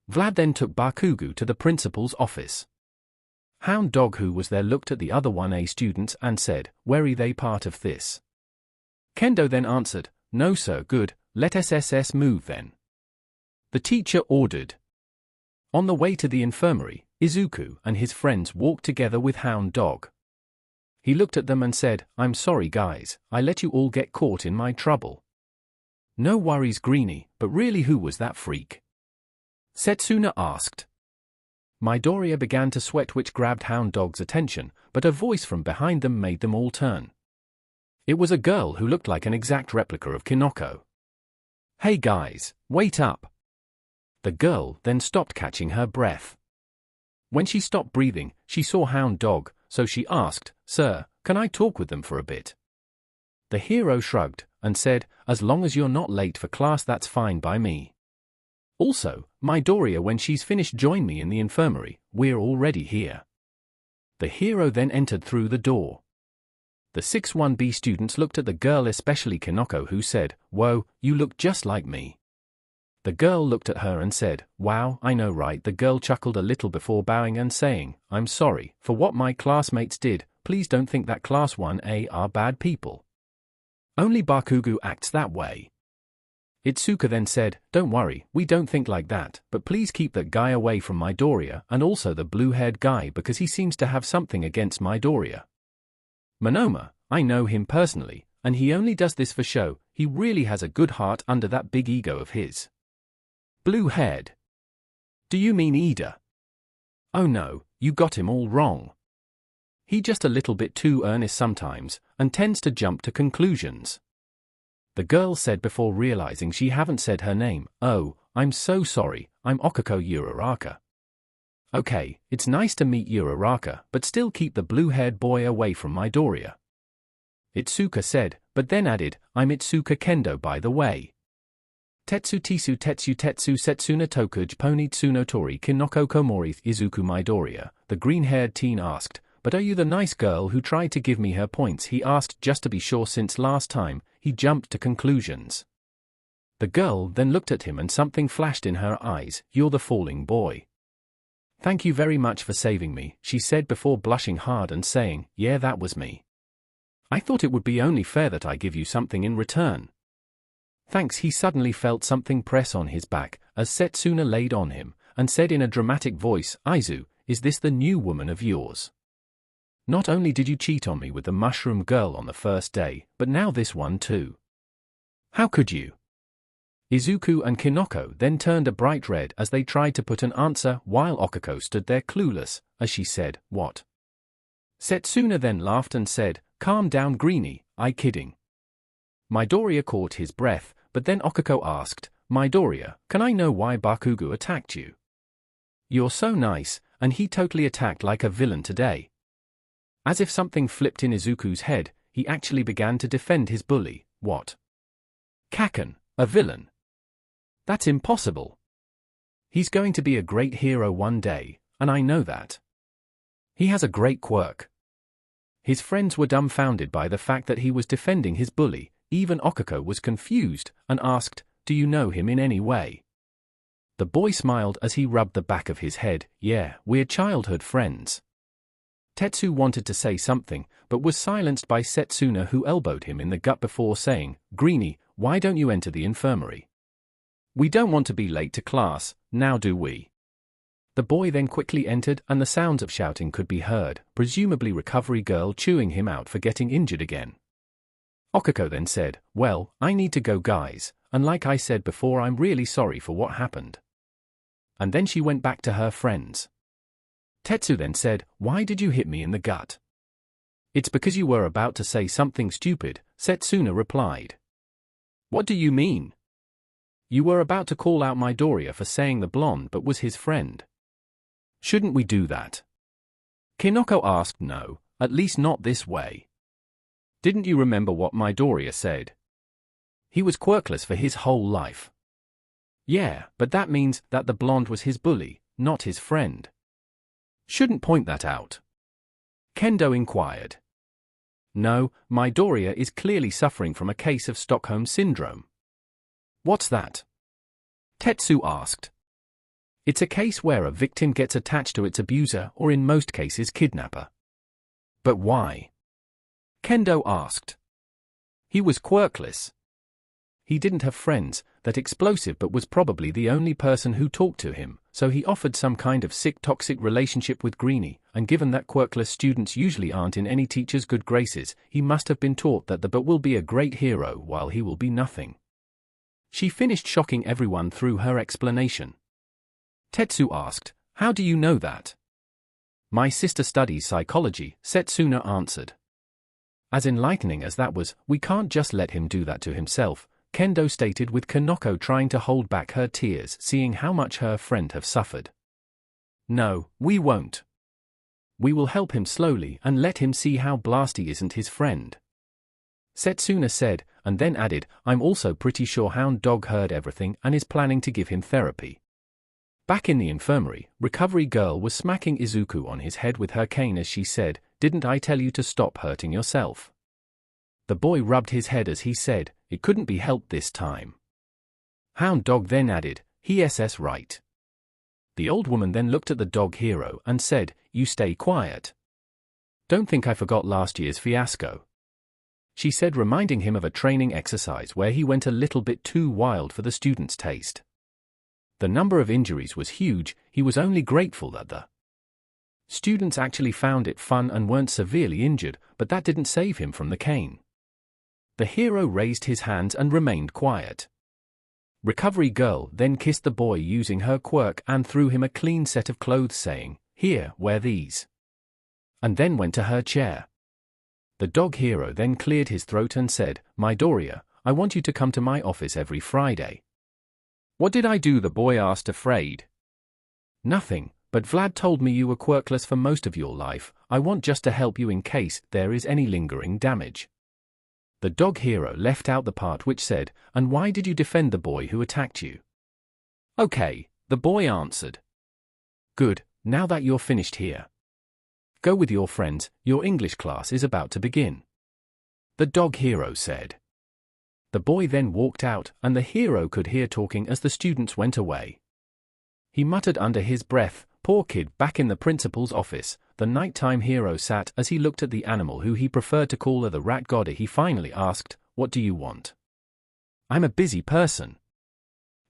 Vlad then took Bakugo to the principal's office. Hound Dog, who was there, looked at the other 1A students and said, "Were they part of this?" Kendo then answered, "No sir." "Good, let SSS move then," the teacher ordered. On the way to the infirmary, Izuku and his friends walked together with Hound Dog. He looked at them and said, "I'm sorry guys, I let you all get caught in my trouble." "No worries, Greenie, but really who was that freak?" Setsuna asked. Midoria began to sweat, which grabbed Hound Dog's attention, but a voice from behind them made them all turn. It was a girl who looked like an exact replica of Kinoko. "Hey guys, wait up." The girl then stopped, catching her breath. When she stopped breathing, she saw Hound Dog, so she asked, "Sir, can I talk with them for a bit?" The hero shrugged and said, "As long as you're not late for class, that's fine by me. Also, Midoria, when she's finished, join me in the infirmary, we're already here." The hero then entered through the door. The 6-1B students looked at the girl, especially Kinoko, who said, "Whoa, you look just like me." The girl looked at her and said, "Wow, I know right." The girl chuckled a little before bowing and saying, "I'm sorry for what my classmates did. Please don't think that class 1A are bad people. Only Bakugo acts that way." Itsuka then said, "Don't worry, we don't think like that, but please keep that guy away from Midoria, and also the blue-haired guy, because he seems to have something against Midoria. Monoma, I know him personally, and he only does this for show. He really has a good heart under that big ego of his." "Blue-haired? Do you mean Ida?" "Oh no, you got him all wrong. He just a little bit too earnest sometimes, and tends to jump to conclusions," the girl said before realizing she hadn't said her name. "Oh, I'm so sorry, I'm Okako Uraraka." "Okay, it's nice to meet Uraraka, but still keep the blue-haired boy away from Midoria," Itsuka said, but then added, "I'm Itsuka Kendo, by the way." Tetsu Tisu Tetsu Tetsu Setsuna Tokuj Poni Tsunotori Kinoko Komori Izuku Midoria, the green-haired teen asked, "But are you the nice girl who tried to give me her points?" he asked, just to be sure, since last time he jumped to conclusions. The girl then looked at him and something flashed in her eyes. "You're the falling boy." "Thank you very much for saving me," she said before blushing hard and saying, "Yeah, that was me. I thought it would be only fair that I give you something in return." "Thanks." He suddenly felt something press on his back as Setsuna laid on him and said in a dramatic voice, "Aizu, is this the new woman of yours? Not only did you cheat on me with the mushroom girl on the first day, but now this one too. How could you? Izuku and Kinoko then turned a bright red as they tried to put an answer while Okako stood there clueless, as she said, "What?" Setsuna then laughed and said, "Calm down, Greenie, I kidding." Midoriya caught his breath, but then Okako asked, "Midoriya, can I know why Bakugo attacked you? You're so nice, and he totally attacked like a villain today." As if something flipped in Izuku's head, he actually began to defend his bully. "What? Kaken, a villain? That's impossible. He's going to be a great hero one day, and I know that. He has a great quirk." His friends were dumbfounded by the fact that he was defending his bully. Even Okako was confused and asked, "Do you know him in any way?" The boy smiled as he rubbed the back of his head. "Yeah, we're childhood friends." Tetsu wanted to say something, but was silenced by Setsuna, who elbowed him in the gut before saying, "Greenie, why don't you enter the infirmary? We don't want to be late to class, now do we?" The boy then quickly entered and the sounds of shouting could be heard, presumably Recovery Girl chewing him out for getting injured again. Okako then said, "Well, I need to go, guys, and like I said before, I'm really sorry for what happened." And then she went back to her friends. Tetsu then said, "Why did you hit me in the gut?" "It's because you were about to say something stupid," Setsuna replied. "What do you mean?" "You were about to call out Midoriya for saying the blonde but was his friend." "Shouldn't we do that?" Kinoko asked. "No, at least not this way. Didn't you remember what Midoriya said? He was quirkless for his whole life." "Yeah, but that means that the blonde was his bully, not his friend. Shouldn't point that out?" Kendo inquired. "No, Midoriya is clearly suffering from a case of Stockholm Syndrome." "What's that?" Tetsu asked. "It's a case where a victim gets attached to its abuser or in most cases kidnapper." "But why?" Kendo asked. "He was quirkless. He didn't have friends, that explosive, but was probably the only person who talked to him, so he offered some kind of sick toxic relationship with Greenie, and given that quirkless students usually aren't in any teacher's good graces, he must have been taught that the but will be a great hero while he will be nothing." She finished, shocking everyone through her explanation. Tetsu asked, "How do you know that?" "My sister studies psychology," Setsuna answered. "As enlightening as that was, we can't just let him do that to himself," Kendo stated, with Kinoko trying to hold back her tears, seeing how much her friend have suffered. "No, we won't. We will help him slowly and let him see how Blasty isn't his friend," Setsuna said, and then added, "I'm also pretty sure Hound Dog heard everything and is planning to give him therapy." Back in the infirmary, Recovery Girl was smacking Izuku on his head with her cane as she said, "Didn't I tell you to stop hurting yourself?" The boy rubbed his head as he said, "It couldn't be helped this time." Hound Dog then added, "He's right." The old woman then looked at the dog hero and said, "You stay quiet. Don't think I forgot last year's fiasco," she said, reminding him of a training exercise where he went a little bit too wild for the students' taste. The number of injuries was huge. He was only grateful that the students actually found it fun and weren't severely injured, but that didn't save him from the cane. The hero raised his hands and remained quiet. Recovery Girl then kissed the boy using her quirk and threw him a clean set of clothes, saying, "Here, wear these," and then went to her chair. The dog hero then cleared his throat and said, "Midoriya, I want you to come to my office every Friday." "What did I do?" the boy asked, afraid. "Nothing, but Vlad told me you were quirkless for most of your life. I want just to help you in case there is any lingering damage." The dog hero left out the part which said, "And why did you defend the boy who attacked you?" "Okay," the boy answered. "Good, now that you're finished here, go with your friends, your English class is about to begin," the dog hero said. The boy then walked out, and the hero could hear talking as the students went away. He muttered under his breath, "Poor kid." Back in the principal's office, the nighttime hero sat as he looked at the animal who he preferred to call her the rat god. He finally asked, "What do you want?" "I'm a busy person."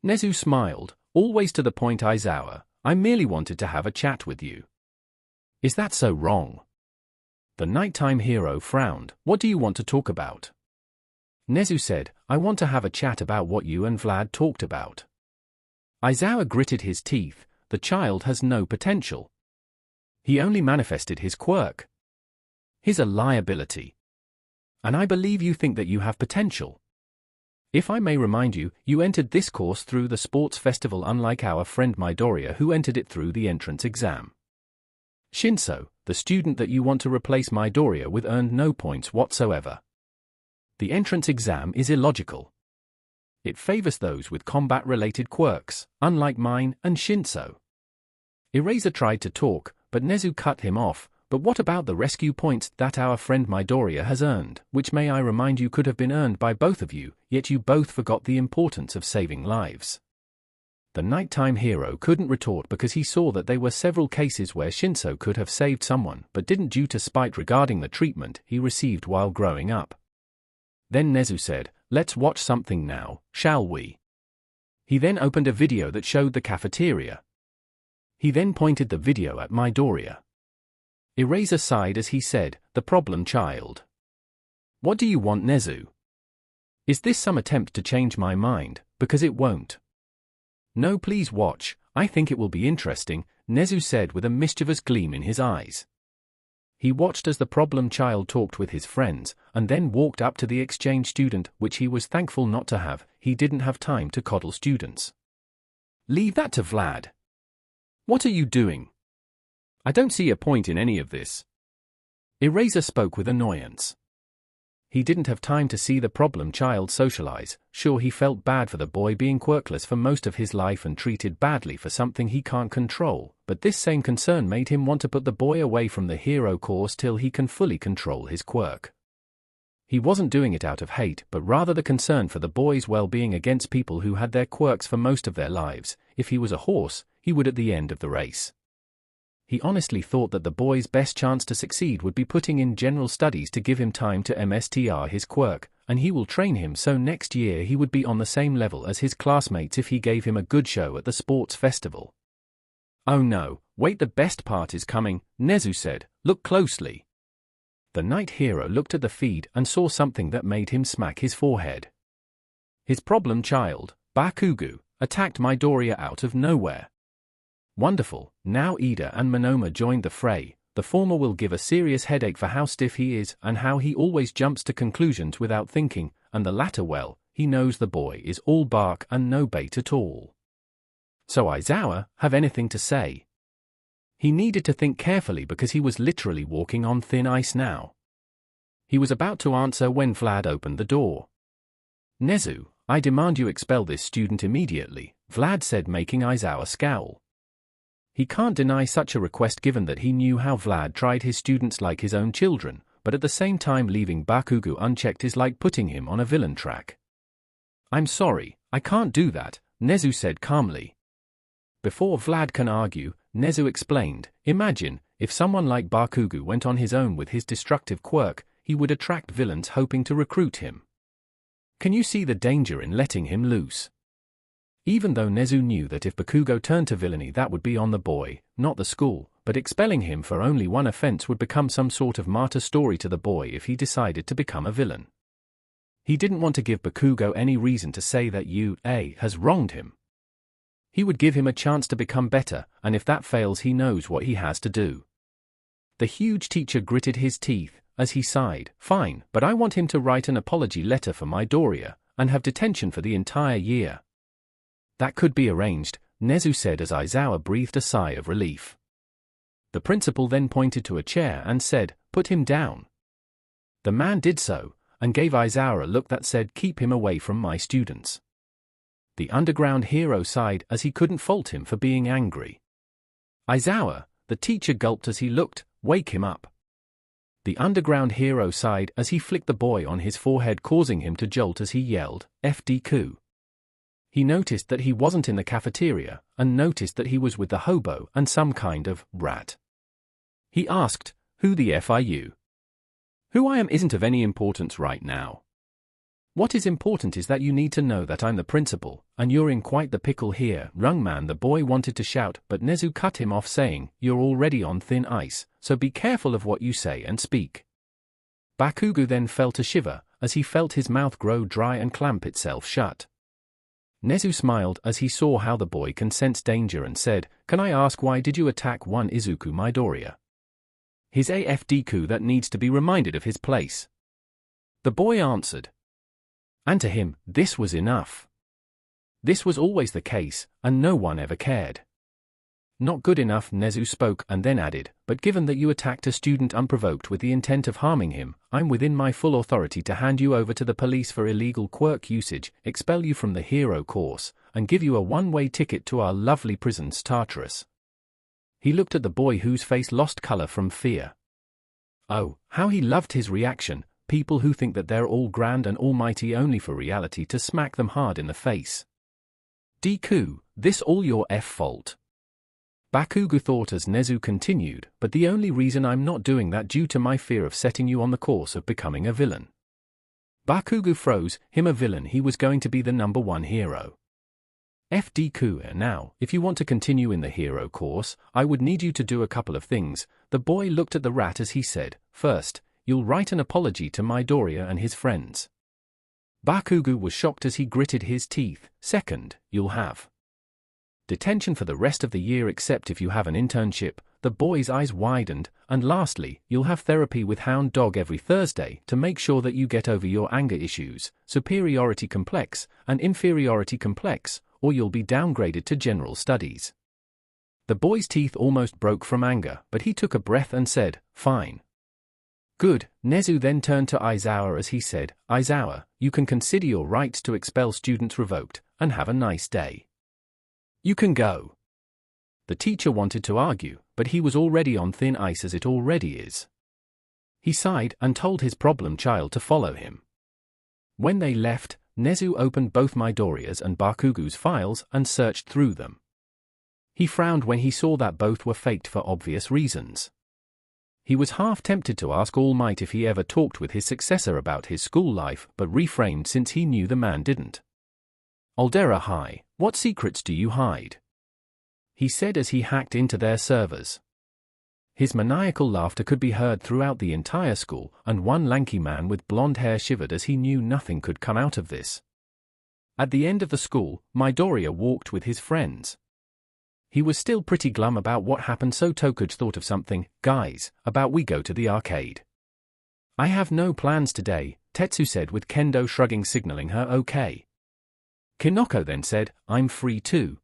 Nezu smiled, "Always to the point, Aizawa. I merely wanted to have a chat with you." Is that so wrong? The nighttime hero frowned. What do you want to talk about? Nezu said, I want to have a chat about what you and Vlad talked about. Aizawa gritted his teeth. The child has no potential. He only manifested his quirk. He's a liability. And I believe you think that you have potential. If I may remind you, you entered this course through the sports festival unlike our friend Midoria who entered it through the entrance exam. Shinso, the student that you want to replace Midoria with earned no points whatsoever. The entrance exam is illogical. It favors those with combat-related quirks, unlike mine and Shinso. Eraser tried to talk, but Nezu cut him off. But what about the rescue points that our friend Midoria has earned, which may I remind you could have been earned by both of you, yet you both forgot the importance of saving lives. The nighttime hero couldn't retort because he saw that there were several cases where Shinso could have saved someone but didn't due to spite regarding the treatment he received while growing up. Then Nezu said, let's watch something now, shall we? He then opened a video that showed the cafeteria. He then pointed the video at Midoria. Eraser sighed as he said, the problem child. What do you want, Nezu? Is this some attempt to change my mind, because it won't? No, please watch, I think it will be interesting, Nezu said with a mischievous gleam in his eyes. He watched as the problem child talked with his friends, and then walked up to the exchange student, which he was thankful not to have. He didn't have time to coddle students. Leave that to Vlad. What are you doing? I don't see a point in any of this. Eraser spoke with annoyance. He didn't have time to see the problem child socialize. Sure, he felt bad for the boy being quirkless for most of his life and treated badly for something he can't control, but this same concern made him want to put the boy away from the hero course till he can fully control his quirk. He wasn't doing it out of hate, but rather the concern for the boy's well-being against people who had their quirks for most of their lives. If he was a horse, he would at the end of the race. He honestly thought that the boy's best chance to succeed would be putting in general studies to give him time to MSTR his quirk, and he will train him so next year he would be on the same level as his classmates if he gave him a good show at the sports festival. Oh no, wait, the best part is coming, Nezu said, look closely. The night hero looked at the feed and saw something that made him smack his forehead. His problem child, Bakugo, attacked Midoria out of nowhere. Wonderful, now Ida and Monoma joined the fray. The former will give a serious headache for how stiff he is and how he always jumps to conclusions without thinking, and the latter, well, he knows the boy is all bark and no bait at all. So Aizawa have anything to say? He needed to think carefully because he was literally walking on thin ice now. He was about to answer when Vlad opened the door. Nezu, I demand you expel this student immediately, Vlad said, making Aizawa scowl. He can't deny such a request given that he knew how Vlad tried his students like his own children, but at the same time leaving Bakugo unchecked is like putting him on a villain track. I'm sorry, I can't do that, Nezu said calmly. Before Vlad can argue, Nezu explained, imagine, if someone like Bakugo went on his own with his destructive quirk, he would attract villains hoping to recruit him. Can you see the danger in letting him loose? Even though Nezu knew that if Bakugo turned to villainy that would be on the boy, not the school, but expelling him for only one offense would become some sort of martyr story to the boy if he decided to become a villain. He didn't want to give Bakugo any reason to say that UA has wronged him. He would give him a chance to become better, and if that fails he knows what he has to do. The huge teacher gritted his teeth as he sighed, fine, but I want him to write an apology letter for Midoria, and have detention for the entire year. That could be arranged, Nezu said as Aizawa breathed a sigh of relief. The principal then pointed to a chair and said, put him down. The man did so, and gave Aizawa a look that said, keep him away from my students. The underground hero sighed as he couldn't fault him for being angry. Aizawa, the teacher gulped as he looked, wake him up. The underground hero sighed as he flicked the boy on his forehead, causing him to jolt as he yelled, Deku. He noticed that he wasn't in the cafeteria, and noticed that he was with the hobo and some kind of rat. He asked, who the F are you? Who I am isn't of any importance right now. What is important is that you need to know that I'm the principal, and you're in quite the pickle here, young man, the boy wanted to shout, but Nezu cut him off saying, you're already on thin ice, so be careful of what you say and speak. Bakugo then felt a shiver, as he felt his mouth grow dry and clamp itself shut. Nezu smiled as he saw how the boy can sense danger and said, can I ask why did you attack one Izuku Midoriya? His AF Deku that needs to be reminded of his place. The boy answered. And to him, this was enough. This was always the case, and no one ever cared. Not good enough, Nezu spoke and then added, but given that you attacked a student unprovoked with the intent of harming him, I'm within my full authority to hand you over to the police for illegal quirk usage, expel you from the hero course, and give you a one-way ticket to our lovely prison Tartarus. He looked at the boy whose face lost color from fear. Oh, how he loved his reaction. People who think that they're all grand and almighty only for reality to smack them hard in the face. Deku, this all your fault. Bakugo thought as Nezu continued, but the only reason I'm not doing that due to my fear of setting you on the course of becoming a villain. Bakugo froze, him a villain, he was going to be the #1 hero. Deku, now, if you want to continue in the hero course, I would need you to do a couple of things. The boy looked at the rat as he said, first, you'll write an apology to Midoria and his friends. Bakugo was shocked as he gritted his teeth. Second, you'll have detention for the rest of the year except if you have an internship. The boy's eyes widened. And lastly, you'll have therapy with Hound Dog every Thursday to make sure that you get over your anger issues, superiority complex, and inferiority complex, or you'll be downgraded to general studies. The boy's teeth almost broke from anger, but he took a breath and said, fine. Good. Nezu then turned to Aizawa as he said, Aizawa, you can consider your rights to expel students revoked, and have a nice day. You can go. The teacher wanted to argue, but he was already on thin ice as it already is. He sighed and told his problem child to follow him. When they left, Nezu opened both Midoriya's and Bakugo's files and searched through them. He frowned when he saw that both were faked for obvious reasons. He was half tempted to ask All Might if he ever talked with his successor about his school life, but refrained since he knew the man didn't. Aldera, hi, what secrets do you hide? He said as he hacked into their servers. His maniacal laughter could be heard throughout the entire school, and one lanky man with blonde hair shivered as he knew nothing could come out of this. At the end of the school, Midoriya walked with his friends. He was still pretty glum about what happened, so Tokuj thought of something. Guys, about we go to the arcade. I have no plans today, Tetsu said with Kendo shrugging, signaling her okay. Kinoko then said, I'm free too.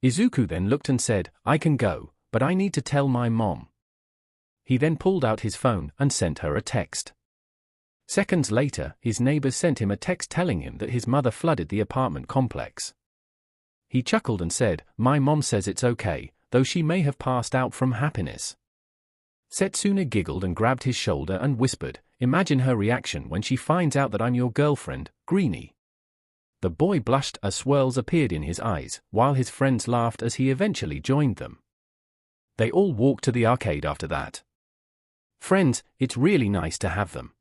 Izuku then looked and said, I can go, but I need to tell my mom. He then pulled out his phone and sent her a text. Seconds later, his neighbors sent him a text telling him that his mother flooded the apartment complex. He chuckled and said, my mom says it's okay, though she may have passed out from happiness. Setsuna giggled and grabbed his shoulder and whispered, imagine her reaction when she finds out that I'm your girlfriend, Greenie. The boy blushed as swirls appeared in his eyes, while his friends laughed as he eventually joined them. They all walked to the arcade after that. Friends, it's really nice to have them.